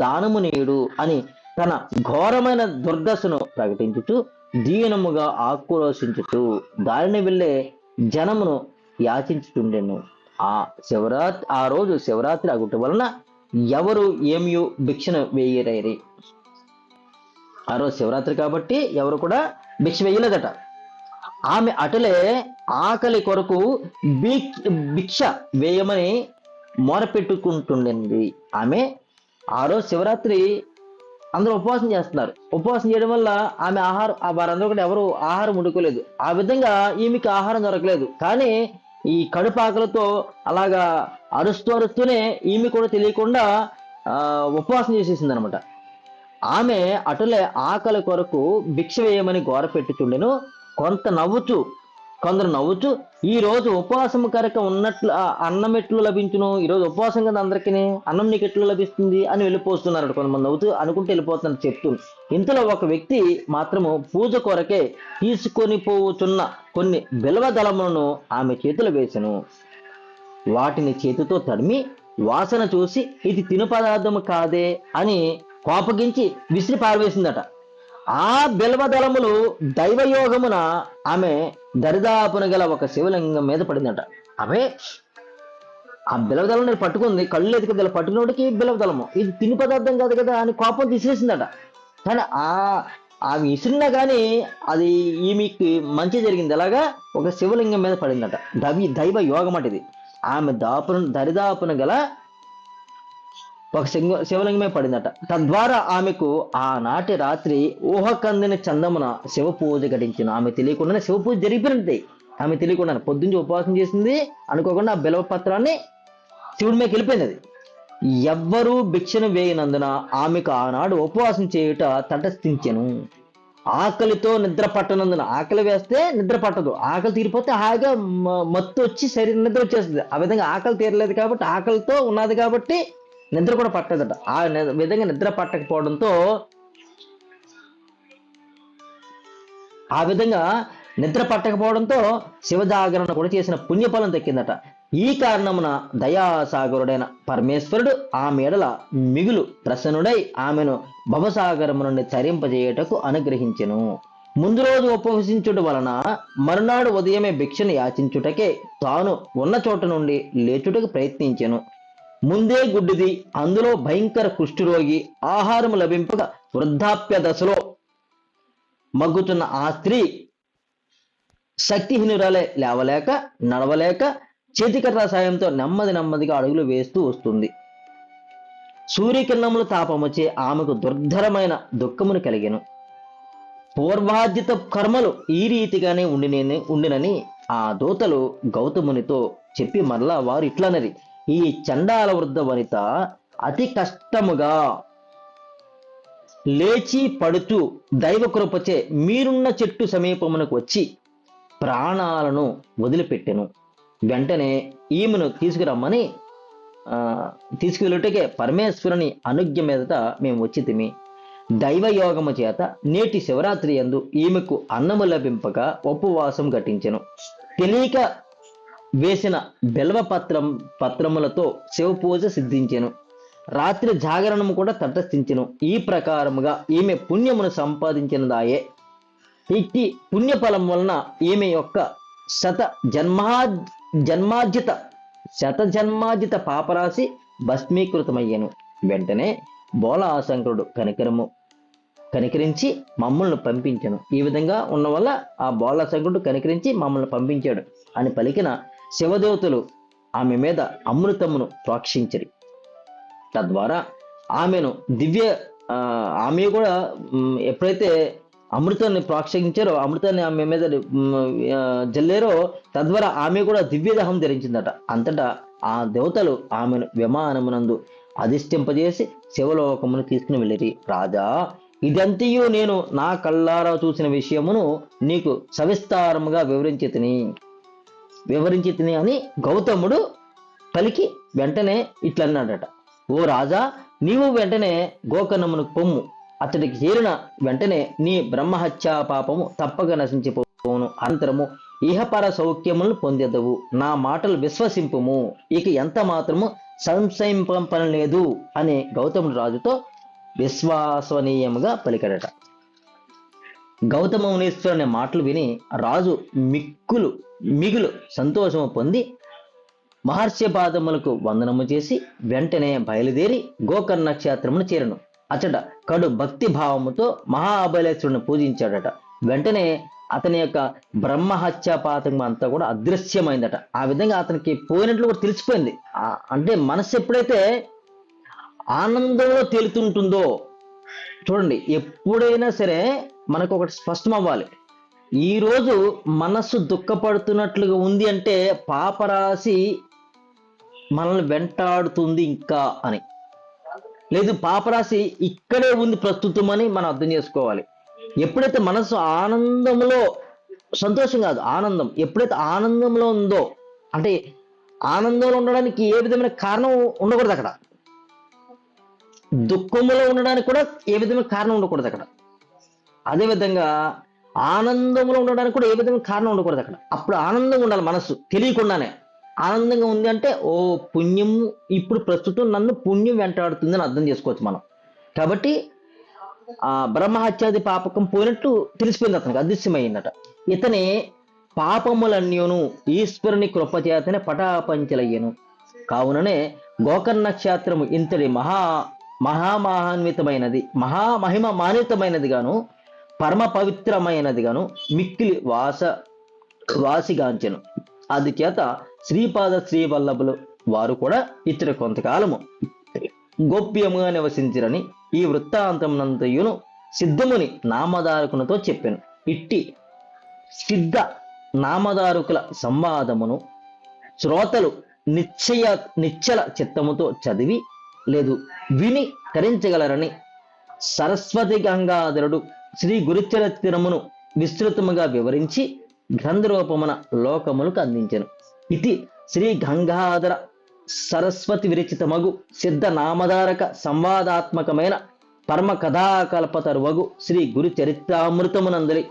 దానము నీయుడు అని తన ఘోరమైన దుర్దశను ప్రకటించుతూ దీనముగా ఆక్రోశించుతూ దారిని వెళ్ళే జనమును యాచించుతుండెను. ఆ రోజు శివరాత్రి అగుట వలన ఎవరు ఏమియో భిక్షను వేయరైరి. ఆ రోజు శివరాత్రి కాబట్టి ఎవరు కూడా భిక్ష వేయలేదట. ఆమె అటలే ఆకలి కొరకు భిక్ష వేయమని మొరపెట్టుకుంటుండింది. ఆమె ఆ రోజు శివరాత్రి అందరూ ఉపవాసం చేస్తున్నారు. ఉపవాసం చేయడం వల్ల ఆమె వారందరూ కూడా ఎవరు ఆహారం వండుకోలేదు. ఆ విధంగా ఈమెకి ఆహారం దొరకలేదు. కానీ ఈ కడుపాకలతో అలాగా అరుస్తూనే ఈమె కూడా తెలియకుండా ఉపవాసం చేసేసింది అనమాట. ఆమె అటులే ఆకలి కొరకు భిక్ష వేయమని గోర పెట్టుచుండెను. కొందరు నవ్వుచు ఈ రోజు ఉపవాసం కనుక ఉన్నట్లు అన్నం ఎట్లు లభించును, ఈరోజు ఉపవాసం కదా అందరికీ, అన్నం నీకు ఎట్లు లభిస్తుంది అని వెళ్ళిపోతున్నారు. కొంతమంది నవ్వుతూ అనుకుంటూ వెళ్ళిపోతున్నారు చెప్తూ. ఇంతలో ఒక వ్యక్తి మాత్రము పూజ కొరకే తీసుకొని పోవుచున్న కొన్ని బిల్వ దళములను ఆమె చేతులు వేసెను. వాటిని చేతితో తడిమి వాసన చూసి ఇది తిను పదార్థము కాదే అని కోపగించి విసిరి పారవేసిందట. ఆ బిల్వదళములు దైవయోగమున ఆమె దరిదాపున గల ఒక శివలింగం మీద పడిందట. ఆమె ఆ బిల్వదళం పట్టుకుంది, కళ్ళు ఎదుగుదల పట్టుకున్నోడికి బిల్వదళము ఇది తిని పదార్థం కాదు కదా అని కోపం తీసేసిందట. కానీ ఆమె ఇసిరినా కానీ అది ఈమెకి మంచి జరిగింది. ఎలాగా ఒక శివలింగం మీద పడిందట. దైవ యోగం అట ఇది. ఆమె దరిదాపున గల ఒక శివలింగమే పడిందట. తద్వారా ఆమెకు ఆనాటి రాత్రి ఊహకందని చందమున శివ పూజ ఘటించిన. ఆమె తెలియకుండానే శివ పూజ జరిగిపోయినట్టే. ఆమె తెలియకుండా పొద్దుంచి ఉపవాసం చేసింది, అనుకోకుండా ఆ బిల్వ పత్రాన్ని శివుడి మీదకి వెళ్ళిపోయింది. అది ఎవ్వరూ భిక్షను వేయనందున ఆమెకు ఆనాడు ఉపవాసం చేయుట తటస్థించెను. ఆకలితో నిద్ర పట్టనందున, ఆకలి వేస్తే నిద్ర పట్టదు, ఆకలి తీరిపోతే హాయిగా మత్తు వచ్చి శరీరం నిద్ర వచ్చేస్తుంది. ఆ విధంగా ఆకలి తీరలేదు కాబట్టి, ఆకలితో ఉన్నది కాబట్టి నిద్ర కూడా పట్టదట. ఆ విధంగా నిద్ర పట్టకపోవడంతో శివజాగరణ కూడా చేసిన పుణ్యఫలం దక్కిందట. ఈ కారణమున దయాసాగరుడైన పరమేశ్వరుడు ఆమె ఎడల మిగులు ప్రసన్నుడై ఆమెను భవసాగరము నుండి తరింపజేయుటకు అనుగ్రహించెను. ముందు రోజు ఉపవసించుట వలన మరునాడు ఉదయమే భిక్షను యాచించుటకే తాను ఉన్న చోట నుండి లేచుటకు ప్రయత్నించెను. ముందే గుడ్డిది, అందులో భయంకర కుష్ఠరోగి, ఆహారం లభింపక వృద్ధాప్య దశలో మగ్గుతున్న ఆ స్త్రీ శక్తిహీనురాలే, లేవలేక నడవలేక చేతికర్ర సాయంతో నెమ్మదిగా అడుగులు వేస్తూ వస్తుంది. సూర్యకిరణములు తాపముచే ఆమెకు దుర్ధరమైన దుఃఖమును కలిగెను. పూర్వార్జిత కర్మలు ఈ రీతిగానే ఉండినని ఆ దూతలు గౌతమునితో చెప్పి మరలా వారు ఇట్లనరి: ఈ చండాల వృద్ధ వనిత అతి కష్టముగా లేచి పడుతూ దైవకృపచే మీరున్న చెట్టు సమీపమునకు వచ్చి ప్రాణాలను వదిలిపెట్టెను. వెంటనే ఈమెను తీసుకువెళ్ళుటకే పరమేశ్వరుని అనుజ్ఞ మీదట మేము వచ్చితిమి. దైవయోగము చేత నేటి శివరాత్రి యందు ఈమెకు అన్నము లభింపక ఉపవాసం ఘటించెను. తెలియక వేసిన బెల్వ పత్రములతో శివ పూజ సిద్ధించెను. రాత్రి జాగరణము కూడా తటస్థించెను. ఈ ప్రకారముగా ఈమె పుణ్యమును సంపాదించినదాయే. ఇట్టి పుణ్యఫలం వలన ఈమె యొక్క శతజన్మార్జిత పాపరాశి భస్మీకృతమయ్యను. వెంటనే బోళాశంకరుడు కనికరించి మమ్మల్ని పంపించను. ఈ విధంగా ఉన్న వల్ల ఆ బోళాశంకరుడు కనికరించి మమ్మల్ని పంపించాడు అని పలికిన శివదేవతలు ఆమె మీద అమృతమును ప్రోక్షించరి. తద్వారా ఆమె కూడా ఎప్పుడైతే అమృతాన్ని ప్రోక్షించారో, అమృతాన్ని ఆమె మీద జల్లేరో, తద్వారా ఆమె కూడా దివ్యదహం ధరించిందట. అంతటా ఆ దేవతలు ఆమెను విమానమునందు అధిష్ఠింపజేసి శివలోకమును తీసుకుని వెళ్ళిరి. రాజా, ఇదంతయు నేను నా కళ్ళారా చూసిన విషయమును నీకు సవిస్తారముగా వివరించి తిని అని గౌతముడు పలికి వెంటనే ఇట్లన్నాడట: ఓ రాజా, నీవు వెంటనే గోకర్ణమునకు పొమ్ము. అతడికి చేరిన వెంటనే నీ బ్రహ్మహత్యా పాపము తప్పక నశించిపోవును. అనంతరము ఇహపర సౌఖ్యములను పొందెదవు. నా మాటలు విశ్వసింపుము, ఇక ఎంత మాత్రము సంశయింపం లేదు అని గౌతముడు రాజుతో విశ్వసనీయముగా పలికాడట. గౌతమ మునీశ్వరుని మాటలు విని రాజు మిగులు సంతోషము పొంది మహర్షి పాదములకు వందనము చేసి వెంటనే బయలుదేరి గోకర్ణ క్షేత్రమును చేరను. అతడ కడు భక్తి భావముతో మహాబలేశ్వరుని పూజించాడట. వెంటనే అతని యొక్క బ్రహ్మహత్యాపాతం అంతా కూడా అదృశ్యమైందట. ఆ విధంగా అతనికి పోయినట్లు కూడా తెలిసిపోయింది. అంటే మనస్సు ఎప్పుడైతే ఆనందంలో తేలుతుంటుందో, చూడండి, ఎప్పుడైనా సరే మనకు ఒకటి స్పష్టం అవ్వాలి. ఈరోజు మనస్సు దుఃఖపడుతున్నట్లుగా ఉంది అంటే పాపరాశి మనల్ని వెంటాడుతుంది ఇంకా అని. లేదు, పాపరాశి ఇక్కడే ఉంది ప్రస్తుతం అని మనం అర్థం చేసుకోవాలి. ఎప్పుడైతే మనసు ఆనందంలో, సంతోషం కాదు ఆనందం, ఎప్పుడైతే ఆనందంలో ఉందో, అంటే ఆనందంలో ఉండడానికి ఏ విధమైన కారణం ఉండకూడదు అక్కడ. దుఃఖంలో ఉండడానికి కూడా ఏ విధమైన కారణం ఉండకూడదు అక్కడ. అదేవిధంగా ఆనందంలో ఉండడానికి కూడా ఏ విధమైన కారణం ఉండకూడదు అక్కడ. అప్పుడు ఆనందంగా ఉండాలి. మనస్సు తెలియకుండానే ఆనందంగా ఉంది అంటే ఓ పుణ్యము ఇప్పుడు ప్రస్తుతం నన్ను పుణ్యం వెంటాడుతుందని అర్థం చేసుకోవచ్చు మనం. కాబట్టి ఆ బ్రహ్మహత్యాది పాపకం పోయినట్టు తెలిసిపోయింది, అతనికి అదృశ్యమైందట. ఇతని పాపములన్యూను ఈశ్వరుని కృపచేతనే పటాపంచలయ్యను. కావుననే గోకర్ణ క్షేత్రము ఇంతటి మహామహిమ మాన్వితమైనది గాను పరమ పవిత్రమైనదిగాను మిక్కిలి వాసిగాంచెను. అందుచేత శ్రీపాద శ్రీవల్లభులు వారు కూడా ఇతర కొంతకాలము గోప్యముగా నివసించిరని ఈ వృత్తాంతమునంతయును సిద్ధముని నామధారకునితో చెప్పాను. ఇట్టి సిద్ధ నామధారకుల సంవాదమును శ్రోతలు నిశ్చల చిత్తముతో చదివి లేదు విని తరించగలరని సరస్వతి గంగాధరుడు శ్రీ గురుచరిత్రమును విస్తృతముగా వివరించి గ్రంథరూపమున లోకములకు అందించెను. ఇది శ్రీ గంగాధర సరస్వతి విరచితమగు సిద్ధ నామధారక సంవాదాత్మకమైన పరమ కథాకల్పతరువగు శ్రీ గురు చరిత్రామృతమునందలి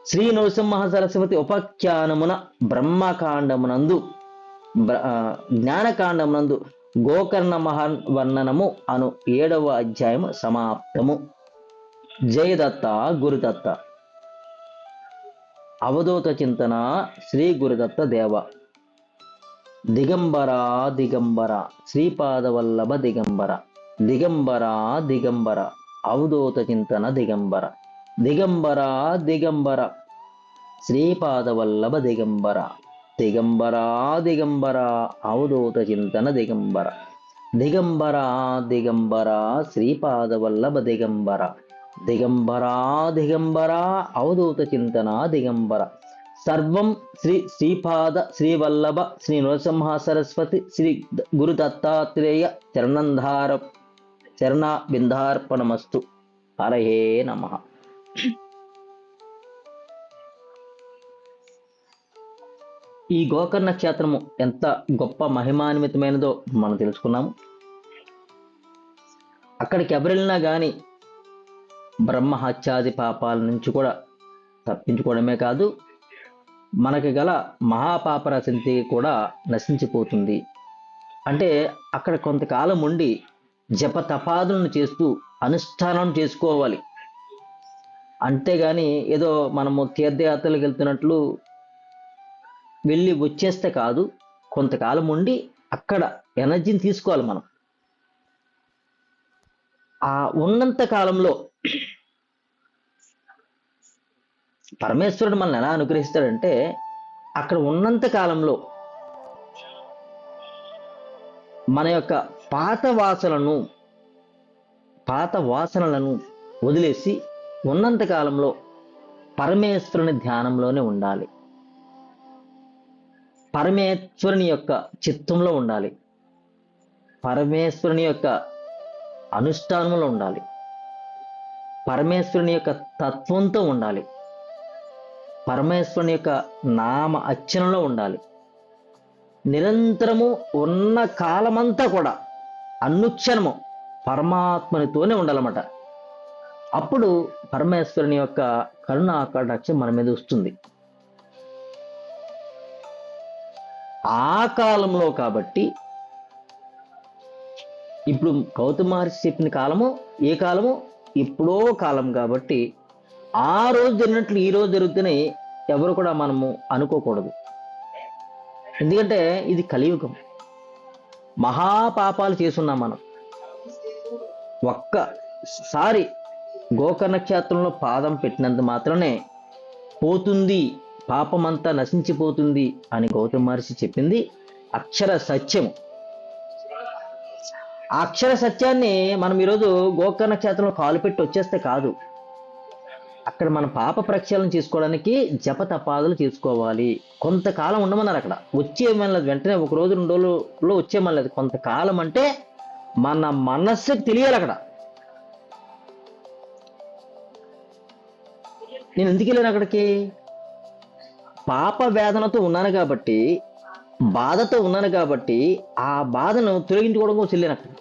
శ్రీ నృసింహ సరస్వతి ఉపాఖ్యానమున బ్రహ్మకాండమునందు జ్ఞానకాండమునందు గోకర్ణ మహావర్ణనము అను 7వ అధ్యాయము సమాప్తము. జయదత్త గురుదత్త. అవధూత చింతన శ్రీ గురుదత్త దేవ. దిగంబర దిగంబర శ్రీపాదవల్లభ దిగంబర. దిగంబర దిగంబర అవధూత చింతన దిగంబర. దిగంబర దిగంబర శ్రీపాదవల్లభ దిగంబర. దిగంబర దిగంబర అవధూత చింతన దిగంబర. దిగంబర దిగంబర శ్రీపాదవల్లభ దిగంబర. దిగంబర దిగంబర అవధూత చింతన దిగంబర. సర్వం శ్రీ శ్రీపాద శ్రీవల్లభ శ్రీ నృసింహ సరస్వతి శ్రీ గురు దత్తాత్రేయ చరణాబిందార్పణమస్తు. హరహే నమః. ఈ గోకర్ణ క్షేత్రము ఎంత గొప్ప మహిమాన్వితమైనదో మనం తెలుసుకున్నాము. అక్కడికి ఎవరెళ్ళినా కానీ బ్రహ్మహత్యాది పాపాల నుంచి కూడా తప్పించుకోవడమే కాదు, మనకి గల మహాపాపరాశంతి కూడా నశించిపోతుంది. అంటే అక్కడ కొంతకాలం ఉండి జప తపాదులను చేస్తూ అనుష్ఠానం చేసుకోవాలి. అంతేగాని ఏదో మనము తీర్థయాత్రలకు వెళ్తున్నట్లు వెళ్ళి వచ్చేస్తే కాదు, కొంతకాలం ఉండి అక్కడ ఎనర్జీని తీసుకోవాలి మనం. ఆ ఉన్నంత కాలంలో పరమేశ్వరుడు మనల్ని ఎలా అనుగ్రహిస్తాడంటే, అక్కడ ఉన్నంత కాలంలో మన యొక్క పాత వాసనలను వదిలేసి ఉన్నంత కాలంలో పరమేశ్వరుని ధ్యానంలోనే ఉండాలి. పరమేశ్వరుని యొక్క చిత్తంలో ఉండాలి. పరమేశ్వరుని యొక్క అనుష్ఠానంలో ఉండాలి. పరమేశ్వరుని యొక్క తత్వంతో ఉండాలి. పరమేశ్వరుని యొక్క నామ అర్చనలో ఉండాలి. నిరంతరము ఉన్న కాలమంతా కూడా అనుక్షణము పరమాత్మనితోనే ఉండాలన్నమాట. అప్పుడు పరమేశ్వరుని యొక్క కరుణా కటాక్షం మన మీద వస్తుంది. ఆ కాలంలో కాబట్టి ఇప్పుడు గౌతమ మహర్షి చెప్పిన కాలము ఏ కాలము? ఎప్పుడో కాలం కాబట్టి ఆ రోజు జరిగినట్లు ఈ రోజు జరుగుతూనే ఎవరు కూడా మనము అనుకోకూడదు. ఎందుకంటే ఇది కలియుగం. మహాపాపాలు చేసున్నాం మనం. ఒక్కసారి గోకర్ణ క్షేత్రంలో పాదం పెట్టినంత మాత్రమే పోతుంది, పాపమంతా నశించిపోతుంది అని గౌతమ మహర్షి చెప్పింది అక్షర సత్యం. ఆ అక్షర సత్యాన్ని మనం ఈరోజు గోకర్ణ క్షేత్రంలో కాలు పెట్టి వచ్చేస్తే కాదు, అక్కడ మన పాప ప్రక్షాళన చేసుకోవడానికి జప తపాదులు చేసుకోవాలి. కొంతకాలం ఉండమన్నారు. అక్కడ వచ్చేయమనలేదు, వెంటనే 1 రోజు 2 రోజుల్లో వచ్చేయమనలేదు. కొంతకాలం అంటే మన మనస్సుకి తెలియాలి. అక్కడ నేను ఎందుకు వెళ్ళాను అక్కడికి? పాప వేదనతో ఉన్నాను కాబట్టి, బాధతో ఉన్నాను కాబట్టి ఆ బాధను తొలగించుకోవడం కోసం వెళ్ళాను. అక్కడ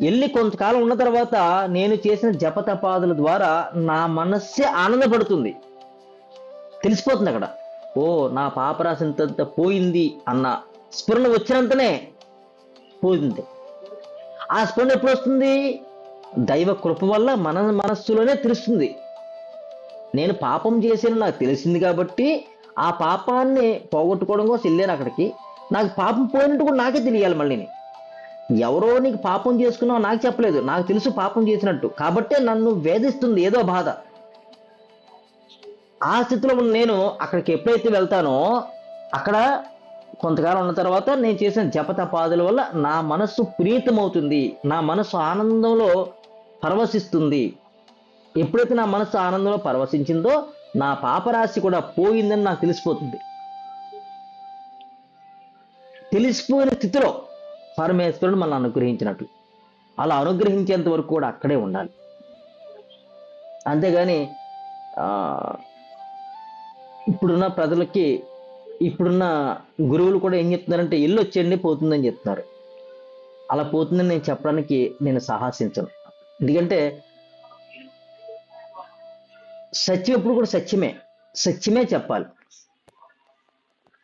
వెళ్ళి కొంతకాలం ఉన్న తర్వాత నేను చేసిన జపతపాదుల ద్వారా నా మనస్సే ఆనందపడుతుంది, తెలిసిపోతుంది. అక్కడ ఓ నా పాపరాశి ఇంత పోయింది అన్న స్ఫురణ వచ్చినంతనే పోయింది. ఆ స్ఫురణ ఎప్పుడు వస్తుంది? దైవ కృప వల్ల మన మనస్సులోనే తెలుస్తుంది. నేను పాపం చేశాను నాకు తెలిసింది కాబట్టి ఆ పాపాన్ని పోగొట్టుకోవడం కోసం వెళ్ళాను అక్కడికి. నాకు పాపం పోయినట్టు కూడా నాకే తెలియాలి. మళ్ళీ ఎవరో నీకు పాపం చేసుకున్నావు నాకు చెప్పలేదు, నాకు తెలుసు పాపం చేసినట్టు. కాబట్టే నన్ను వేధిస్తుంది ఏదో బాధ. ఆ స్థితిలో ఉన్న నేను అక్కడికి ఎప్పుడైతే వెళ్తానో అక్కడ కొంతకాలం ఉన్న తర్వాత నేను చేసిన జపతపాదుల వల్ల నా మనస్సు ప్రీతమవుతుంది, నా మనస్సు ఆనందంలో పరవశిస్తుంది. ఎప్పుడైతే నా మనస్సు ఆనందంలో పరవశించిందో నా పాపరాశి కూడా పోయిందని నాకు తెలిసిపోతుంది. తెలిసిపోయిన స్థితిలో పరమేశ్వరుడు మనల్ని అనుగ్రహించినట్లు, అలా అనుగ్రహించేంత వరకు కూడా అక్కడే ఉండాలి. అంతేగాని ఇప్పుడున్న ప్రజలకి, ఇప్పుడున్న గురువులు కూడా ఏం చెప్తున్నారంటే ఇల్లు వచ్చేయండి పోతుందని చెప్తున్నారు. అలా పోతుందని నేను చెప్పడానికి నేను సాహసించను. ఎందుకంటే సత్యం ఎప్పుడు కూడా సత్యమే, సత్యమే చెప్పాలి.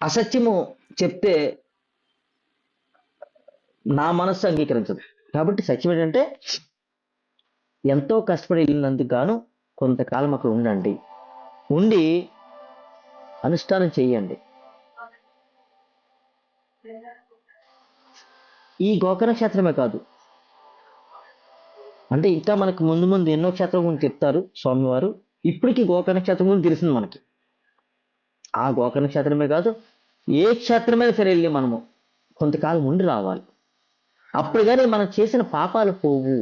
అసత్యము చెప్తే నా మనస్సు అంగీకరించదు. కాబట్టి సత్యం ఏంటంటే ఎంతో కష్టపడి వెళ్ళినందుకు గాను కొంతకాలం అక్కడ ఉండండి, ఉండి అనుష్ఠానం చేయండి. ఈ గోకర్ణ క్షేత్రమే కాదు, అంటే ఇంకా మనకు ముందు ముందు ఎన్నో క్షేత్రం గురించి చెప్తారు స్వామివారు. ఇప్పటికీ గోకర్ణ క్షేత్రం గురించి తెలిసింది మనకి. ఆ గోకర్ణ క్షేత్రమే కాదు, ఏ క్షేత్రం మీద సరే వెళ్ళి మనము కొంతకాలం ఉండి రావాలి. అప్పుడు కానీ మనం చేసిన పాపాలు పోవు.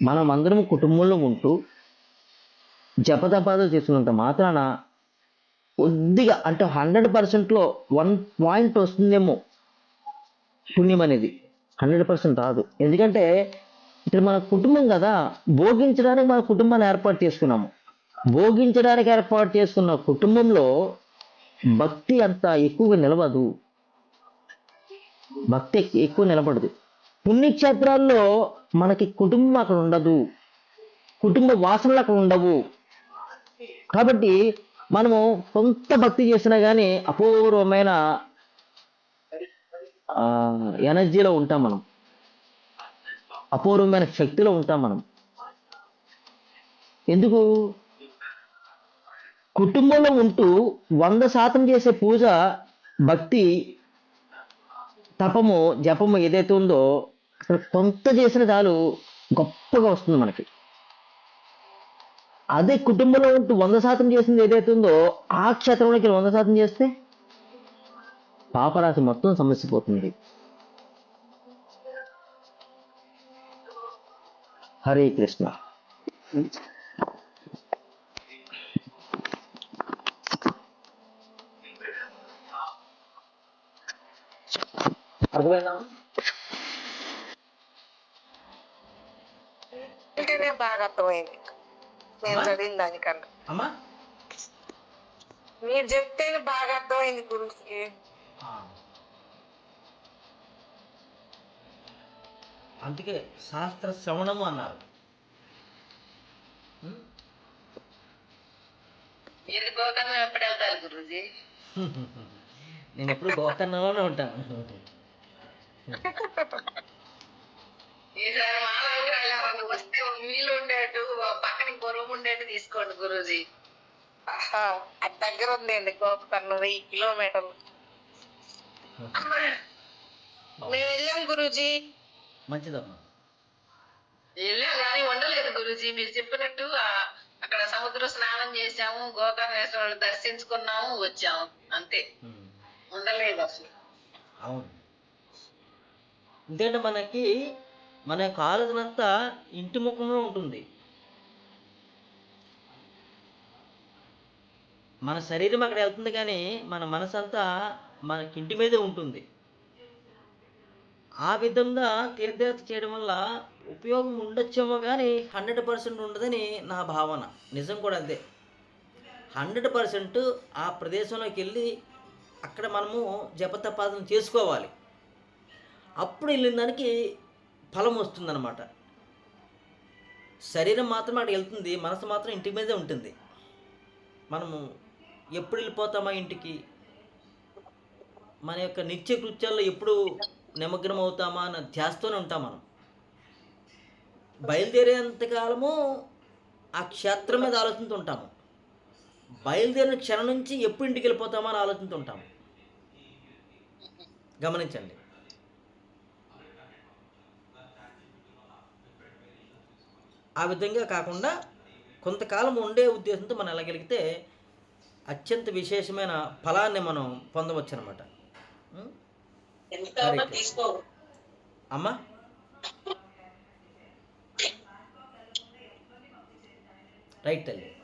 మనం అందరం కుటుంబంలో ఉంటూ జపతపాదాలు చేసుకున్నంత మాత్రాన కొద్దిగా అంటే 100%లో 1 వస్తుందేమో పుణ్యం అనేది, 100% రాదు. ఎందుకంటే ఇక్కడ మన కుటుంబం కదా, భోగించడానికి మన కుటుంబాన్ని ఏర్పాటు చేసుకున్నాము. భోగించడానికి ఏర్పాటు చేసుకున్న కుటుంబంలో భక్తి అంత ఎక్కువగా నిలవదు, భక్తి ఎక్కువ నిలబడదు. పుణ్యక్షేత్రాల్లో మనకి కుటుంబం అక్కడ ఉండదు, కుటుంబ వాసనలు అక్కడ ఉండవు. కాబట్టి మనము కొంత భక్తి చేసినా కానీ అపూర్వమైన ఎనర్జీలో ఉంటాం మనం, అపూర్వమైన శక్తిలో ఉంటాం మనం. ఎందుకు? కుటుంబంలో ఉంటూ 100% చేసే పూజ, భక్తి, తపము, జపము ఏదైతే ఉందో అక్కడ కొంత చేసిన చాలు గొప్పగా వస్తుంది మనకి. అదే కుటుంబంలో ఉంటూ 100% చేసింది ఏదైతే ఉందో ఆ క్షేత్రంలోకి 100% చేస్తే పాపరాశి మొత్తం సమస్యపోతుంది. హరే కృష్ణ. అర్థమైనా? అంటేనే బాగా అర్థమైంది నేను చదివిన దానికన్నా. అమ్మా మీరు చెప్తేనే బాగా అర్థమైంది గురువుకి. అందుకే శాస్త్ర శ్రవణము అన్నారు. ఇది గోకర్ణం ఎప్పుడు వెళ్తారు గురుజీ? నేను ఎప్పుడు గోకర్ణంలోనే ఉంటాను. ఈసారి మా ఊరు వస్తే వీలు ఉండేట్టు పక్కన పొరుగు ఉండేట్టు తీసుకోండి గురుజీ. అది దగ్గర ఉందండి గోకర్ణం 1000 కిలోమీటర్లు. మేము వెళ్ళాం గురుజీ. మంచిదమ్మా. వెళ్ళాం కానీ ఉండలేదు గురుజీ. మీరు చెప్పినట్టు అక్కడ సముద్ర స్నానం చేసాము, గోకర్ణేశ్వరుడు దర్శించుకున్నాము, వచ్చాము, అంతే. ఉండలేదు అసలు. అవును, ఎందుకంటే మనకి మన యొక్క ఆలోచన అంతా ఇంటి ముఖంలో ఉంటుంది. మన శరీరం అక్కడ వెళ్తుంది కానీ మన మనసు అంతా మనకి ఇంటి మీదే ఉంటుంది. ఆ విధంగా తీర్థయాత్ర చేయడం వల్ల ఉపయోగం ఉండొచ్చేమో కానీ 100% ఉండదని నా భావన. నిజం కూడా అదే. 100% ఆ ప్రదేశంలోకి వెళ్ళి అక్కడ మనము జపతపాదన చేసుకోవాలి. అప్పుడు వెళ్ళిన దానికి ఫలం వస్తుందన్నమాట. శరీరం మాత్రం అక్కడ వెళ్తుంది, మనసు మాత్రం ఇంటి మీదే ఉంటుంది. మనము ఎప్పుడు వెళ్ళిపోతామా ఇంటికి, మన యొక్క నిత్య కృత్యాల్లో ఎప్పుడు నిమగ్నం అవుతామా అన్న ధ్యాసతోనే ఉంటాం మనం. బయలుదేరేంతకాలము ఆ క్షేత్రం మీద ఆలోచిస్తూ ఉంటాము. బయలుదేరిన క్షణం నుంచి ఎప్పుడు ఇంటికి వెళ్ళిపోతామా అని ఆలోచిస్తూ ఉంటాము. గమనించండి. ఆ విధంగా కాకుండా కొంతకాలం ఉండే ఉద్దేశంతో మనం వెళ్ళగలిగితే అత్యంత విశేషమైన ఫలాన్ని మనం పొందవచ్చు అనమాట. ఎంత కావాలో కరెక్ట్ తీసుకో. అమ్మా. రైట్ తల్లి.